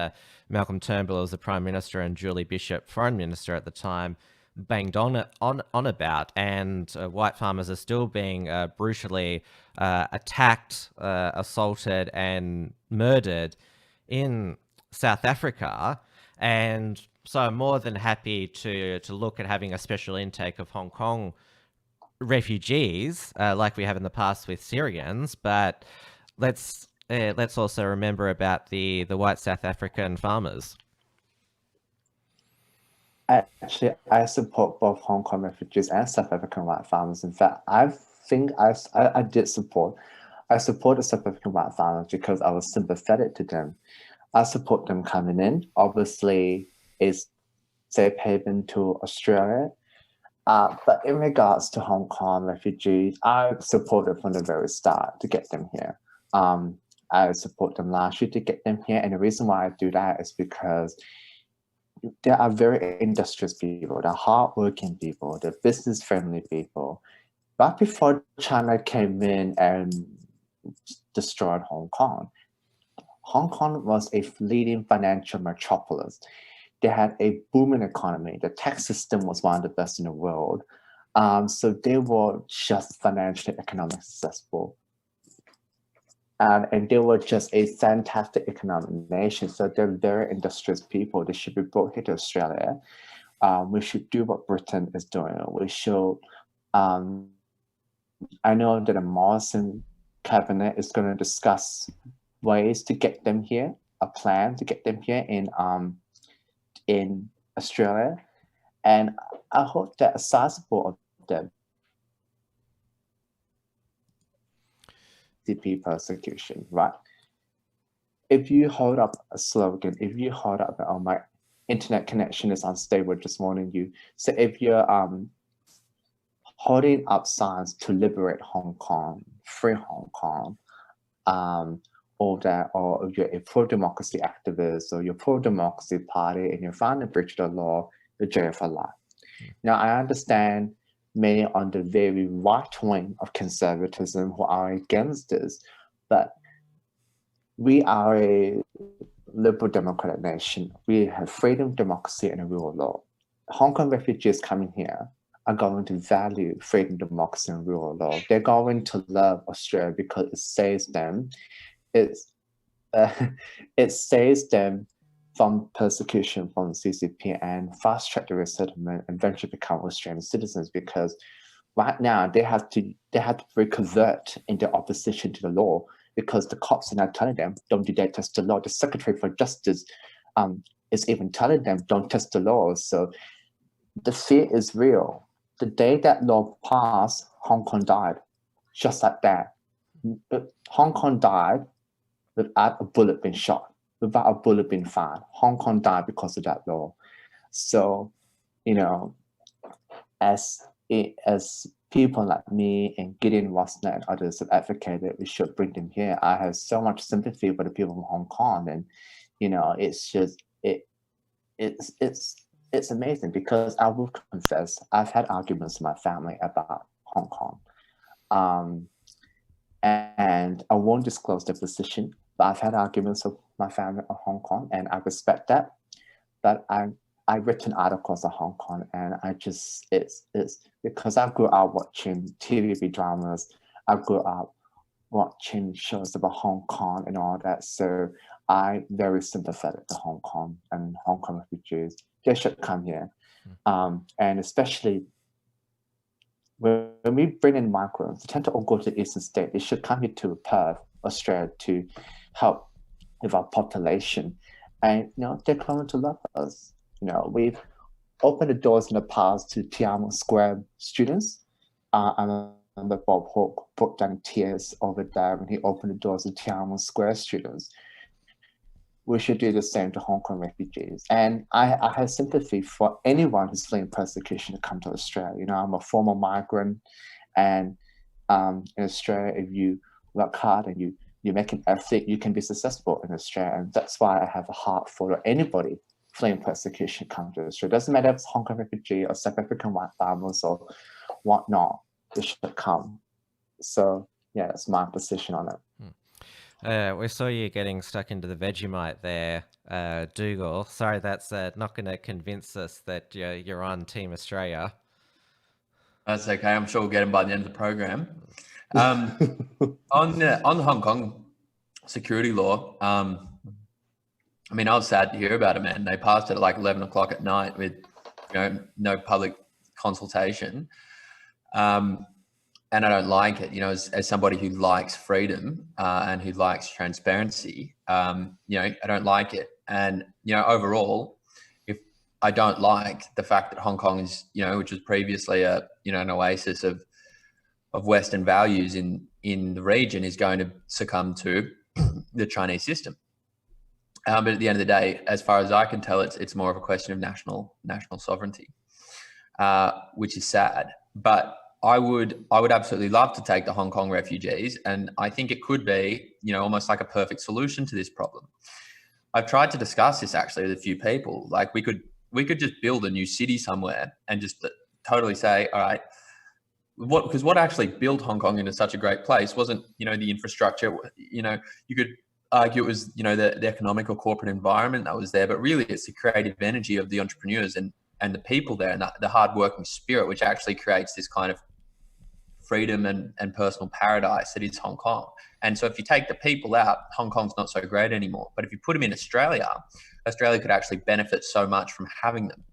Malcolm Turnbull as the Prime Minister and Julie Bishop, Foreign Minister at the time, banged on about. And white farmers are still being brutally attacked, assaulted and murdered in South Africa. And so I'm more than happy to look at having a special intake of Hong Kong refugees, like we have in the past with Syrians, but let's also remember about the white South African farmers. Actually, I support both Hong Kong refugees and South African white farmers. In fact, I support the South African white farmers because I was sympathetic to them. I support them coming in. Obviously, it's safe haven to Australia. But in regards to Hong Kong refugees, I supported from the very start to get them here. I support them last year to get them here. And the reason why I do that is because they are very industrious people, they're hardworking people, they're business-friendly people. But before China came in and destroyed Hong Kong was a leading financial metropolis. They had a booming economy. The tax system was one of the best in the world. So they were just financially, economically successful. And they were just a fantastic economic nation. So they're very industrious people. They should be brought here to Australia. We should do what Britain is doing. We should, I know that the Morrison cabinet is going to discuss ways to get them here, a plan to get them here in Australia, and I hope that a sizable of them CP persecution, right? If you hold up a slogan, if you hold up, oh, my internet connection is unstable this morning, so if you're holding up signs to liberate Hong Kong, free Hong Kong, or if you're a pro-democracy activist or you're pro-democracy party and you're found in breach of the law, you're jailed for life. Now, I understand many on the very right wing of conservatism who are against this, but we are a liberal democratic nation. We have freedom, democracy, and a rule of law. Hong Kong refugees coming here are going to value freedom, democracy, and rule of law. They're going to love Australia because it saves them. It saves them from persecution from the CCP and fast track the resettlement and eventually become Australian citizens, because right now they have to reconvert into opposition to the law because the cops are now telling them don't do that, test the law. The Secretary for Justice is even telling them don't test the law. So the fear is real. The day that law passed, Hong Kong died, just like that. Hong Kong died without a bullet being shot, without a bullet being fired. Hong Kong died because of that law. So, as people like me and Gideon Wassner and others have advocated, we should bring them here. I have so much sympathy for the people from Hong Kong, and it's just it's amazing because I will confess I've had arguments with my family about Hong Kong, and I won't disclose their position. But I've had arguments with my family of Hong Kong, and I respect that. But I've written articles on Hong Kong, and it's because I grew up watching TV dramas. I grew up watching shows about Hong Kong and all that. So I'm very sympathetic to Hong Kong and Hong Kong refugees. They should come here, and especially when we bring in migrants, they tend to all go to the eastern state. They should come here to Perth, Australia, to help with our population, and they're going to love us. We've opened the doors in the past to Tiananmen Square students. I remember Bob Hawke broke down tears over there when he opened the doors to Tiananmen Square students. We should do the same to Hong Kong refugees. And I have sympathy for anyone who's fleeing persecution to come to Australia. I'm a former migrant, and in Australia, if you work hard and you make an effort, you can be successful in Australia. And that's why I have a heart for anybody fleeing persecution come to Australia. It doesn't matter if it's Hong Kong refugee or South African white farmers or whatnot, they should come. So, yeah, that's my position on it. We saw you getting stuck into the Vegemite there, Dougal. Sorry, that's not going to convince us that you're on Team Australia. That's okay. I'm sure we'll get him by the end of the program. On the Hong Kong security law, I mean, I was sad to hear about it, man. They passed it at like 11 o'clock at night with, no public consultation. And I don't like it, as somebody who likes freedom and who likes transparency, I don't like it. And, overall, if I don't like the fact that Hong Kong is, which was previously an oasis of Western values in the region, is going to succumb to the Chinese system. But at the end of the day, as far as I can tell, it's more of a question of national sovereignty, which is sad. But I would absolutely love to take the Hong Kong refugees, and I think it could be, almost like a perfect solution to this problem. I've tried to discuss this actually with a few people. Like we could just build a new city somewhere and just totally say, all right, because what actually built Hong Kong into such a great place wasn't, the infrastructure. You could argue it was, the economic or corporate environment that was there, but really it's the creative energy of the entrepreneurs and the people there, and the hardworking spirit, which actually creates this kind of freedom and personal paradise that is Hong Kong. And so if you take the people out, Hong Kong's not so great anymore. But if you put them in Australia, Australia could actually benefit so much from having them.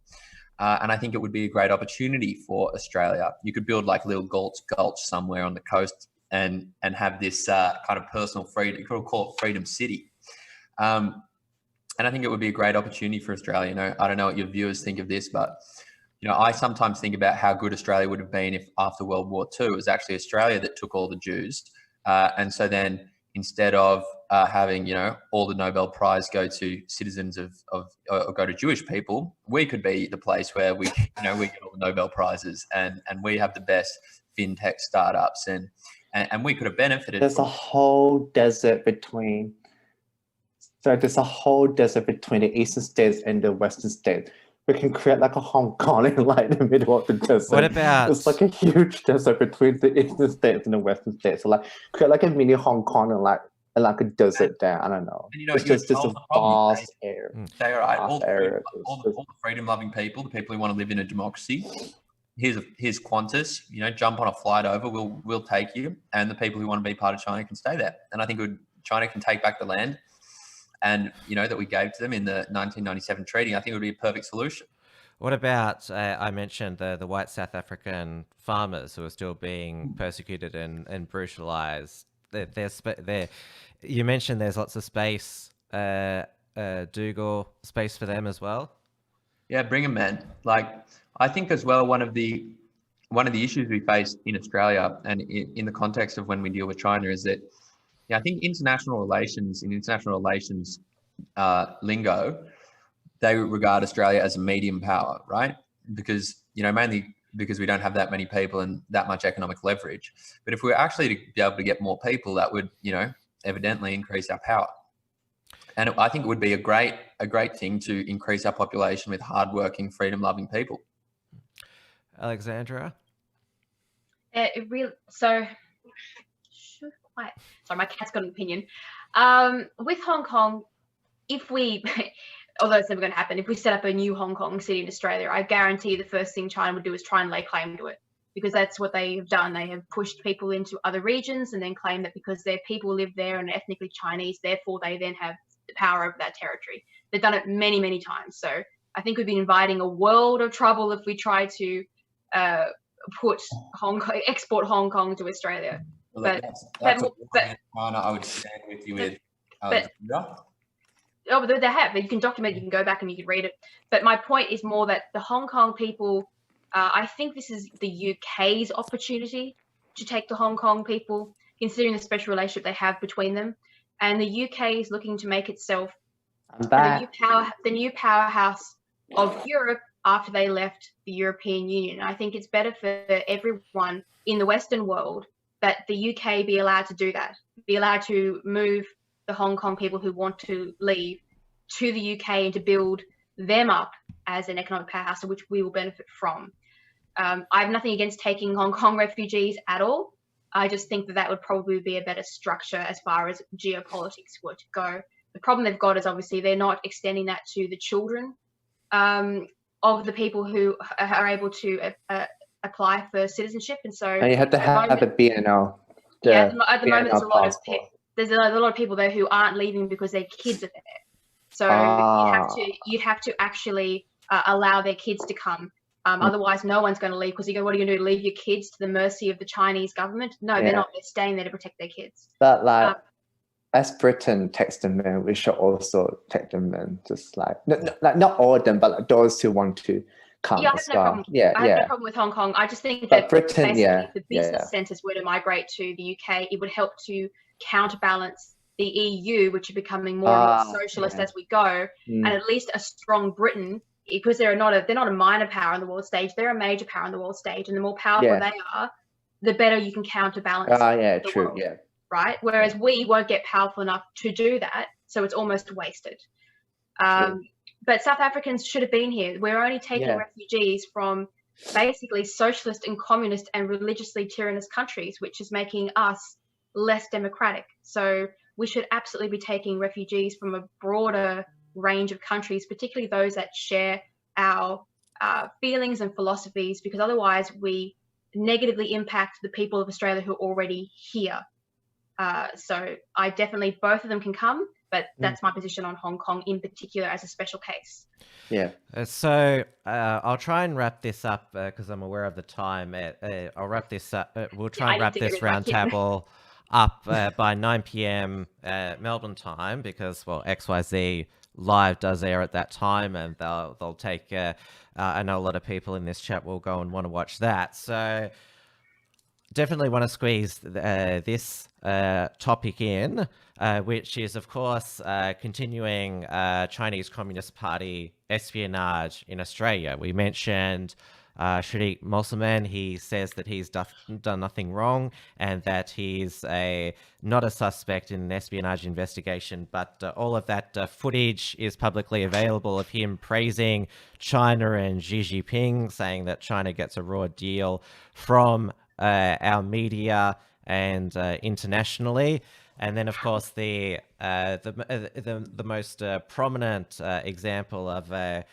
And I think it would be a great opportunity for Australia. You could build like a little gulch somewhere on the coast and have this kind of personal freedom. You could call it Freedom City. And I think it would be a great opportunity for Australia. I don't know what your viewers think of this, but I sometimes think about how good Australia would have been if after World War II, it was actually Australia that took all the Jews. And so then instead of having, all the Nobel Prize go to citizens or go to Jewish people, we could be the place where we get all the Nobel Prizes and we have the best fintech startups and we could have benefited. There's a whole desert between the eastern states and the western states. We can create like a Hong Kong in like the middle of the desert. What about... It's like a huge desert between the eastern states and the western states. So like create like a mini Hong Kong and like a desert there. I don't know. And, it's just a vast area. Say, all right, all the freedom-loving people, the people who want to live in a democracy, here's Qantas. Jump on a flight over. We'll take you. And the people who want to be part of China can stay there. And I think China can take back the land. And, that we gave to them in the 1997 treaty, I think it would be a perfect solution. What about, I mentioned the white South African farmers who are still being persecuted and brutalized. You mentioned there's lots of space, Dougal, space for them as well? Yeah, bring them, man. Like, I think as well, one of the issues we face in Australia and in the context of when we deal with China is that, I think international relations lingo, they regard Australia as a medium power, right? Because, mainly because we don't have that many people and that much economic leverage. But if we were actually to be able to get more people, that would, evidently increase our power. And I think it would be a great thing to increase our population with hardworking, freedom-loving people. Alexandra? Sorry, my cat's got an opinion. With Hong Kong, although it's never going to happen, if we set up a new Hong Kong city in Australia, I guarantee the first thing China would do is try and lay claim to it, because that's what they have done. They have pushed people into other regions and then claim that because their people live there and are ethnically Chinese, therefore they then have the power over that territory. They've done it many, many times. So I think we'd be inviting a world of trouble if we try to export Hong Kong to Australia. That's China, I would stand with you with. But they have. You can document. You can go back and you can read it. But my point is more that the Hong Kong people. I think this is the UK's opportunity to take the Hong Kong people, considering the special relationship they have between them, and the UK is looking to make itself the new powerhouse of Europe after they left the European Union. I think it's better for everyone in the Western world that the UK be allowed to do that, be allowed to move the Hong Kong people who want to leave to the UK and to build them up as an economic powerhouse, which we will benefit from. I have nothing against taking Hong Kong refugees at all. I just think that would probably be a better structure as far as geopolitics were to go. The problem they've got is obviously they're not extending that to the children of the people who are able to apply for citizenship, and so And you have to have a BNO. At the moment, passport. there's a lot of people there who aren't leaving because their kids are there. So you'd have to actually allow their kids to come. Otherwise, no one's going to leave, because what are you going to do? Leave your kids to the mercy of the Chinese government? No, they're not. They're staying there to protect their kids. But like, as Britain takes them in, we should also take them in. Just like not all of them, but like those who want to come as well. I have no problem with Hong Kong. I just think that Britain, if the business centres were to migrate to the UK, it would help to counterbalance the EU, which are becoming more and more socialist as we go, and at least a strong Britain, because they're not a minor power on the world stage, they're a major power on the world stage, and the more powerful they are, the better you can counterbalance the world, right? Whereas we won't get powerful enough to do that, so it's almost wasted. But South Africans should have been here. We're only taking refugees from basically socialist and communist and religiously tyrannous countries, which is making us less democratic. So we should absolutely be taking refugees from a broader range of countries, particularly those that share our feelings and philosophies, because otherwise we negatively impact the people of Australia who are already here. So I definitely, both of them can come, but that's my position on Hong Kong in particular as a special case. So I'll try and wrap this up because I'm aware of the time. I'll wrap this up. We'll try and wrap this roundtable up by 9 p.m. Melbourne time, because, well, XYZ Live does air at that time, and they'll take, I know a lot of people in this chat will go and want to watch that. So definitely want to squeeze this topic in, which is, of course, continuing Chinese Communist Party espionage in Australia. We mentioned Shariq Mosulman. He says that he's done nothing wrong, and that he's not a suspect in an espionage investigation, but all of that footage is publicly available of him praising China and Xi Jinping, saying that China gets a raw deal from our media and internationally. And then, of course, the most prominent example of a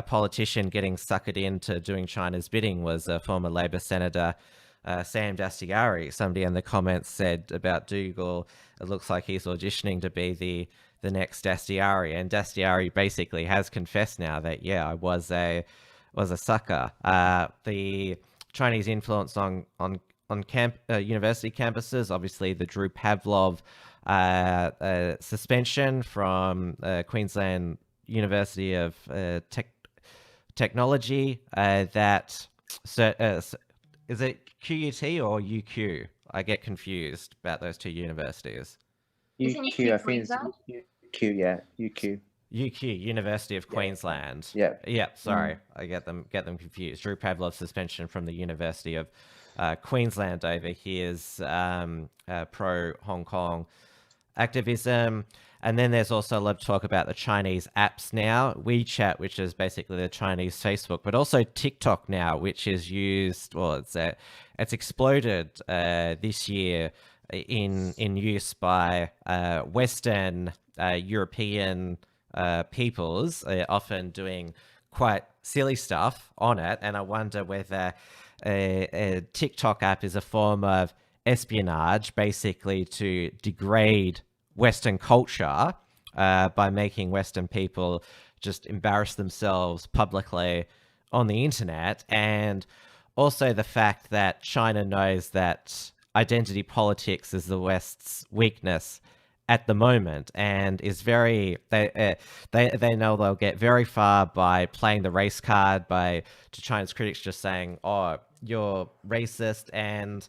politician getting suckered into doing China's bidding was former Labor Senator Sam Dastyari. Somebody in the comments said about Dougal, it looks like he's auditioning to be the next Dastyari, and Dastyari basically has confessed now that I was a sucker. The Chinese influence on university campuses, obviously the Drew Pavlov suspension from Queensland University of Technology, that is it QUT or UQ? I get confused about those two universities. UQ, I think it's UQ, UQ. UQ, University of Queensland. Sorry, I get them confused. Drew Pavlov's suspension from the University of Queensland over his pro-Hong Kong activism. And then there's also a lot of talk about the Chinese apps now. WeChat, which is basically the Chinese Facebook, but also TikTok now, which is used, well, it's exploded this year in use by Western European peoples, often doing quite silly stuff on it. And I wonder whether a TikTok app is a form of espionage, basically to degrade Western culture by making Western people just embarrass themselves publicly on the internet. And also the fact that China knows that identity politics is the West's weakness at the moment, and is very they know they'll get very far by playing the race card, to China's critics just saying, oh, you're racist, and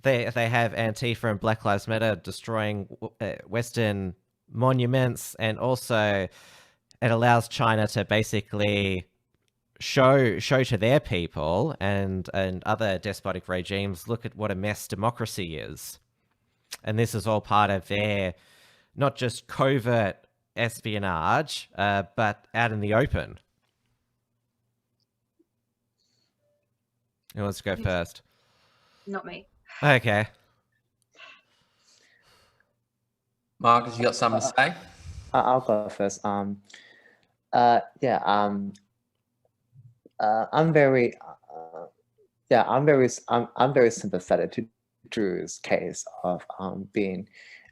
they have Antifa and Black Lives Matter destroying Western monuments. And also it allows China to basically show to their people and other despotic regimes, look at what a mess democracy is. And this is all part of their not just covert espionage, but out in the open. Who wants to go first? Not me. Okay. Marcus, you got something to say? I'll go first. Yeah. I'm very, I'm very sympathetic to Drew's case of being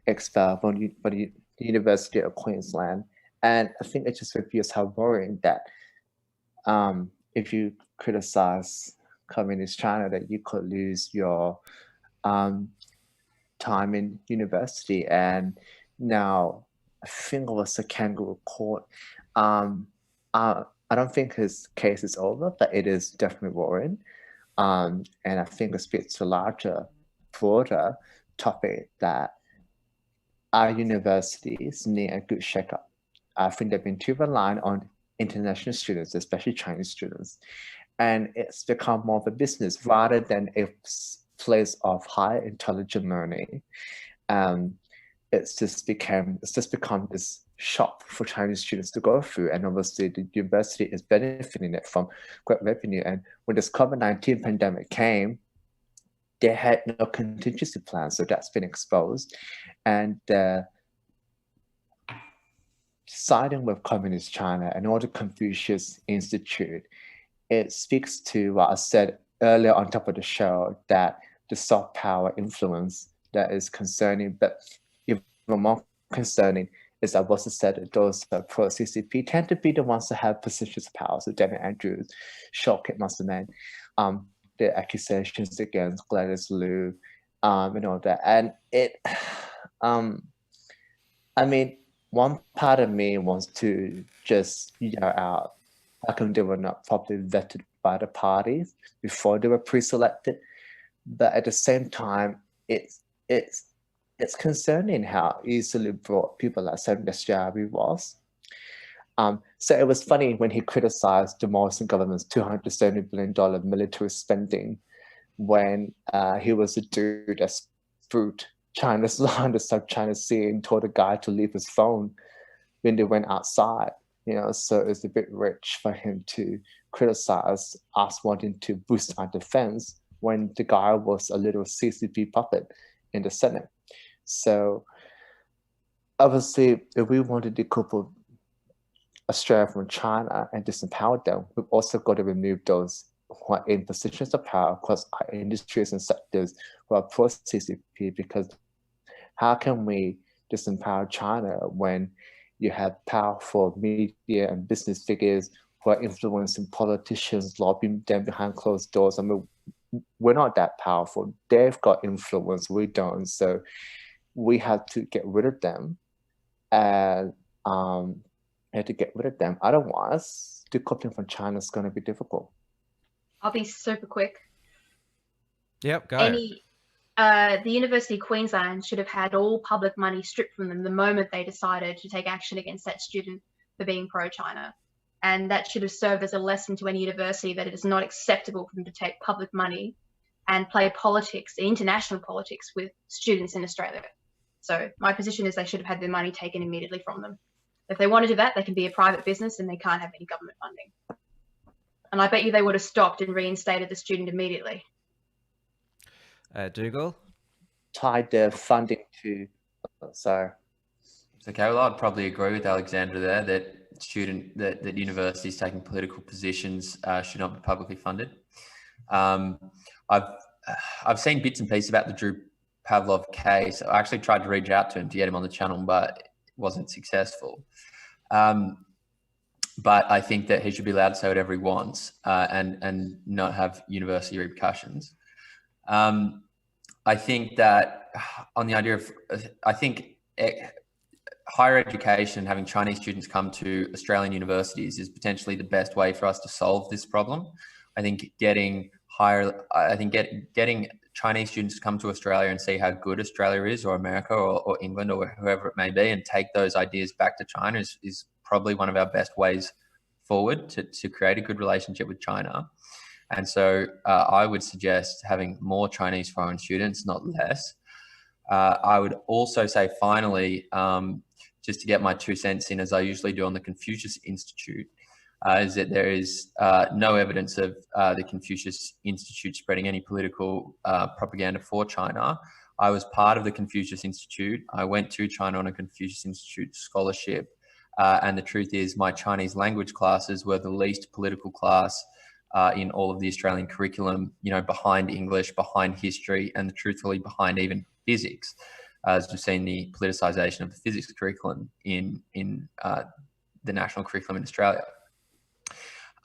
expelled from the University of Queensland, and I think it just reveals how worrying that if you criticize communist China, that you could lose your time in university. And now I think it was a kangaroo court. I don't think his case is over, but it is definitely worrying. And I think it speaks to a larger, broader topic that our universities need a good shakeup. I think they've been too reliant on international students, especially Chinese students. And it's become more of a business rather than a place of high intelligent learning. It's just become this shop for Chinese students to go through, and obviously the university is benefiting it from great revenue. And when this COVID-19 pandemic came, they had no contingency plan, so that's been exposed. And siding with communist China and all the Confucius Institute, it speaks to what I said earlier on top of the show, that the soft power influence that is concerning, but even more concerning is that what I said, those pro-CCP tend to be the ones that have positions of power. So Daniel Andrews, Shortcut Musselman, the accusations against Gladys Liu, and all that. And it, I mean, one part of me wants to just yell out, how come they were not properly vetted by the parties before they were pre-selected? But at the same time, it's concerning how easily brought people like Sam Dastyari was. So it was funny when he criticized the Morrison government's $270 billion military spending when he was a dude that spooked China's law in the South China Sea and told a guy to leave his phone when they went outside. You know, so it's a bit rich for him to criticize us wanting to boost our defense when the guy was a little CCP puppet in the Senate. So obviously, if we want to decouple Australia from China and disempower them, we've also got to remove those who are in positions of power across our industries and sectors who are pro-CCP, because how can we disempower China when you have powerful media and business figures who are influencing politicians, lobbying them behind closed doors? I mean, we're not that powerful. They've got influence, we don't. So we have to get rid of them, and have to get rid of them. Otherwise, decoupling from China is going to be difficult. I'll be super quick. Yep, go. The University of Queensland should have had all public money stripped from them the moment they decided to take action against that student for being pro-China. And that should have served as a lesson to any university that it is not acceptable for them to take public money and play politics, international politics, with students in Australia. So my position is they should have had their money taken immediately from them. If they want to do that, they can be a private business and they can't have any government funding. And I bet you they would have stopped and reinstated the student immediately. Dougal? Tied their funding to, sorry. Okay, well, I'd probably agree with Alexandra there that universities taking political positions should not be publicly funded. I've seen bits and pieces about the Drew Pavlov case. I actually tried to reach out to him to get him on the channel, but wasn't successful. But I think that he should be allowed to say whatever he wants and not have university repercussions. I think that on the idea of, I think higher education, having Chinese students come to Australian universities is potentially the best way for us to solve this problem. I think getting Chinese students to come to Australia and see how good Australia is, or America, or England, or whoever it may be, and take those ideas back to China is probably one of our best ways forward to create a good relationship with China. And so I would suggest having more Chinese foreign students, not less. I would also say, finally, just to get my 2 cents in, as I usually do on the Confucius Institute, is that there is no evidence of the Confucius Institute spreading any political propaganda for China. I was part of the Confucius Institute. I went to China on a Confucius Institute scholarship. And the truth is my Chinese language classes were the least political class in all of the Australian curriculum, behind English, behind history, and truthfully behind even physics, as we've seen the politicisation of the physics curriculum in the national curriculum in Australia.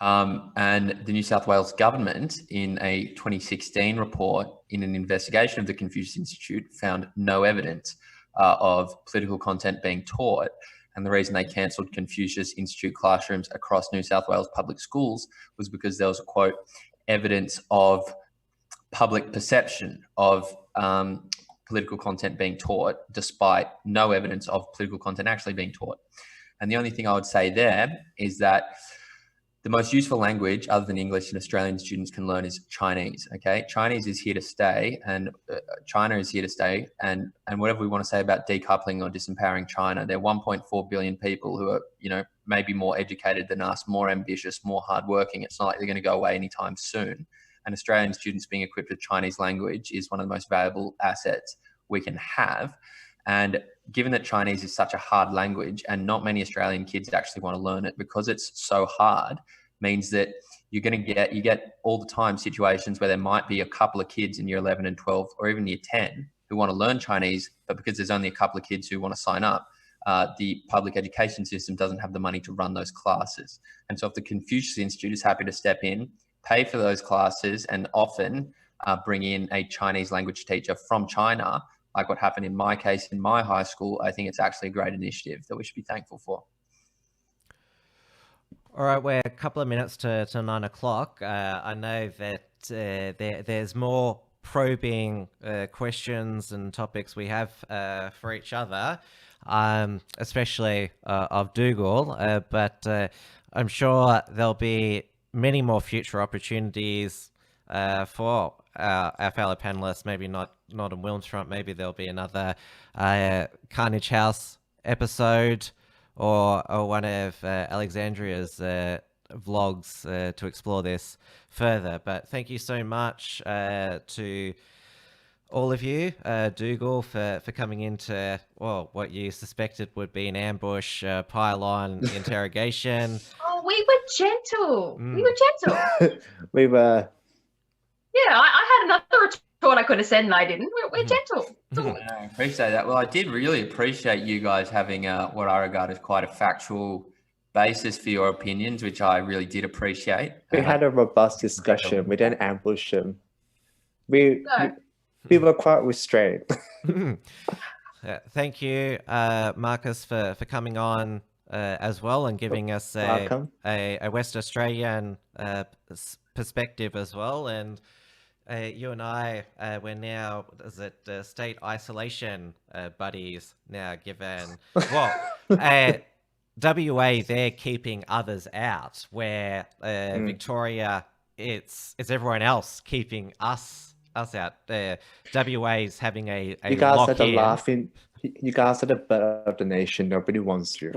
And the New South Wales government, in a 2016 report in an investigation of the Confucius Institute, found no evidence of political content being taught. And the reason they cancelled Confucius Institute classrooms across New South Wales public schools was because there was a quote, evidence of public perception of political content being taught, despite no evidence of political content actually being taught. And the only thing I would say there is that the most useful language other than English that Australian students can learn is Chinese, okay? Chinese is here to stay, and China is here to stay. And whatever we want to say about decoupling or disempowering China, there are 1.4 billion people who are, maybe more educated than us, more ambitious, more hardworking. It's not like they're going to go away anytime soon. And Australian students being equipped with Chinese language is one of the most valuable assets we can have. And given that Chinese is such a hard language and not many Australian kids actually want to learn it because it's so hard, means that you get all the time situations where there might be a couple of kids in year 11 and 12 or even year 10 who want to learn Chinese, but because there's only a couple of kids who want to sign up, the public education system doesn't have the money to run those classes. And so if the Confucius Institute is happy to step in, pay for those classes, and often bring in a Chinese language teacher from China, like what happened in my case in my high school, I think it's actually a great initiative that we should be thankful for. All right, we're a couple of minutes to 9 o'clock. I know that there's more probing questions and topics we have for each other, especially of Dougal, but I'm sure there'll be many more future opportunities for our fellow panelists, maybe not in WilmsFront, maybe there'll be another Carnage House episode or one of Alexandria's vlogs to explore this further. But thank you so much to all of you, Dougal, for coming into, well, what you suspected would be an ambush, pile-on interrogation. Oh, we were gentle. We were gentle. We were. Yeah, I had another retort I could have said and I didn't. We're gentle. I appreciate that. Well, I did really appreciate you guys having what I regard as quite a factual basis for your opinions, which I really did appreciate. We had a robust discussion. We didn't ambush him. We were quite restrained. Thank you, Marcus, for coming on as well and giving us a West Australian perspective as well. And you and I, we're now, state isolation buddies now, given, well, WA, they're keeping others out, where Victoria, it's everyone else keeping us out. WA's having a you guys lock are in. laughing. You guys are the butt of the nation. Nobody wants you.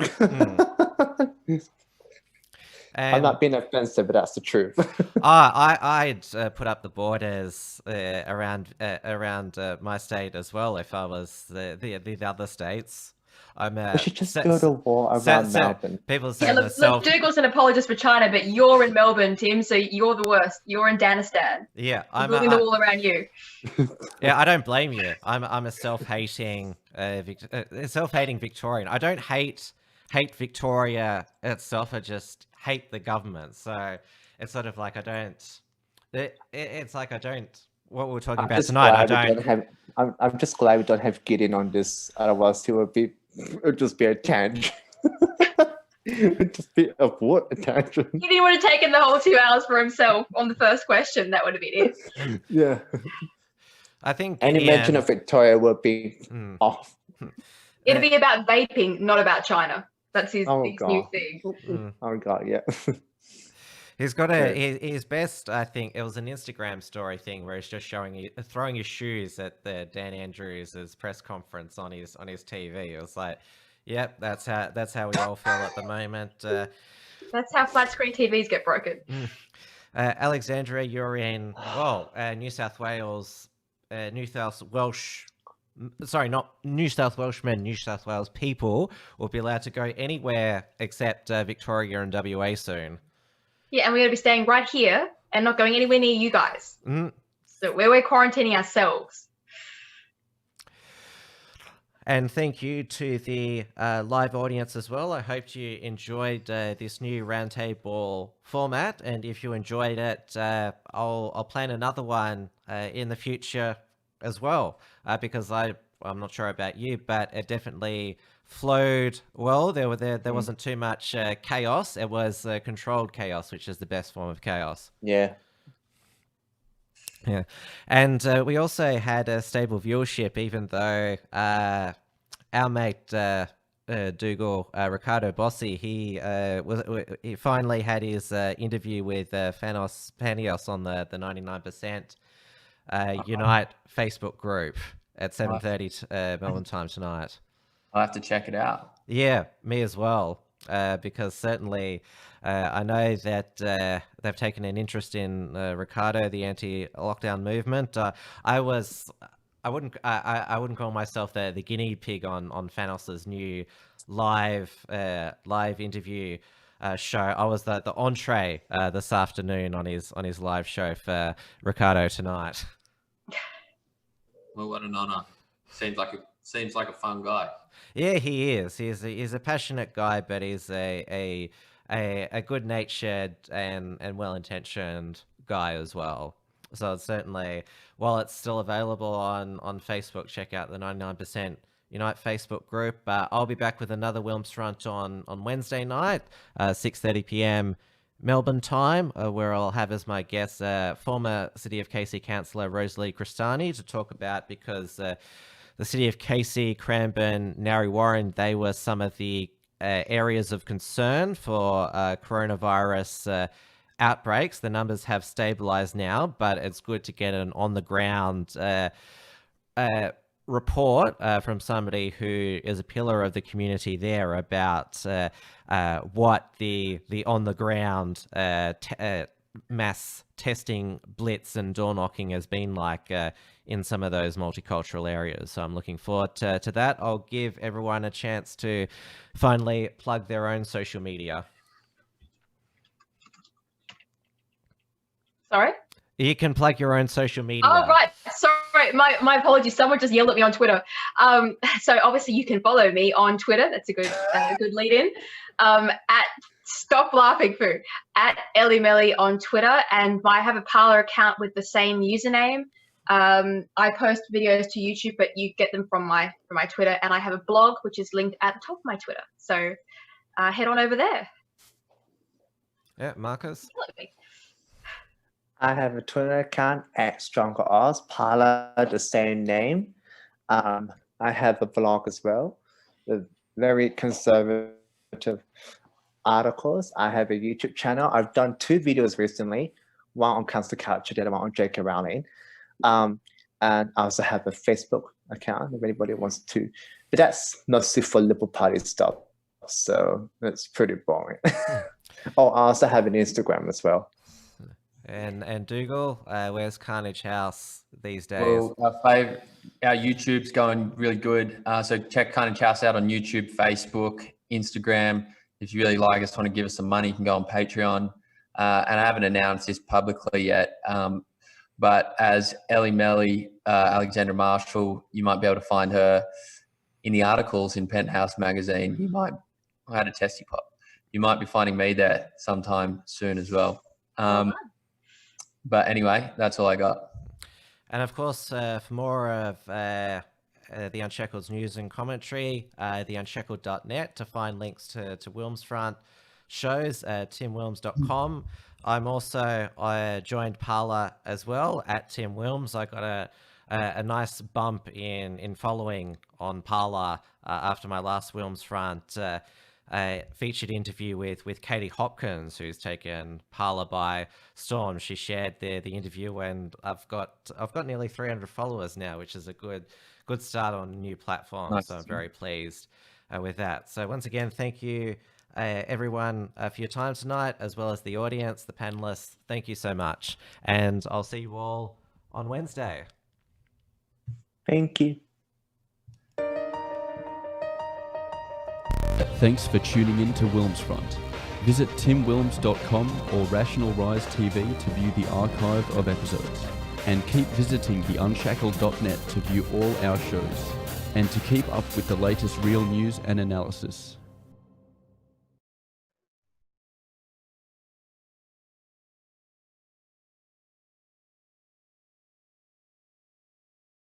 I'm not being offensive, but that's the truth. I'd put up the borders around my state as well if I was the other states. We should just build a wall around Melbourne. People say, look, Dougal's an apologist for China, but you're in Melbourne, Tim, so you're the worst. You're in Danistan. Yeah, I'm building the wall around you. Yeah, I don't blame you. I'm a self-hating Victorian. I don't hate Victoria itself. I just hate the government. So it's sort of like I don't. It's like I don't. What we were talking about tonight, I don't. I'm just glad we don't have Gideon on this. Otherwise, it would just be a tangent. It would just be a what? A tangent. Gideon would have taken the whole 2 hours for himself on the first question. That would have been it. Yeah. I think any mention of Victoria would be off. It'd be about vaping, not about China. That's his new thing. Oh God, yeah. He's got his best, I think it was an Instagram story thing where he's just throwing his shoes at the Dan Andrews' press conference on his TV. It was like, yep, that's how we all feel at the moment. That's how flat screen TVs get broken. Alexandra, you're in, New South Wales, New South Welsh. Sorry, not New South Welshmen, New South Wales people will be allowed to go anywhere except Victoria and WA soon. Yeah, and we're going to be staying right here and not going anywhere near you guys. So we're quarantining ourselves. And thank you to the live audience as well. I hope you enjoyed this new roundtable format. And if you enjoyed it, I'll plan another one in the future as well, because I'm not sure about you, but it definitely flowed well. There wasn't too much chaos. It was controlled chaos, which is the best form of chaos. Yeah. Yeah, and we also had a stable viewership, even though our mate Dougal Ricardo Bossi, he finally had his interview with Panios on the 99% Unite Facebook group at 7:30 Melbourne time tonight. I'll have to check it out. Yeah, me as well. Because certainly I know that they've taken an interest in Ricardo, the anti-lockdown movement. I wouldn't call myself the guinea pig on Thanos's new live interview show. I was the entree this afternoon on his live show for Ricardo tonight. Well, what an honor. Seems like a fun guy. Yeah, he is. He's a passionate guy, but he's a good-natured and well-intentioned guy as well. So it's certainly, while it's still available on Facebook, check out the 99% Unite Facebook group. I'll be back with another WilmsFront on Wednesday night, 6:30 p.m. Melbourne time, where I'll have as my guest former City of Casey councillor Rosalie Cristani to talk about, because the City of Casey, Cranbourne, Narre Warren, they were some of the areas of concern for coronavirus outbreaks. The numbers have stabilized now, but it's good to get an on-the-ground report from somebody who is a pillar of the community there about what the on-the-ground mass testing blitz and door knocking has been like in some of those multicultural areas. So I'm looking forward to that. I'll give everyone a chance to finally plug their own social media. Sorry? You can plug your own social media. Oh, right. Sorry. My apologies. Someone just yelled at me on Twitter. So obviously you can follow me on Twitter. That's a good lead in. At Stop Laughing Food, at Ellie Melly on Twitter. And I have a Parler account with the same username. I post videos to YouTube, but you get them from my Twitter. And I have a blog, which is linked at the top of my Twitter. So head on over there. Yeah, Marcus? I have a Twitter account at Stronger Oz, Parler, the same name. I have a blog as well with very conservative articles. I have a YouTube channel. I've done 2 videos recently, one on cancel culture, the other one on J.K. Rowling. And I also have a Facebook account if anybody wants to. But that's mostly for Liberal Party stuff, so it's pretty boring. Oh, I also have an Instagram as well. And Dougal, where's Carnage House these days? Well, our YouTube's going really good. So check Carnage House out on YouTube, Facebook, Instagram. If you really like us, want to give us some money, you can go on Patreon. And I haven't announced this publicly yet, but as Ellie Melly, Alexandra Marshall, you might be able to find her in the articles in Penthouse magazine. I had a testy pop. You might be finding me there sometime soon as well. But anyway, that's all I got. And of course, for more of the Unshackled's news and commentary, theunshackled.net to find links to WilmsFront shows, timwilms.com. I'm also joined Parler as well at Tim Wilms. I got a nice bump in following on Parler after my last WilmsFront featured interview with Katie Hopkins, who's taken Parler by storm. She shared the interview, and I've got nearly 300 followers now, which is a good start on a new platform. Nice. So I'm very pleased with that. So once again, thank you everyone for your time tonight, as well as the audience, the panelists. Thank you so much. And I'll see you all on Wednesday. Thank you. Thanks for tuning in to WilmsFront. Visit timwilms.com or Rational Rise TV to view the archive of episodes. And keep visiting theunshackled.net to view all our shows. And to keep up with the latest real news and analysis.